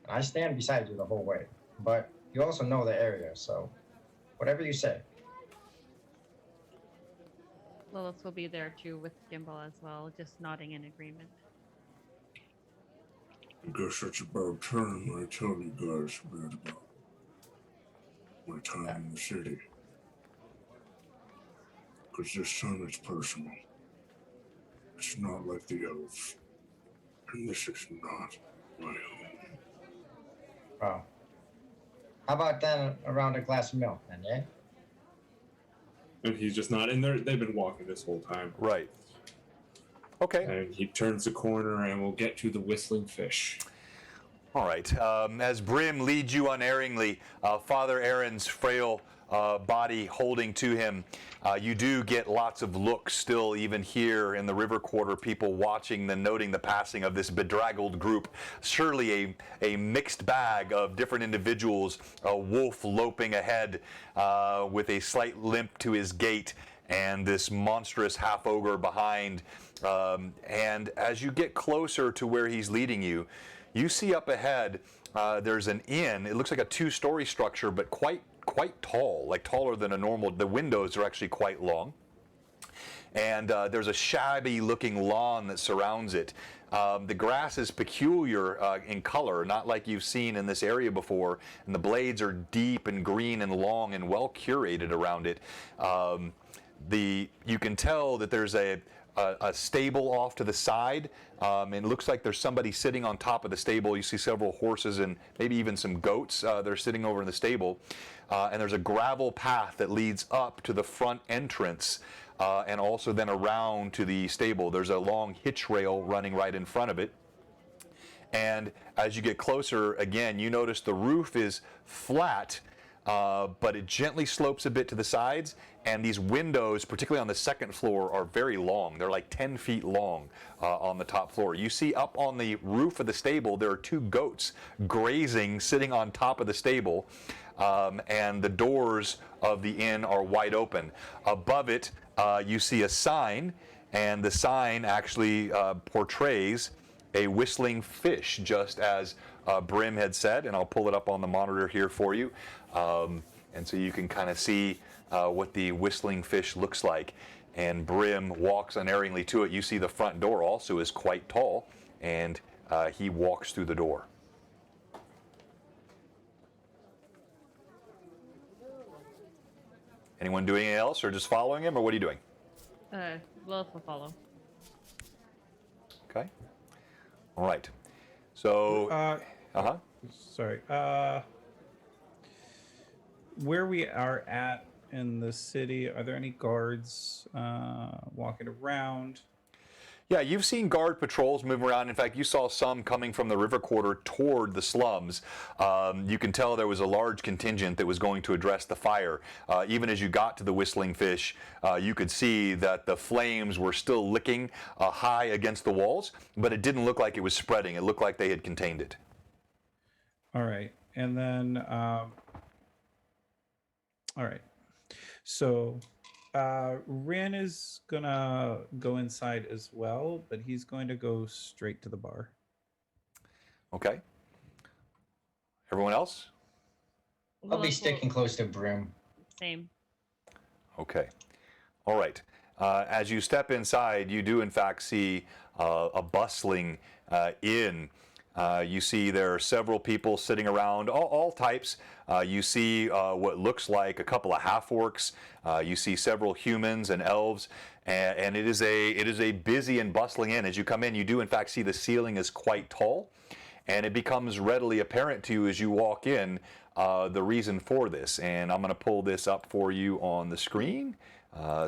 I stand beside you the whole way, but you also know the area, so whatever you say. Lilith will be there too with Gimbal as well, just nodding in agreement. I guess that's about time I tell you guys a bit about my time in the city. Because this time it's personal. It's not like the elves. And this is not my home. Oh. How about then around a glass of milk, then, yeah? And he's just not in there. They've been walking this whole time. Right. Okay. And he turns the corner and we'll get to the whistling fish. All right. As Brim leads you unerringly, Father Aaron's frail body holding to him, you do get lots of looks still, even here in the river quarter, people watching and noting the passing of this bedraggled group. Surely a mixed bag of different individuals, a wolf loping ahead with a slight limp to his gait, and this monstrous half-ogre behind. And as you get closer to where he's leading you, you see up ahead there's an inn. It looks like a two-story structure, but quite tall, like taller than a normal. The windows are actually quite long. And there's a shabby-looking lawn that surrounds it. The grass is peculiar in color, not like you've seen in this area before, and the blades are deep and green and long and well curated around it. You can tell that there's a stable off to the side, and it looks like there's somebody sitting on top of the stable. You see several horses and maybe even some goats that are sitting over in the stable. And there's a gravel path that leads up to the front entrance, and also then around to the stable. There's a long hitch rail running right in front of it. And as you get closer, again, you notice the roof is flat, but it gently slopes a bit to the sides, and these windows, particularly on the second floor, are very long. They're like 10 feet long on the top floor. You see up on the roof of the stable, there are two goats grazing, sitting on top of the stable, and the doors of the inn are wide open. Above it, you see a sign, and the sign actually portrays a whistling fish, just as Brim had said, and I'll pull it up on the monitor here for you. And so you can kind of see what the whistling fish looks like. And Brim walks unerringly to it. You see the front door also is quite tall, and he walks through the door. Anyone doing anything else, or just following him, or what are you doing? Lilith will follow. Okay. All right. So, Sorry. Where we are at in the city, are there any guards walking around? Yeah, you've seen guard patrols move around. In fact, you saw some coming from the river quarter toward the slums. You can tell there was a large contingent that was going to address the fire. Even as you got to the whistling fish, you could see that the flames were still licking high against the walls, but it didn't look like it was spreading. It looked like they had contained it. All right. And then, all right. So, Rin is gonna go inside as well, but he's going to go straight to the bar. Okay. Everyone else? I'll be sticking close to Brim. Same. Okay. All right. as you step inside, you do in fact see a bustling inn. You see there are several people sitting around, all types. You see what looks like a couple of half-orcs. You see several humans and elves, and it is a busy and bustling inn. As you come in, you do in fact see the ceiling is quite tall, and it becomes readily apparent to you as you walk in the reason for this. And I'm going to pull this up for you on the screen,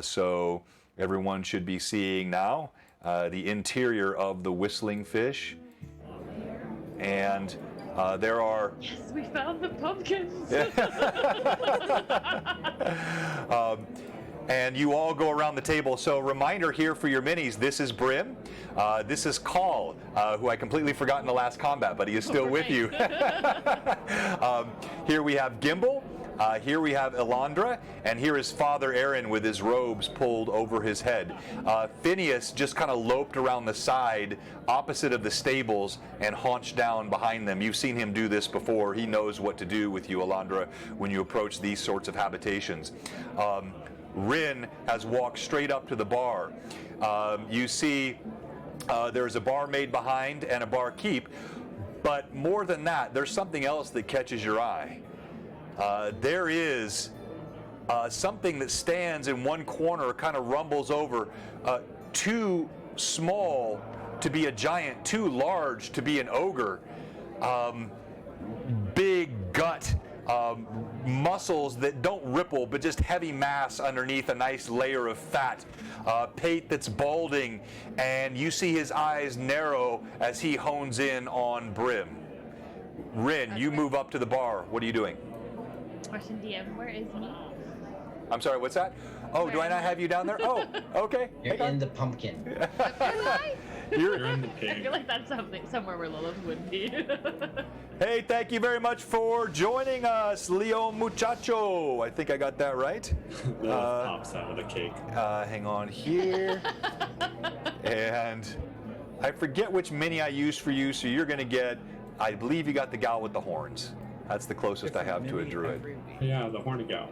so everyone should be seeing now the interior of the Whistling Fish. And there are... Yes, we found the pumpkins. And you all go around the table. So reminder here for your minis, this is Brim. This is Call, who I completely forgot in the last combat, but he is still with you. Here we have Gimbal. Here we have Elandra, and here is Father Aaron with his robes pulled over his head. Phineas just kind of loped around the side opposite of the stables and haunched down behind them. You've seen him do this before. He knows what to do with you, Elandra, when you approach these sorts of habitations. Rin has walked straight up to the bar. You see there's a barmaid behind and a barkeep, but more than that, there's something else that catches your eye. There is something that stands in one corner, kind of rumbles over, too small to be a giant, too large to be an ogre, big gut, muscles that don't ripple, but just heavy mass underneath a nice layer of fat, pate that's balding, and you see his eyes narrow as he hones in on Brim. Rin, you move up to the bar. What are you doing? Question DM, where is he? I'm sorry, what's that? Oh, do I not have you down there? Oh, okay. You're in the pumpkin. You're in the I pig. feel like that's somewhere where Lilith would be. Hey, thank you very much for joining us, Leo Muchacho. I think I got that right. Lilith pops out of the cake. Hang on here. And I forget which mini I used for you, so you're going to get, I believe you got the gal with the horns. That's the closest I have to a druid. Yeah, the horny gal.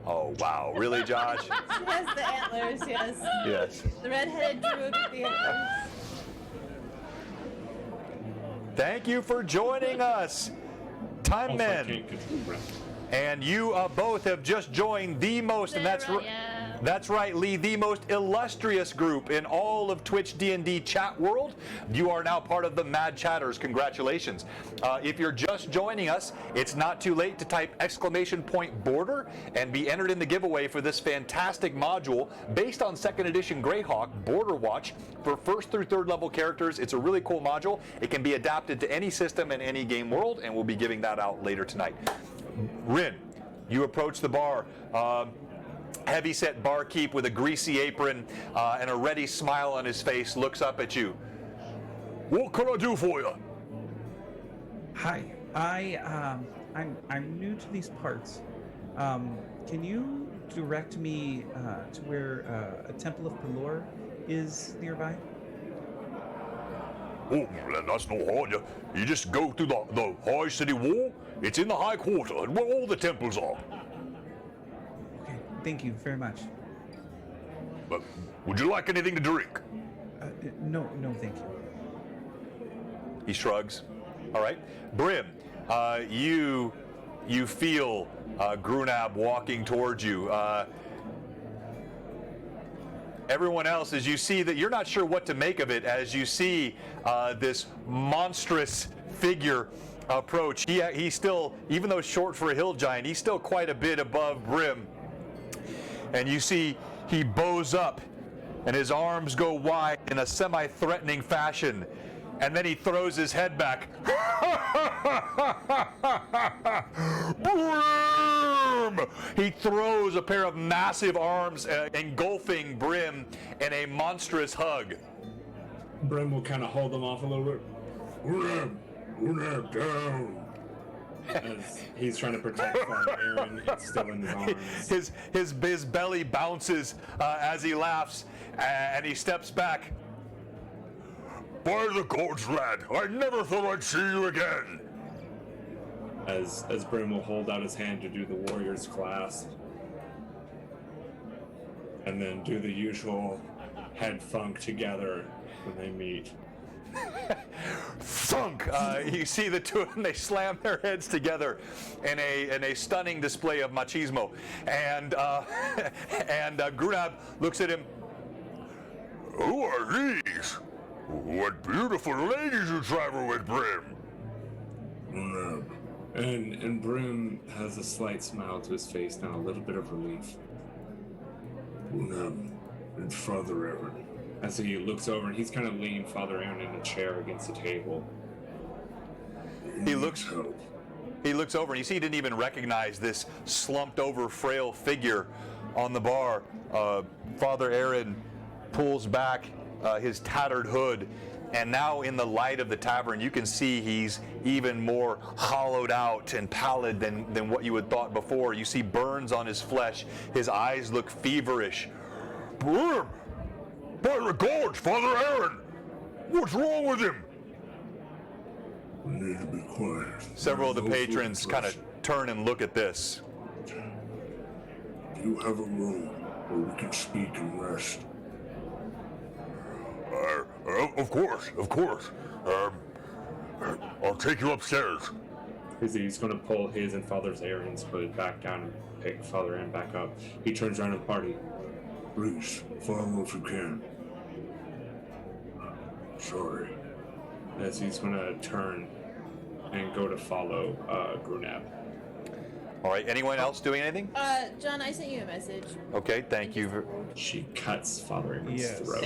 Oh, wow. Really, Josh? She has the antlers, yes. Yes. The red-headed druid with the antlers. Thank you for joining us, Time Also, I Men. can't control breath. And you both have just joined the most, and that's Yeah. that's right, Lee, the most illustrious group in all of Twitch D&D chat world. You are now part of the Mad Chatters. Congratulations. If you're just joining us, it's not too late to type !border and be entered in the giveaway for this fantastic module based on 2nd edition Greyhawk, Border Watch, for 1st through 3rd level characters. It's a really cool module. It can be adapted to any system in any game world, and we'll be giving that out later tonight. Rin, you approach the bar. Heavy-set barkeep with a greasy apron and a ready smile on his face looks up at you. What can I do for you? Hi, I'm new to these parts. Can you direct me to where a Temple of Pelor is nearby? Oh, well, that's no hard. You just go through the high city wall. It's in the high quarter, where all the temples are. Okay, thank you very much. But would you like anything to drink? No, thank you. He shrugs. All right. Brim, you feel Grunab walking towards you. Everyone else, as you see that you're not sure what to make of it, as you see this monstrous figure approach. He's still, even though short for a hill giant, he's still quite a bit above Brim. And you see he bows up and his arms go wide in a semi-threatening fashion. And then he throws his head back. Brim! He throws a pair of massive arms engulfing Brim in a monstrous hug. Brim will kind of hold them off a little bit. Grunab, down. As he's trying to protect Father Aaron, it's still in his arms. His belly bounces as he laughs, and he steps back. By the gods, lad, I never thought I'd see you again. As Brim will hold out his hand to do the warrior's clasp. and then do the usual head funk together when they meet. Thunk! You see the two of them, they slam their heads together in a stunning display of machismo. And Grunab looks at him. Who are these? What beautiful ladies you travel with, Brim. And Brim has a slight smile to his face now, a little bit of relief. And Father Aaron. As he looks over, and he's kind of leaning Father Aaron in a chair against the table. He looks over, and you see he didn't even recognize this slumped over, frail figure on the bar. Father Aaron pulls back his tattered hood, and now in the light of the tavern, you can see he's even more hollowed out and pallid than what you had thought before. You see burns on his flesh. His eyes look feverish. Brim! My regards, Father Aaron! What's wrong with him? We need to be quiet. Several of the patrons kind of turn and look at this. Do you have a room where we can speak and rest? Of course. I'll take you upstairs. He's going to pull his and Father Aaron's hood back down and pick Father Aaron back up. He turns around to the party. Please, follow if you can. Sorry. As he's going to turn and go to follow Grunab. All right, anyone else doing anything? John, I sent you a message. Okay, thank you. She cuts Father Aaron's Yes. throat.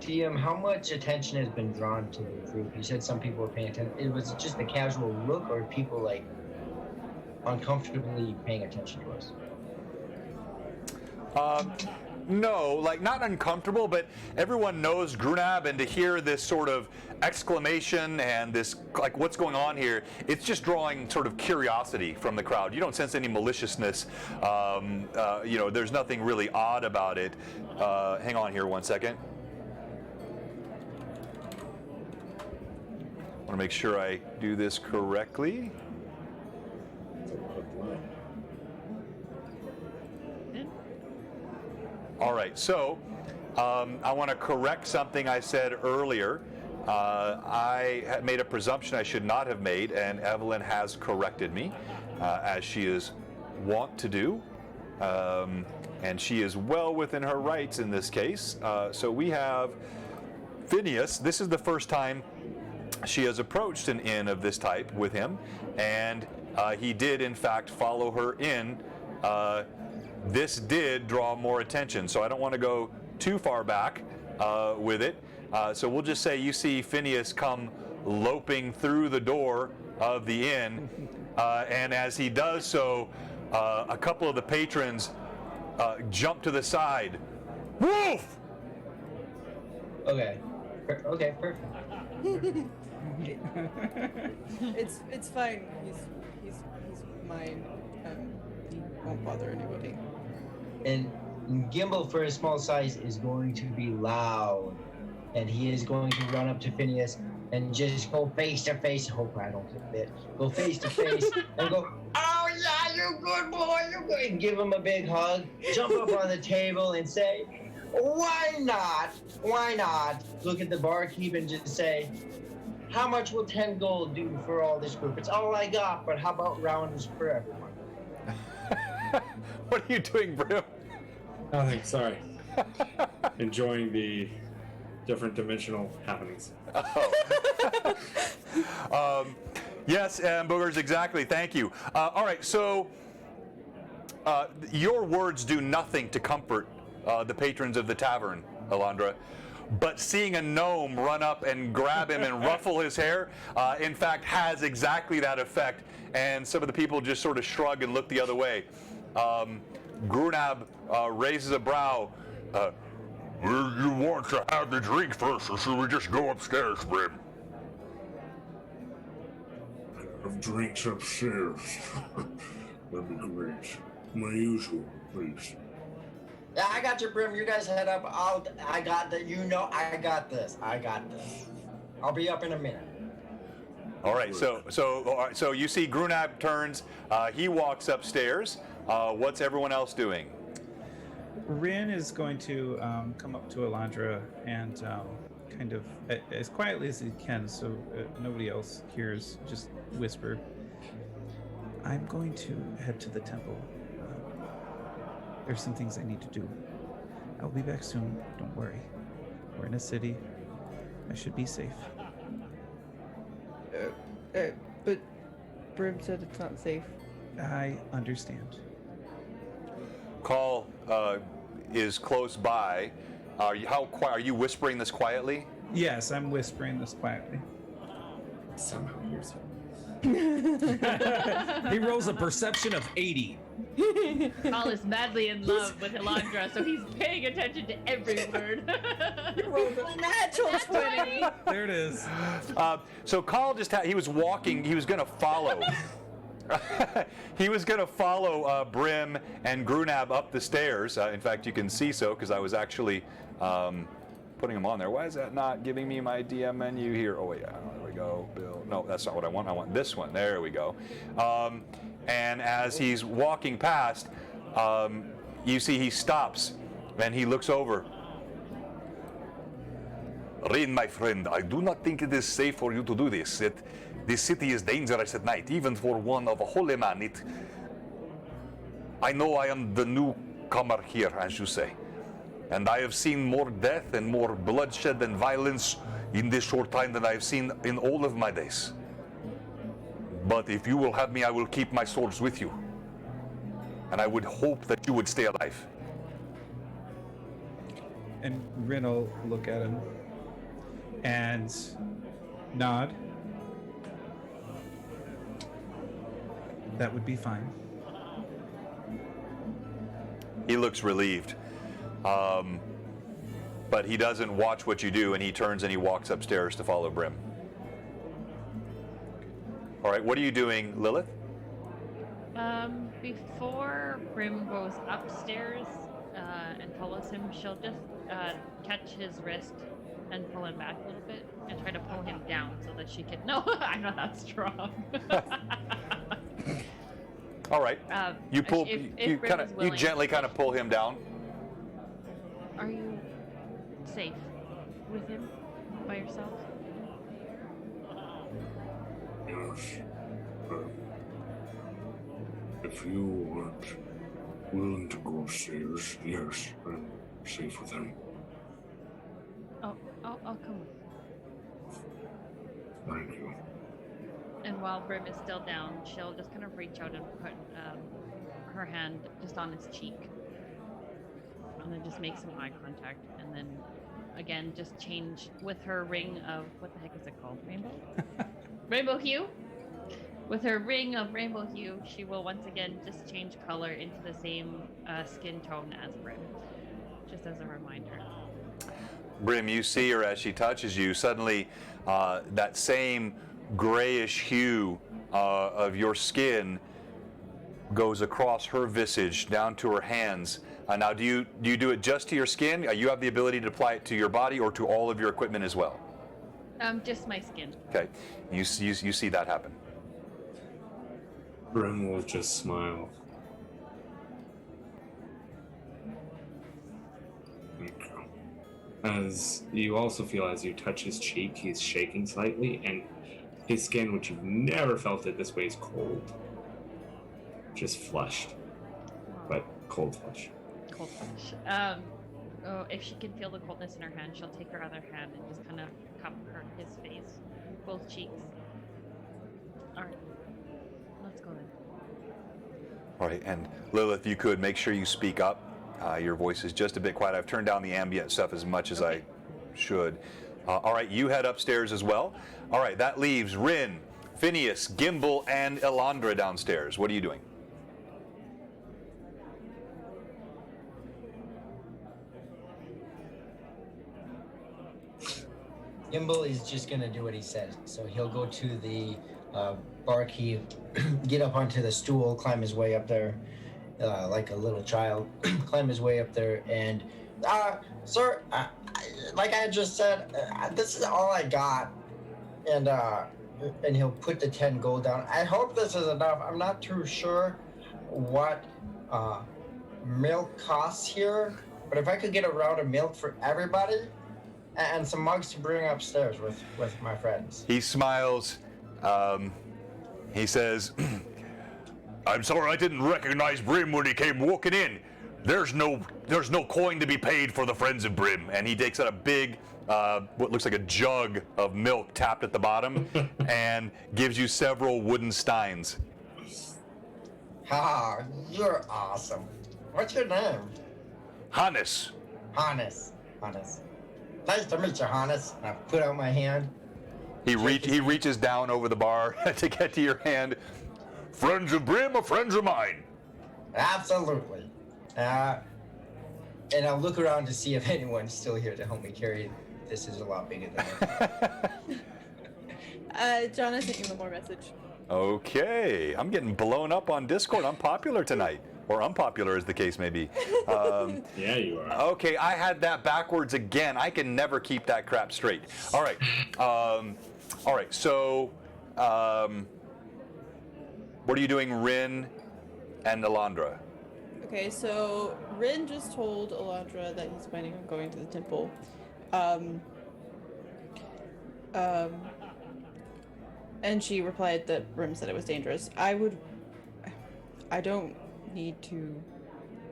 TM, how much attention has been drawn to the group? You said some people were paying attention. Was it just a casual look, or people like uncomfortably paying attention to us? No, like not uncomfortable, but everyone knows Grunab, and to hear this sort of exclamation and this, like, what's going on here, it's just drawing sort of curiosity from the crowd. You don't sense any maliciousness. There's nothing really odd about it. Hang on here 1 second. I want to make sure I do this correctly. All right, so I want to correct something I said earlier. I had made a presumption I should not have made, and Evelyn has corrected me, as she is wont to do. And she is well within her rights in this case. So we have Phineas. This is the first time she has approached an inn of this type with him, and he did, in fact, follow her in. This did draw more attention, so I don't want to go too far back with it. So we'll just say you see Phineas come loping through the door of the inn, and as he does so, a couple of the patrons jump to the side. Wolf! Okay, perfect. It's fine. He's mine. He won't bother anybody. And Gimbal, for his small size, is going to be loud, and he is going to run up to Phineas and just go face to face. Hope I don't get bit. Go face to face and go, "Oh yeah, you good boy, you good." And give him a big hug. Jump up on the table and say, "Why not? Why not?" Look at the barkeep and just say, "How much will 10 gold do for all this group? It's all I got, but how about rounds for everyone?" What are you doing, Brim? Nothing, sorry. Enjoying the different dimensional happenings. Yes, and Boogers, exactly. Thank you. All right, so your words do nothing to comfort the patrons of the tavern, Alondra. But seeing a gnome run up and grab him and ruffle his hair, in fact, has exactly that effect. And some of the people just sort of shrug and look the other way. Grunab raises a brow. You want to have the drink first, or should we just go upstairs, Brim? Have drinks upstairs. That'd be great. My usual, please. Yeah, I got your Brim. You guys head up. I got the. I got this. I'll be up in a minute. All right, so you see Grunab turns. He walks upstairs. What's everyone else doing? Rin is going to come up to Elandra and kind of, as quietly as he can, so nobody else hears, just whisper, I'm going to head to the temple. There's some things I need to do. I'll be back soon, don't worry. We're in a city. I should be safe. But Brim said it's not safe. I understand. Call is close by. Are you whispering this quietly? Yes, I'm whispering this quietly. Somehow hears you. He rolls a perception of 80. Paul is madly in love with Elandra, so he's paying attention to every word. Natural 20. There it is. So Call he was walking, he was going to follow. He was going to follow Brim and Grunab up the stairs. In fact, you can see so because I was actually putting them on there. Why is that not giving me my DM menu here? Oh, wait, there we go. Bill. No, that's not what I want. I want this one. There we go. And as he's walking past, you see he stops and he looks over. Rin, my friend, I do not think it is safe for you to do this. This city is dangerous at night, even for one of a holy man. I know I am the newcomer here, as you say, and I have seen more death and more bloodshed and violence in this short time than I have seen in all of my days. But if you will have me, I will keep my swords with you, and I would hope that you would stay alive. And Rin will look at him and nod. That would be fine. He looks relieved. But he doesn't watch what you do, and he turns and he walks upstairs to follow Brim. All right, what are you doing, Lilith? Before Brim goes upstairs and follows him, she'll just catch his wrist and pull him back a little bit and try to pull him down so that she can. No, I'm not that strong. All right. You pull. If Brim is you willing. gently kind of pull him down. Are you safe with him by yourself? Yes. If you aren't willing to go upstairs, yes, I'm safe with him. Oh, I'll come with you. Thank you. And while Brim is still down, she'll just kind of reach out and put her hand just on his cheek. And then just make some eye contact. And then, again, just change with her ring of, what the heck is it called? Rainbow? Rainbow hue? With her ring of rainbow hue, she will once again just change color into the same skin tone as Brim. Just as a reminder. Brim, you see her as she touches you. Suddenly, that same grayish hue of your skin goes across her visage down to her hands. Now, do you do it just to your skin? You have the ability to apply it to your body or to all of your equipment as well? Just my skin. Okay, you see that happen. Brim will just smile. Thank you. As you also feel as you touch his cheek, he's shaking slightly, and his skin, which you've never felt it this way, is cold. Just flushed, but cold flush. Cold flush. If she can feel the coldness in her hand, she'll take her other hand and just kind of cup his face, both cheeks. All right, let's go then. All right, and Lilith, you could make sure you speak up. Your voice is just a bit quiet. I've turned down the ambient stuff as much as I should. All right, you head upstairs as well. All right, that leaves Rin, Phineas, Gimbal, and Elandra downstairs. What are you doing? Gimbal is just gonna do what he says. So he'll go to the barkeep, get up onto the stool, climb his way up there, like a little child, climb his way up there, and sir, like I just said, this is all I got, and he'll put the 10 gold down. I hope this is enough. I'm not too sure. what milk costs here, but if I could get a round of milk for everybody and some mugs to bring upstairs with my friends. He smiles. He says, I'm sorry I didn't recognize Brim when he came walking in. There's no coin to be paid for the friends of Brim. And he takes out a big, what looks like a jug of milk tapped at the bottom and gives you several wooden steins. Ah, you're awesome. What's your name? Hannes. Hannes. Nice to meet you, Hannes. I put out my hand. He reaches down over the bar to get to your hand. Friends of Brim are friends of mine. Absolutely. And I'll look around to see if anyone's still here to help me carry. This is a lot bigger than me. John, I sent you one more message. Okay, I'm getting blown up on Discord. I'm popular tonight, or unpopular as the case may be. Yeah, you are. Okay, I had that backwards again. I can never keep that crap straight. All right. So, what are you doing, Rin and Alondra? Okay, so Rin just told Alondra that he's planning on going to the temple. And she replied that Rim said it was dangerous. I don't need to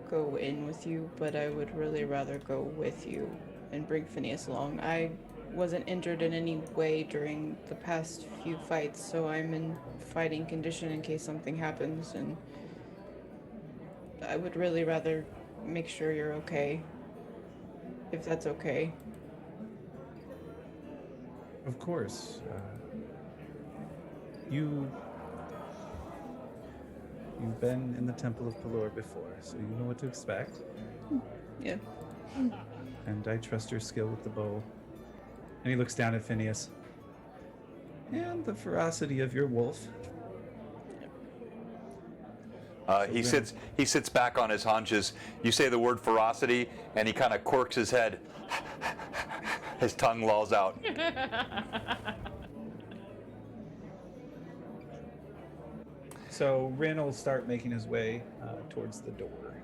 go in with you, but I would really rather go with you and bring Phineas along. I wasn't injured in any way during the past few fights, so I'm in fighting condition in case something happens, and I would really rather make sure you're okay, if that's okay. Of course. You've been in the Temple of Pelor before, so you know what to expect. Yeah. And I trust your skill with the bow. And he looks down at Phineas. And the ferocity of your wolf. He sits back on his haunches. You say the word ferocity, and he kind of quirks his head. His tongue lolls out. So Rin will start making his way towards the door.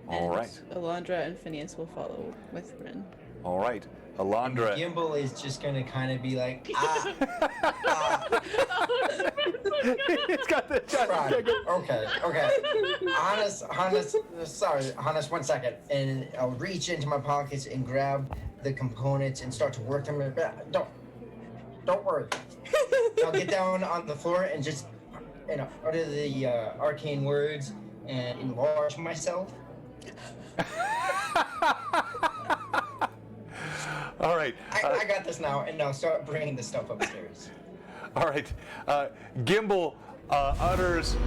All right. Alondra and Phineas will follow with Rin. All right. Alondra. Gimbal is just gonna kind of be like, He's got the right. Okay. Hannes, sorry, Hannes, 1 second. And I'll reach into my pockets and grab the components and start to work them. Don't worry. I'll get down on the floor and just, utter the arcane words and enlarge myself. All right. I got this now, and now start bringing the stuff upstairs. All right. Gimbal utters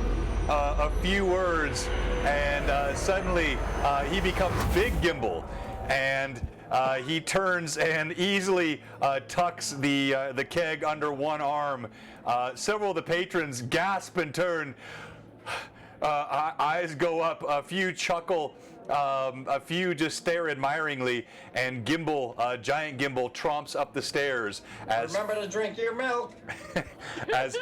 a few words, and suddenly he becomes Big Gimbal, and he turns and easily tucks the keg under one arm. Several of the patrons gasp and turn. Eyes go up. A few chuckle. A few just stare admiringly, and Gimbal, giant Gimbal, tromps up the stairs as remember to drink your milk. as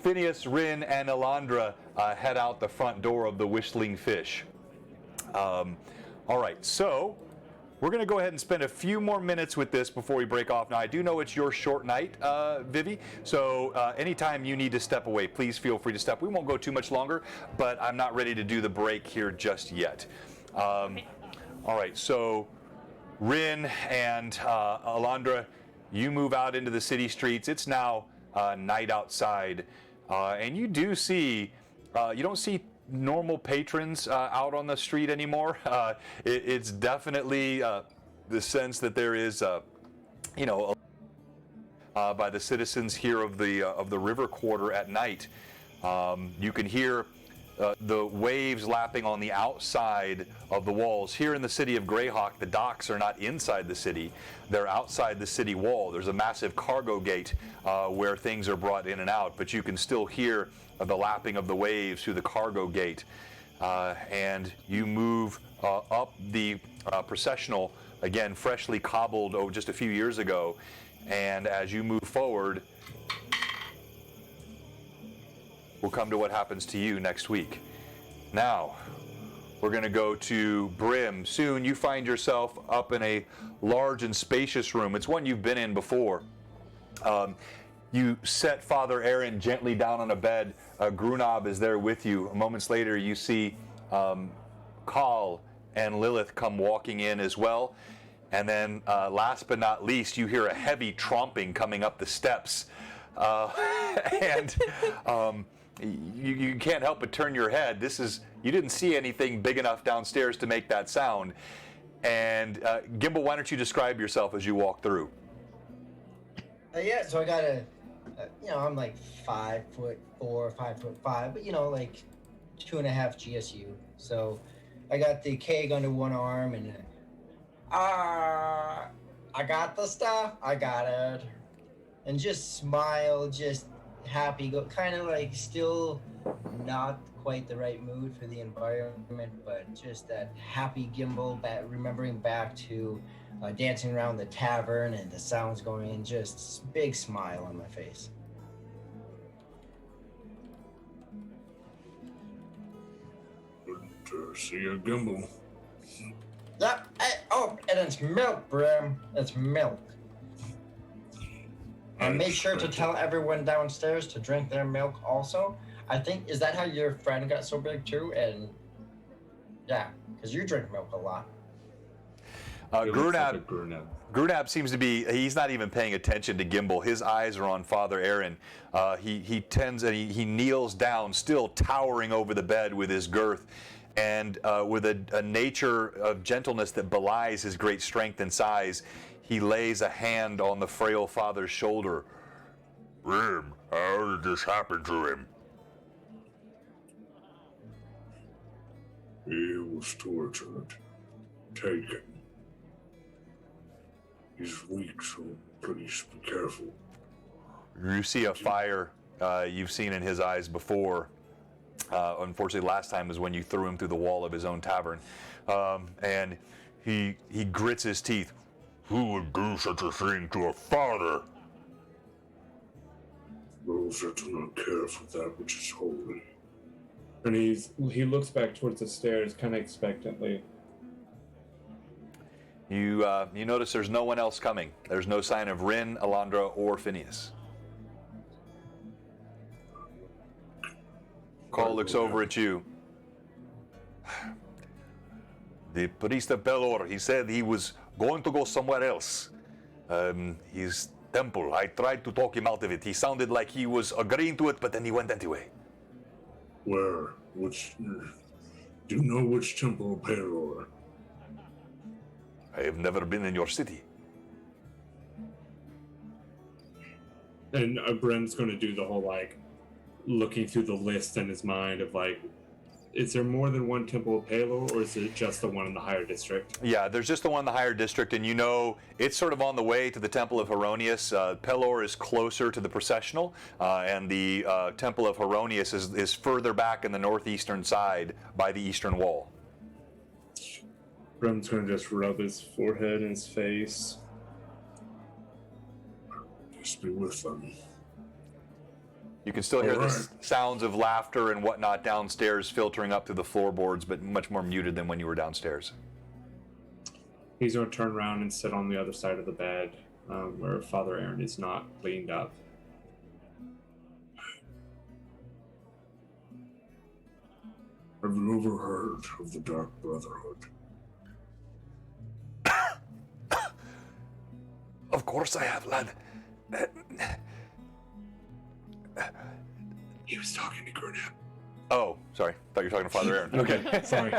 Phineas, Rin, and Alondra head out the front door of the Whistling Fish. All right, so we're going to go ahead and spend a few more minutes with this before we break off. Now, I do know it's your short night, Vivi, so anytime you need to step away, please feel free to step. We won't go too much longer, but I'm not ready to do the break here just yet. All right, so Rin and Alondra, you move out into the city streets. It's now night outside, and you do see, you don't see normal patrons out on the street anymore. It's definitely the sense that there is, by the citizens here of the river quarter at night. You can hear the waves lapping on the outside of the walls. Here in the city of Greyhawk, the docks are not inside the city; they're outside the city wall. There's a massive cargo gate where things are brought in and out, but you can still hear the lapping of the waves through the cargo gate, and you move up the processional, again freshly cobbled just a few years ago, and as you move forward, will come to what happens to you next week. Now, we're going to go to Brim. Soon you find yourself up in a large and spacious room. It's one you've been in before. You set Father Aaron gently down on a bed. Grunab is there with you. Moments later, you see Khal and Lilith come walking in as well. And then, last but not least, you hear a heavy tromping coming up the steps. And you can't help but turn your head. You didn't see anything big enough downstairs to make that sound. And Gimbal, why don't you describe yourself as you walk through? Yeah, so I got I'm like 5'4", 5'5", but like 2.5 GSU. So I got the keg under one arm and I got the stuff, I got it. And just smile, just happy, kind of like still not quite the right mood for the environment, but just that happy Gimbal, remembering back to dancing around the tavern and the sounds going in, just big smile on my face. Good to see you, Gimbal. Yep. And it's milk, Brim. It's milk. And make sure to tell everyone downstairs to drink their milk also. I think, is that how your friend got so big too? And yeah, because you drink milk a lot. Grunab seems to be, he's not even paying attention to Gimbal. His eyes are on Father Aaron. He tends and he kneels down, still towering over the bed with his girth. And with a nature of gentleness that belies his great strength and size, he lays a hand on the frail father's shoulder. Brim, how did this happen to him? He was tortured, taken. He's weak, so please be careful. You see a fire you've seen in his eyes before. Unfortunately, last time was when you threw him through the wall of his own tavern. And he grits his teeth. Who would do such a thing to a father? Those that do not care for that which is holy. And he looks back towards the stairs, kind of expectantly. You notice there's no one else coming. There's no sign of Rin, Alondra, or Phineas. Khal looks over at you. The priest of Pelor, he said he was going to go somewhere else. His temple, I tried to talk him out of it. He sounded like he was agreeing to it, but then he went anyway. Where? Do you know which temple of Pelor? I have never been in your city. And Bren's going to do the whole, looking through the list in his mind of, is there more than one temple of Pelor, or is it just the one in the higher district? Yeah, there's just the one in the higher district, and it's sort of on the way to the Temple of Heronius. Pelor is closer to the processional, and the Temple of Heronius is further back in the northeastern side by the eastern wall. Bren's going to just rub his forehead and his face. Just be with them. You can still hear the sounds of laughter and whatnot downstairs filtering up through the floorboards, but much more muted than when you were downstairs. He's going to turn around and sit on the other side of the bed, where Father Aaron is not leaned up. Have you ever heard of the Dark Brotherhood? Of course I have, lad. He was talking to Grunab. Oh, sorry. Thought you were talking to Father Aaron. Okay, sorry.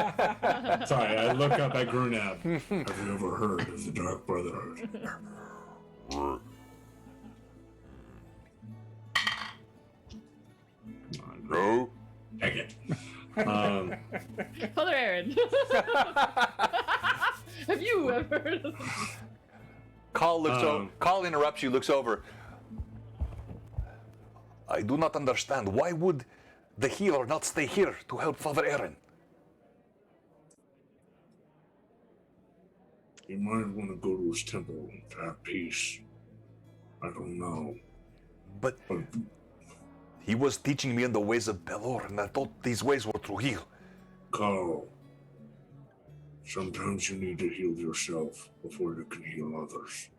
Sorry, I look up at Grunab. Have you ever heard of the Dark Brotherhood? No. Dang it. Father Aaron. Have you ever heard of this? Khal interrupts you, looks over. I do not understand. Why would the healer not stay here to help Father Aaron? He might want to go to his temple to have peace. I don't know. But He was teaching me in the ways of Belor, and I thought these ways were to heal. Carl, sometimes you need to heal yourself before you can heal others.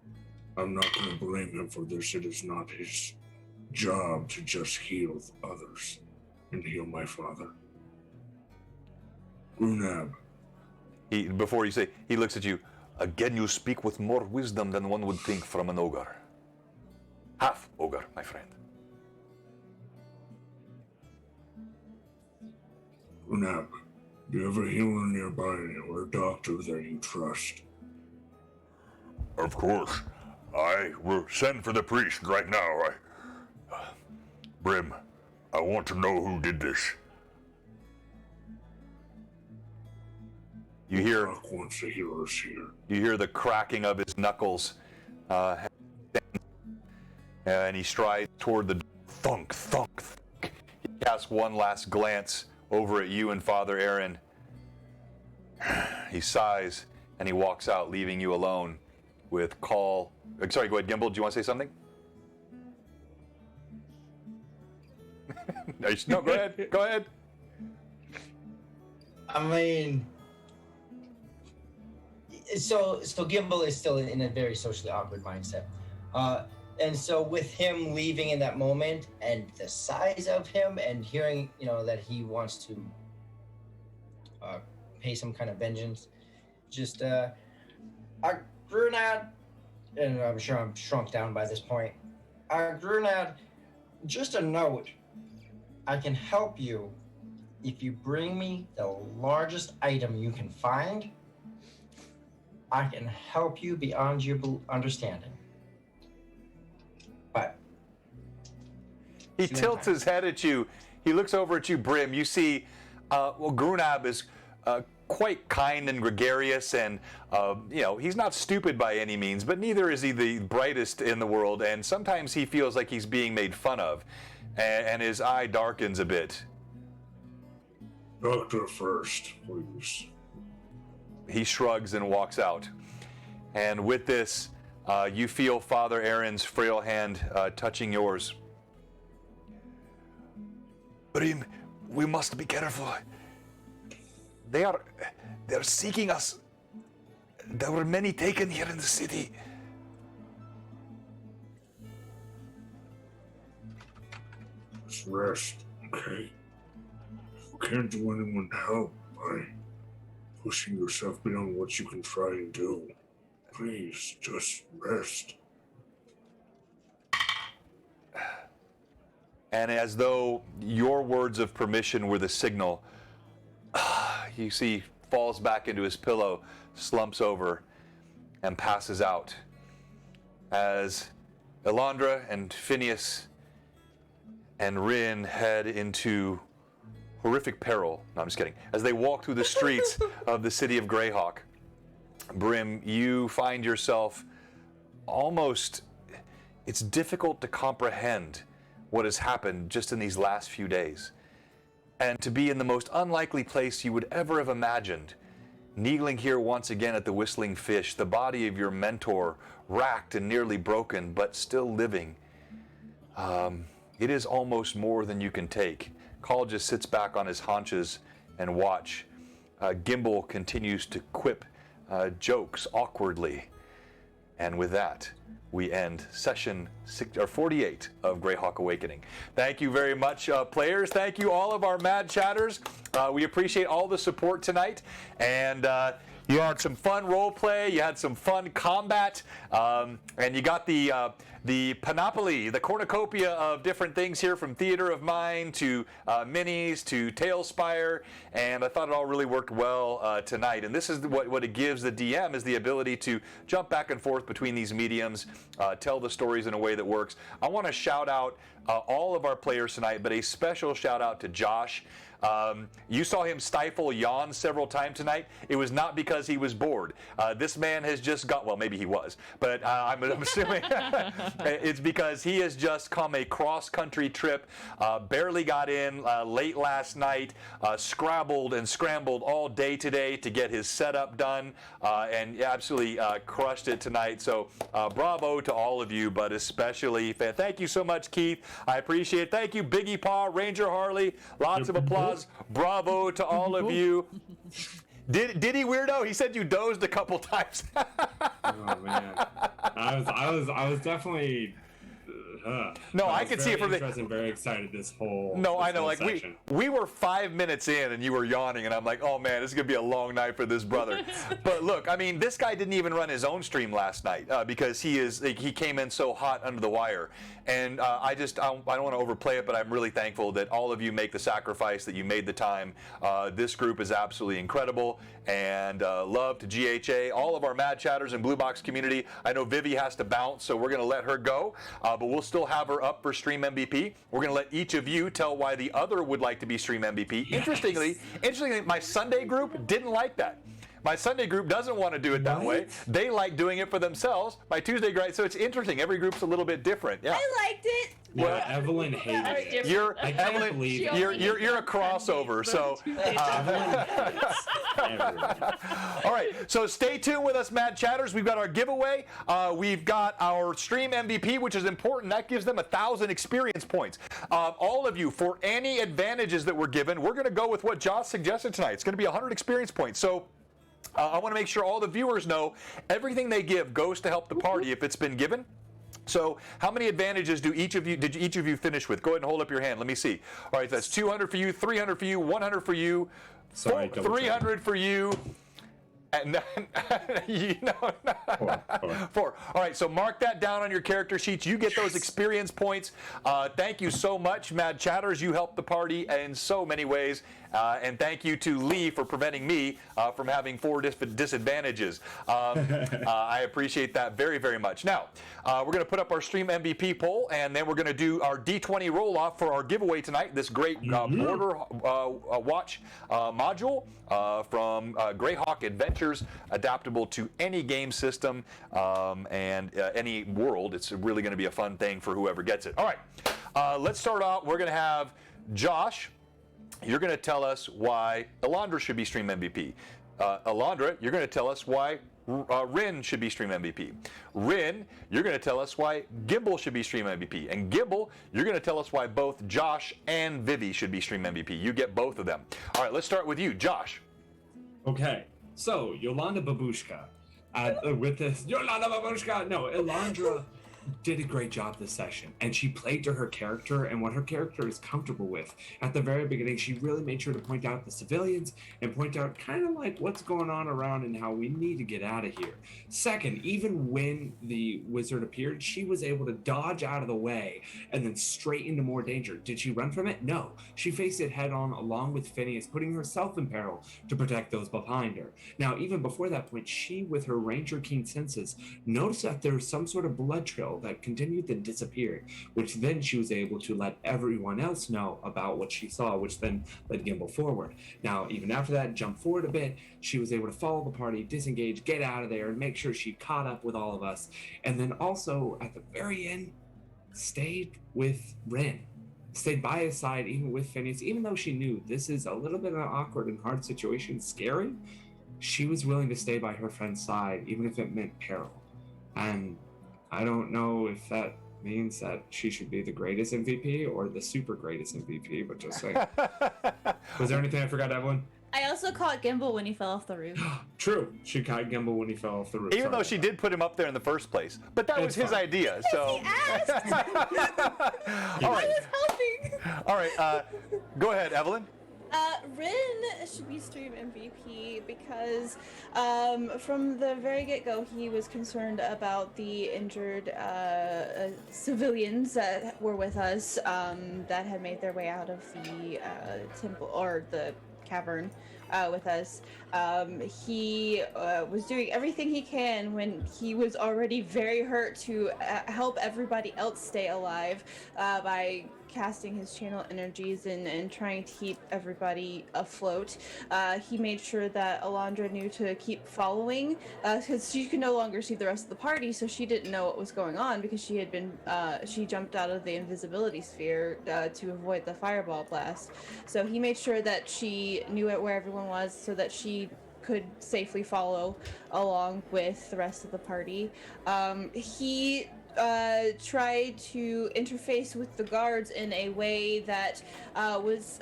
I'm not going to blame him for this. It is not his job to just heal others and heal my father. Grunab. Before you say, he looks at you. Again, you speak with more wisdom than one would think from an ogre. Half ogre, my friend. Grunab, do you have a healer nearby or a doctor that you trust? Of course. I will send for the priest right now. Brim, I want to know who did this. You hear? Doc wants the healers here. You hear the cracking of his knuckles, and he strides toward the thunk, thunk, thunk. He casts one last glance over at you and Father Aaron. He sighs and he walks out, leaving you alone with Call. Sorry, go ahead, Gimbal. Do you want to say something? No, go ahead. Go ahead. I mean, so Gimbal is still in a very socially awkward mindset, and so with him leaving in that moment and the size of him and hearing, that he wants to pay some kind of vengeance, just Grunad, and I'm sure I'm shrunk down by this point. Grunad, just a note. I can help you if you bring me the largest item you can find. I can help you beyond your understanding. But he tilts his head at you. He looks over at you, Brim. You see, Grunab is quite kind and gregarious, and he's not stupid by any means, but neither is he the brightest in the world. And sometimes he feels like he's being made fun of, and his eye darkens a bit. Doctor first, please. He shrugs and walks out. And with this, you feel Father Aaron's frail hand touching yours. Brim, we must be careful. They're seeking us. There were many taken here in the city. Just rest, okay? You can't do anyone help by pushing yourself beyond what you can try and do. Please, just rest. And as though your words of permission were the signal, you see, falls back into his pillow, slumps over, and passes out. As Elandra and Phineas and Rin head into horrific peril. No, I'm just kidding. As they walk through the streets of the city of Greyhawk, Brim, you find yourself almost, it's difficult to comprehend what has happened just in these last few days. And to be in the most unlikely place you would ever have imagined, kneeling here once again at the Whistling Fish, the body of your mentor racked and nearly broken, but still living. It is almost more than you can take. Call just sits back on his haunches and watch. Gimbal continues to quip jokes awkwardly. And with that, we end session 48 of Greyhawk Awakening. Thank you very much, players. Thank you, all of our mad chatters. We appreciate all the support tonight. And you had some fun role play. You had some fun combat. And you got the panoply, the cornucopia of different things here, from Theater of Mind to minis to Tailspire, and I thought it all really worked well tonight. And this is what it gives the DM, is the ability to jump back and forth between these mediums, tell the stories in a way that works. I want to shout out all of our players tonight, but a special shout out to Josh. You saw him stifle yawn several times tonight. It was not because he was bored. This man has just got, well, maybe he was, but I'm assuming it's because he has just come a cross-country trip, barely got in late last night, scrabbled and scrambled all day today to get his setup done, and absolutely crushed it tonight. So bravo to all of you, but especially, thank you so much, Keith. I appreciate it. Thank you, Biggie Paw, Ranger Harley. Lots of applause. Bravo to all of you. Did he, weirdo? He said you dozed a couple times. Oh man, I was definitely. No, I could see it from the. Very excited this whole. No, this I know. whole Like section. we were 5 minutes in and you were yawning, and I'm like, oh man, this is gonna be a long night for this brother. But look, I mean, this guy didn't even run his own stream last night because he came in so hot under the wire, and I don't want to overplay it, but I'm really thankful that all of you make the sacrifice, that you made the time. This group is absolutely incredible, and love to GHA, all of our Mad Chatters and Blue Box community. I know Vivi has to bounce, so we're gonna let her go, but we'll still have her up for Stream MVP. We're going to let each of you tell why the other would like to be Stream MVP. Yes. Interestingly, my Sunday group didn't like that. My Sunday group doesn't want to do it that way. They like doing it for themselves. My Tuesday group, so it's interesting. Every group's a little bit different. Yeah. I liked it. Well, Evelyn hated it. You're I can't Evelyn. believe it. You're a crossover. So. Evelyn hates everyone. All right. So stay tuned with us, Mad Chatters. We've got our giveaway. We've got our Stream MVP, which is important. That gives them 1,000 experience points. All of you, for any advantages that we're given, we're going to go with what Josh suggested tonight. It's going to be 100 experience points. So. I want to make sure all the viewers know everything they give goes to help the party if it's been given. So how many advantages did each of you finish with? Go ahead and hold up your hand. Let me see. All right, that's 200 for you, 300 for you, 100 for you, 300 for you. And four. All right, so mark that down on your character sheets. You get those experience points. Thank you so much, Mad Chatters. You helped the party in so many ways. And thank you to Lee for preventing me from having 4 disadvantages. I appreciate that very, very much. Now, we're going to put up our Stream MVP poll, and then we're going to do our D20 roll-off for our giveaway tonight, this great Border Watch module from Greyhawk Adventures, adaptable to any game system and any world. It's really going to be a fun thing for whoever gets it. All right, let's start out. We're going to have Josh. You're going to tell us why Elandra should be Stream MVP. Elandra, you're going to tell us why Rin should be Stream MVP. Rin, you're going to tell us why Gimbal should be Stream MVP. And Gimbal, you're going to tell us why both Josh and Vivi should be Stream MVP. You get both of them. All right, let's start with you, Josh. Okay, so Yolanda Babushka. With this, Yolanda Babushka! No, Elandra did a great job this session, and she played to her character and what her character is comfortable with. At the very beginning, she really made sure to point out the civilians and point out kind of like what's going on around and how we need to get out of here. Second, even when the wizard appeared, she was able to dodge out of the way and then straight into more danger. Did she run from it? No. She faced it head on along with Phineas, putting herself in peril to protect those behind her. Now, even before that point, she, with her ranger keen senses, noticed that there was some sort of blood trail that continued to disappear, which then she was able to let everyone else know about what she saw, which then led Gimbal forward. Now, even after that, jump forward a bit, she was able to follow the party, disengage, get out of there, and make sure she caught up with all of us. And then also, at the very end, stayed with Rin. Stayed by his side, even with Phineas, even though she knew this is a little bit of an awkward and hard situation, scary, she was willing to stay by her friend's side, even if it meant peril. And I don't know if that means that she should be the greatest MVP or the super greatest MVP, but just saying. Was there anything I forgot, Evelyn? I also caught Gimbal when he fell off the roof. True. She caught Gimbal when he fell off the roof. Even though she did put him up there in the first place. But that was his idea, so. He asked! All right. I was helping! All right, go ahead, Evelyn. Rin should be Stream MVP because from the very get-go he was concerned about the injured civilians that were with us that had made their way out of the temple or the cavern with us. He was doing everything he can when he was already very hurt to help everybody else stay alive by casting his channel energies and trying to keep everybody afloat. He made sure that Alondra knew to keep following, because she could no longer see the rest of the party, so she didn't know what was going on because she had been she jumped out of the invisibility sphere to avoid the fireball blast. So he made sure that she knew where everyone was so that she could safely follow along with the rest of the party. He tried to interface with the guards in a way that was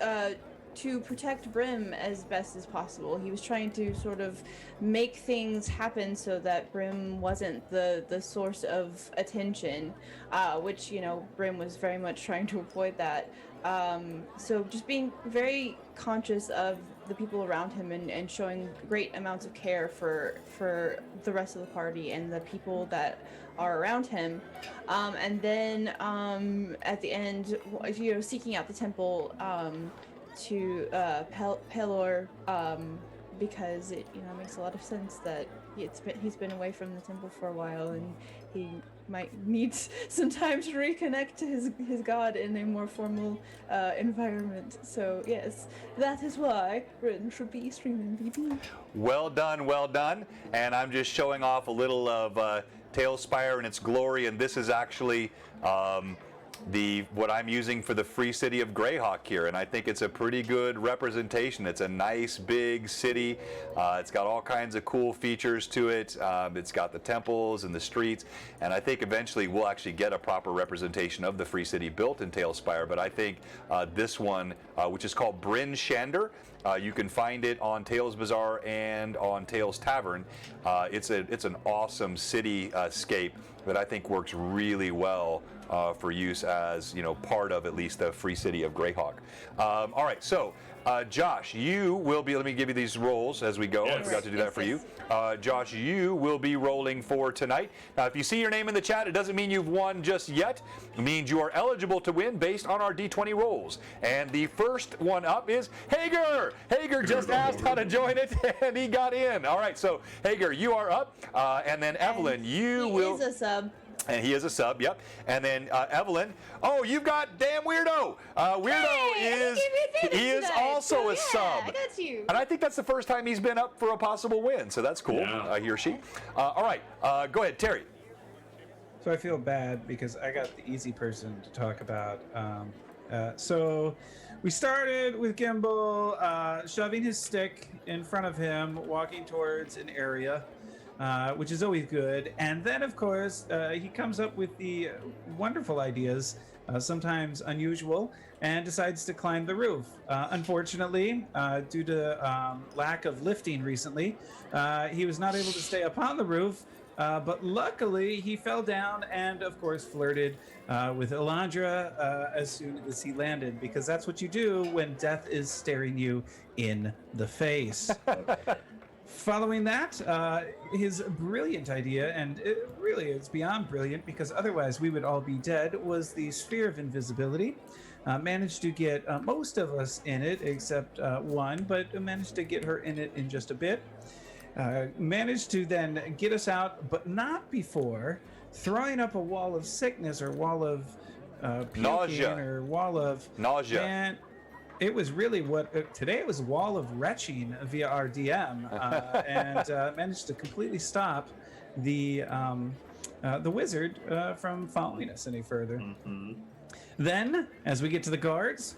to protect Brim as best as possible. He was trying to sort of make things happen so that Brim wasn't the source of attention, which, you know, Brim was very much trying to avoid that. So just being very conscious of the people around him and showing great amounts of care for the rest of the party and the people that are around him. And then at the end, you know, seeking out the temple to Pelor, because it, you know, makes a lot of sense that he's been away from the temple for a while and he might need some time to reconnect to his god in a more formal environment. So yes, that is why Rin should be streaming VB. Well done, well done. And I'm just showing off a little of Tailspire and its glory, and this is actually what I'm using for the free city of Greyhawk here, and I think it's a pretty good representation. It's a nice big city. It's got all kinds of cool features to it. It's got the temples and the streets, and I think eventually we'll actually get a proper representation of the free city built in Tailspire. But I think this one, which is called Bryn Shander, you can find it on Tales Bazaar and on Tales Tavern. It's an awesome cityscape that I think works really well for use as, you know, part of at least the free city of Greyhawk. All right, so Josh, you will be, let me give you these rolls as we go. I forgot to do that for you. Josh, you will be rolling for tonight. Now, if you see your name in the chat, it doesn't mean you've won just yet. It means you are eligible to win based on our D20 rolls. And the first one up is Hager. Hager just asked how to join it, and he got in. All right, so Hager, you are up. And then Evelyn, you will... He is a sub. And he is a sub, yep. And then Evelyn, oh, you've got damn Weirdo. Weirdo he is also a sub. I got you. And I think that's the first time he's been up for a possible win, so that's cool, he or she. All right, go ahead, Terry. So I feel bad because I got the easy person to talk about. So we started with Gimbal shoving his stick in front of him, walking towards an area. Which is always good. And then, of course, he comes up with the wonderful ideas, sometimes unusual, and decides to climb the roof. Unfortunately, due to lack of lifting recently, he was not able to stay up on the roof, but luckily he fell down and, of course, flirted with Alondra as soon as he landed, because that's what you do when death is staring you in the face. Following that, his brilliant idea, and it's beyond brilliant because otherwise we would all be dead, was the Sphere of Invisibility. Managed to get most of us in it except one, but managed to get her in it in just a bit. Managed to then get us out, but not before throwing up a wall of sickness or wall of nausea or wall of nausea. And it was really today it was a wall of retching via our DM, and managed to completely stop the wizard from following us any further. Mm-hmm. Then, as we get to the guards,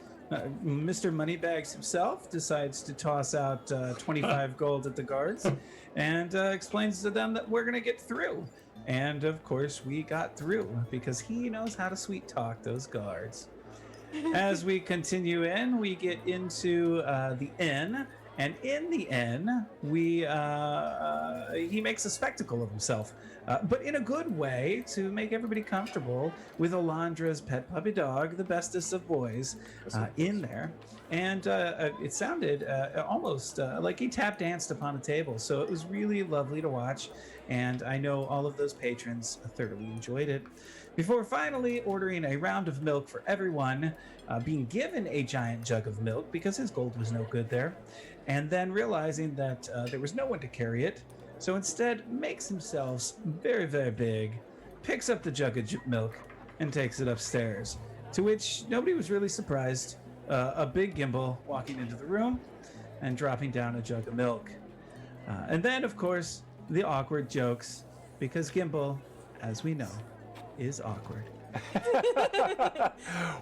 Mr. Moneybags himself decides to toss out 25 gold at the guards and explains to them that we're going to get through. And of course, we got through because he knows how to sweet talk those guards. As we continue in, we get into the inn, and in the inn, he makes a spectacle of himself, but in a good way to make everybody comfortable with Alondra's pet puppy dog, the bestest of boys, in there. And it sounded almost like he tap danced upon a table, so it was really lovely to watch, and I know all of those patrons thoroughly enjoyed it. Before finally ordering a round of milk for everyone, being given a giant jug of milk because his gold was no good there, and then realizing that there was no one to carry it, so instead makes himself very, very big, picks up the jug of milk, and takes it upstairs. To which nobody was really surprised. A big Gimbal walking into the room and dropping down a jug of milk. And then, of course, the awkward jokes, because Gimbal, as we know, is awkward.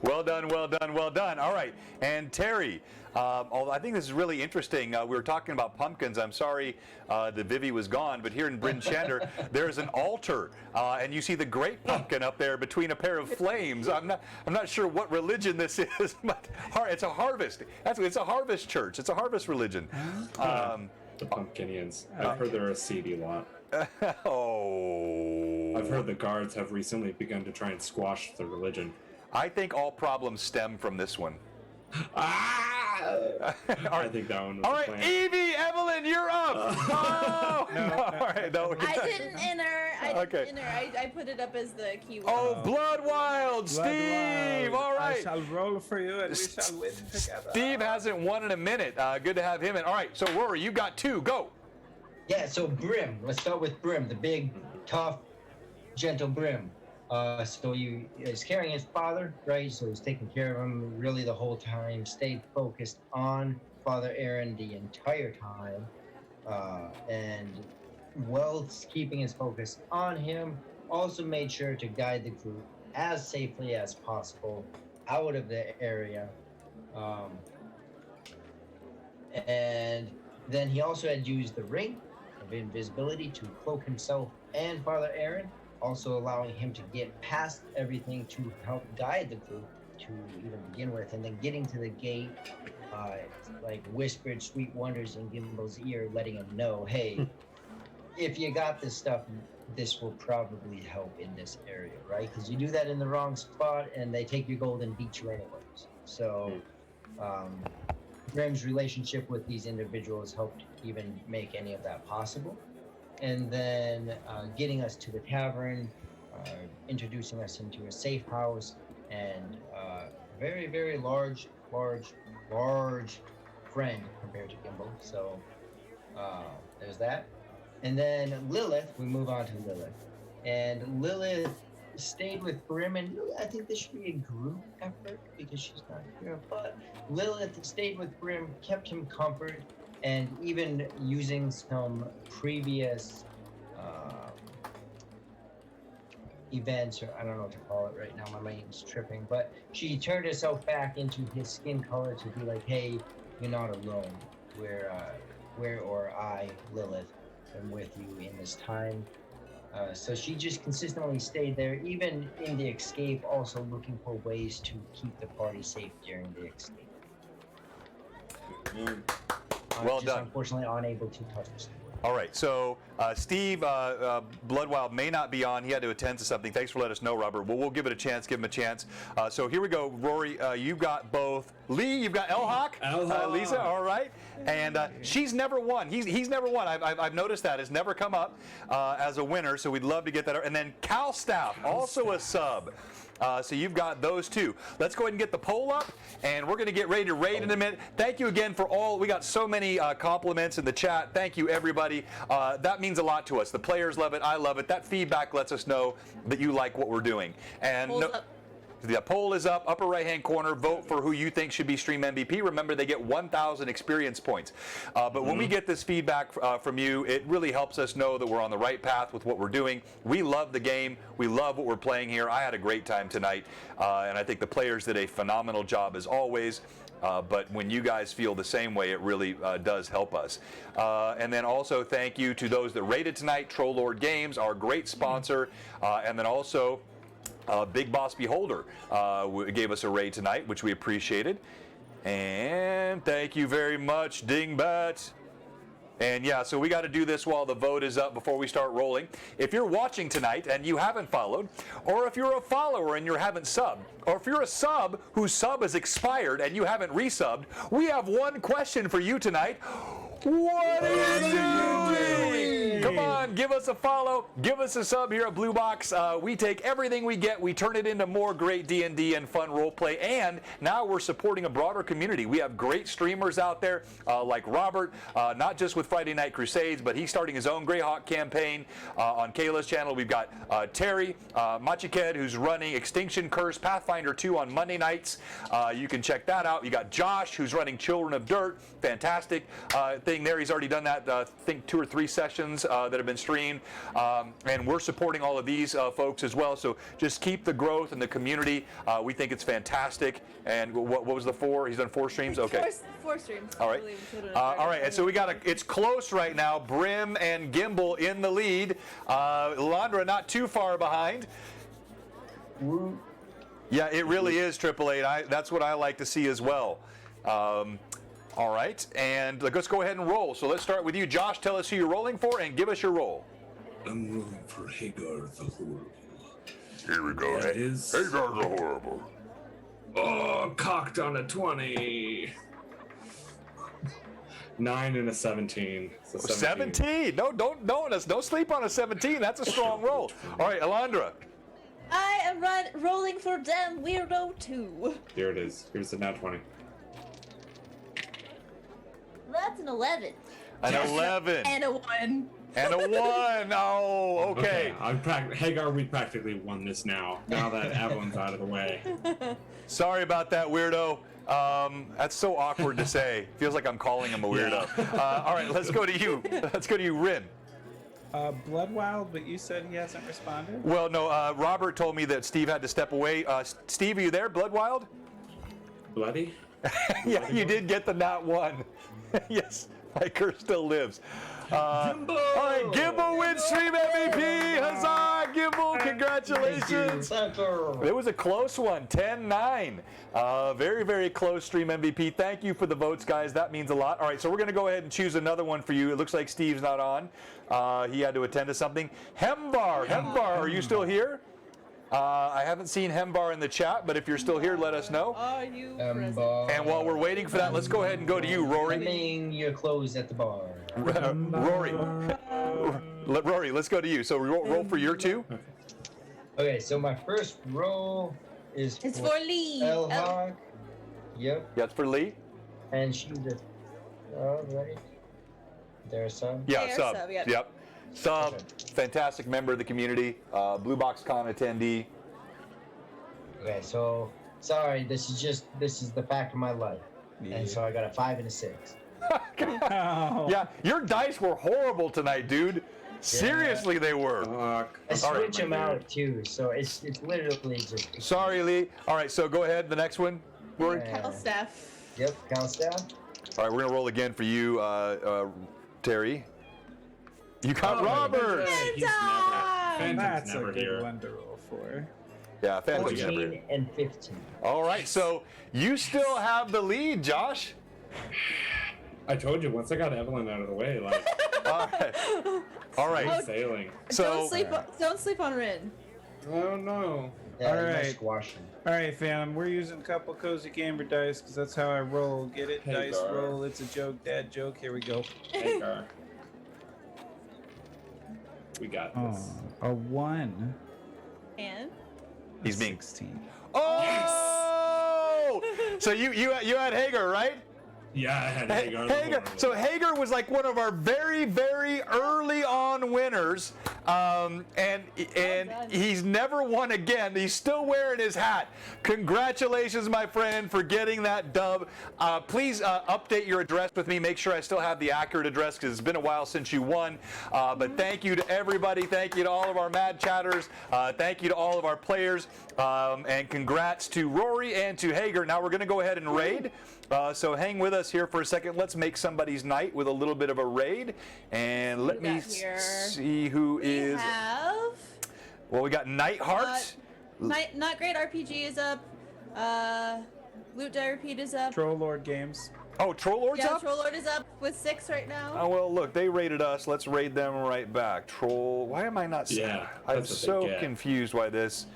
Well done, well done, well done. All right, and Terry, although I think this is really interesting. We were talking about pumpkins. I'm sorry that Vivi was gone, but here in Bryn Shander, there's an altar, and you see the great pumpkin up there between a pair of flames. I'm not sure what religion this is, but it's a harvest. It's a harvest church. It's a harvest religion. The Pumpkinians. I've heard they're a seedy lot. Oh. I've heard the guards have recently begun to try and squash the religion. I think all problems stem from this one. I think that one was All the right, plan. Evie, Evelyn, you're up. Oh, no. All right, no. I didn't enter. Okay. I put it up as the keyword. Oh, Blood Wild, Blood Steve. Wild. All right. I shall roll for you, and we shall win together. Steve hasn't won in a minute. Good to have him in. All right, so Rory, you got 2. Go. Yeah, so Brim. Let's start with Brim, the big, tough, gentle Brim. So he's carrying his father, right? So he's taking care of him really the whole time, stayed focused on Father Aaron the entire time, and while keeping his focus on him, also made sure to guide the group as safely as possible out of the area. And then he also had used the ring of invisibility to cloak himself and Father Aaron, also allowing him to get past everything to help guide the group to even begin with, and then getting to the gate, like whispered sweet wonders in Gimbal's ear, letting him know, hey, if you got this stuff, this will probably help in this area, right? Because you do that in the wrong spot and they take your gold and beat you anyways. So Grim's relationship with these individuals helped even make any of that possible. And then getting us to the tavern, introducing us into a safe house, and very, very large friend compared to Gimbal. So there's that. And then Lilith, we move on to Lilith. And Lilith stayed with Brim, and I think this should be a group effort because she's not here. But Lilith stayed with Brim, kept him comfort, and even using some previous events, or I don't know what to call it right now, my mind's tripping, but she turned herself back into his skin color to be like, hey, you're not alone. I, Lilith, am with you in this time. So she just consistently stayed there, even in the escape, also looking for ways to keep the party safe during the escape. Well just done. Unfortunately, unable to touch the story. All right, so Steve, Bloodwild may not be on. He had to attend to something. Thanks for letting us know, Robert. Well, we'll give it a chance, give him a chance. So here we go. Rory, you've got both. Lee, you've got Elhawk. Lisa, all right. And she's never won. He's never won. I've noticed that. It's never come up as a winner, so we'd love to get that. And then Calstaff, also a sub. So you've got those 2. Let's go ahead and get the poll up, and we're going to get ready to raid in a minute. Thank you again for all. We got so many compliments in the chat. Thank you, everybody. That means a lot to us. The players love it. I love it. That feedback lets us know that you like what we're doing. And the poll is up, upper right-hand corner. Vote for who you think should be Stream MVP. Remember, they get 1,000 experience points. But when we get this feedback from you, it really helps us know that we're on the right path with what we're doing. We love the game. We love what we're playing here. I had a great time tonight, and I think the players did a phenomenal job as always. But when you guys feel the same way, it really does help us. And then also thank you to those that rated tonight. Troll Lord Games, our great sponsor, and then also Big Boss Beholder gave us a raid tonight, which we appreciated. And thank you very much, Dingbat. And yeah, so we got to do this while the vote is up before we start rolling. If you're watching tonight and you haven't followed, or if you're a follower and you haven't subbed, or if you're a sub whose sub has expired and you haven't resubbed, we have one question for you tonight. What are you doing? Come on, give us a follow, give us a sub here at Blue Box. We take everything we get, we turn it into more great D&D and fun roleplay, and now we're supporting a broader community. We have great streamers out there like Robert, not just with Friday Night Crusades, but he's starting his own Greyhawk campaign on Kayla's channel. We've got Terry Machiked, who's running Extinction Curse Pathfinder 2 on Monday nights. You can check that out. You got Josh, who's running Children of Dirt. Fantastic thing there. He's already done that, I think 2 or 3 sessions that have been streamed. And we're supporting all of these folks as well. So just keep the growth in the community. We think it's fantastic. And what was the 4? He's done 4 streams? Okay. 4 streams. All right. All right. And so we got it's close right now. Brim and Gimbal in the lead. Landra not too far behind. Yeah, it really is 888. That's what I like to see as well. All right, and let's go ahead and roll. So let's start with you, Josh. Tell us who you're rolling for and give us your roll. I'm rolling for Hagar the Horrible. Here we go. That is Hagar the Horrible. Oh, cocked on a 20. 9 and a 17. So 17. No, don't sleep on a 17. That's a strong roll. All right, Alondra. I am rolling for Damn Weirdo 2. Here it is. Here's the nat 20. That's an 11. An 11. And a 1. And a 1. Oh, okay. Hagar, we practically won this now that Avalon's out of the way. Sorry about that, weirdo. That's so awkward to say. Feels like I'm calling him a weirdo. Yeah. All right, let's go to you. Let's go to you, Rin. Bloodwild, but you said he hasn't responded? Well, no, Robert told me that Steve had to step away. Steve, are you there, Bloodwild? Bloody? Yeah, you did get the nat 1. Yes, my curse still lives. All right, Gimbal wins Stream MVP. Huzzah, Gimbal, congratulations. It was a close one, 10-9. Very, very close Stream MVP. Thank you for the votes, guys. That means a lot. All right, so we're going to go ahead and choose another one for you. It looks like Steve's not on. He had to attend to something. Hembar, are you still here? I haven't seen Hembar in the chat, but if you're still here, let us know. Are you present? And while we're waiting for that, let's go ahead and go to you, Rory. Hemming your clothes at the bar. Rory, let's go to you. So roll for your 2. Okay, so my first roll is It's for Lee. Elhog. Yep. That's for Lee. And she's a right. There's some. Yeah, There, sub. sub, yep. Yep. Sub. Okay. Fantastic member of the community. Blue Box Con attendee. Okay, so sorry, this is the fact of my life. And so I got a 5 and a 6. Yeah, your dice were horrible tonight, dude. Seriously, they were. I switch them out too, so it's literally just. Sorry, Lee. All right, so go ahead. The next one, Rory. Calstaff. Yep, Calstaff. All right, we're gonna roll again for you, Terry. You got Robert. That's never a good here. one to roll for. Yeah, Phantom's never 14 here. and 15. All right, so you still have the lead, Josh. I told you, once I got Evelyn out of the way, like, All right. All right. sailing. So Don't sleep on Rin. Oh no. Yeah, All you right. squash them. All right, fam. We're using a couple Cozy Gamer dice because that's how I roll. Get it? Hey, Dice Gar. roll. It's a joke, dad joke. Here we go. Hagar. We got this. Oh, a 1. And? he's being. 16. Oh! So you had Hagar, right? Yeah, I had Hagar. Hagar. So Hagar was like one of our very, very early on winners, and he's never won again. He's still wearing his hat. Congratulations, my friend, for getting that dub. Please update your address with me. Make sure I still have the accurate address because it's been a while since you won. But thank you to everybody. Thank you to all of our Mad Chatters. Thank you to all of our players. And congrats to Rory and to Hagar. Now we're going to go ahead and raid. So hang with us here for a second. Let's make somebody's night with a little bit of a raid. And let me see who is. We have. Well, we got Nightheart. Not Great RPG is up. Loot Die Repeat is up. Troll Lord Games. Oh, Troll Lord's Yeah, up? Troll Lord is up with 6 right now. Oh, well, look, they raided us. Let's raid them right back. Troll. Why am I not seeing? Yeah, I'm that's what they so get. confused by this.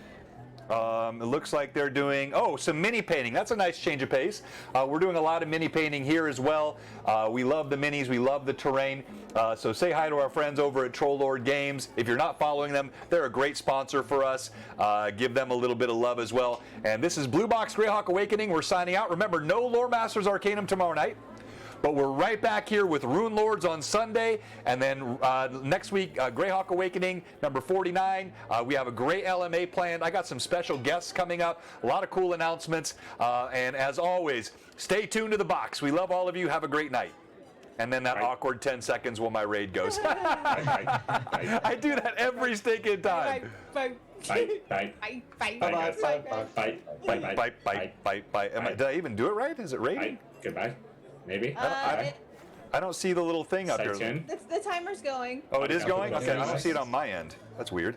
It looks like they're doing, some mini painting. That's a nice change of pace. We're doing a lot of mini painting here as well. We love the minis. We love the terrain. So say hi to our friends over at Troll Lord Games. If you're not following them, they're a great sponsor for us. Give them a little bit of love as well. And this is Blue Box Greyhawk Awakening. We're signing out. Remember, no Lore Masters Arcanum tomorrow night. But we're right back here with Rune Lords on Sunday, and then next week, Greyhawk Awakening, number 49. We have a great LMA planned. I got some special guests coming up, a lot of cool announcements, and as always, stay tuned to the box. We love all of you. Have a great night. And then that awkward 10 seconds while my raid goes. I do that every stinking time. Bye. Bye. Bye. Bye. Bye. Bye. Bye. Bye. Bye. Bye. Bye. Did I even do it right? Is it rating? Bye. Goodbye. Maybe. I don't see the little thing up Stay there. tuned. The timer's going. Oh, it is going? Okay, I don't Yes. see it on my end. That's weird.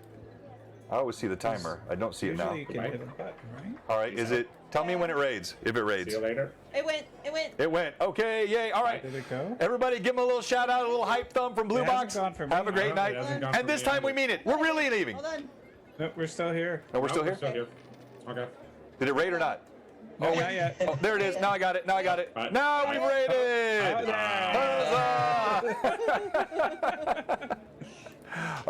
I always see the timer. I don't see it now. Usually you can hit a button, right? All right, is it? Tell me when it raids. If it See raids. you later. It went. It went. Okay, yay. All right. Did it go? Everybody give them a little shout out, a little hype thumb from Blue It hasn't Box. gone for me. Have a great No, night. it hasn't gone And for this me time we either. mean it. We're really leaving. Hold on. Nope, we're still here. No, we're still We're here? still here. Okay. Did it raid or not? No, not yet. Oh, there it is. Now I got it. Now I got it. Bye. Now we've raided. Oh, yeah. Huzzah!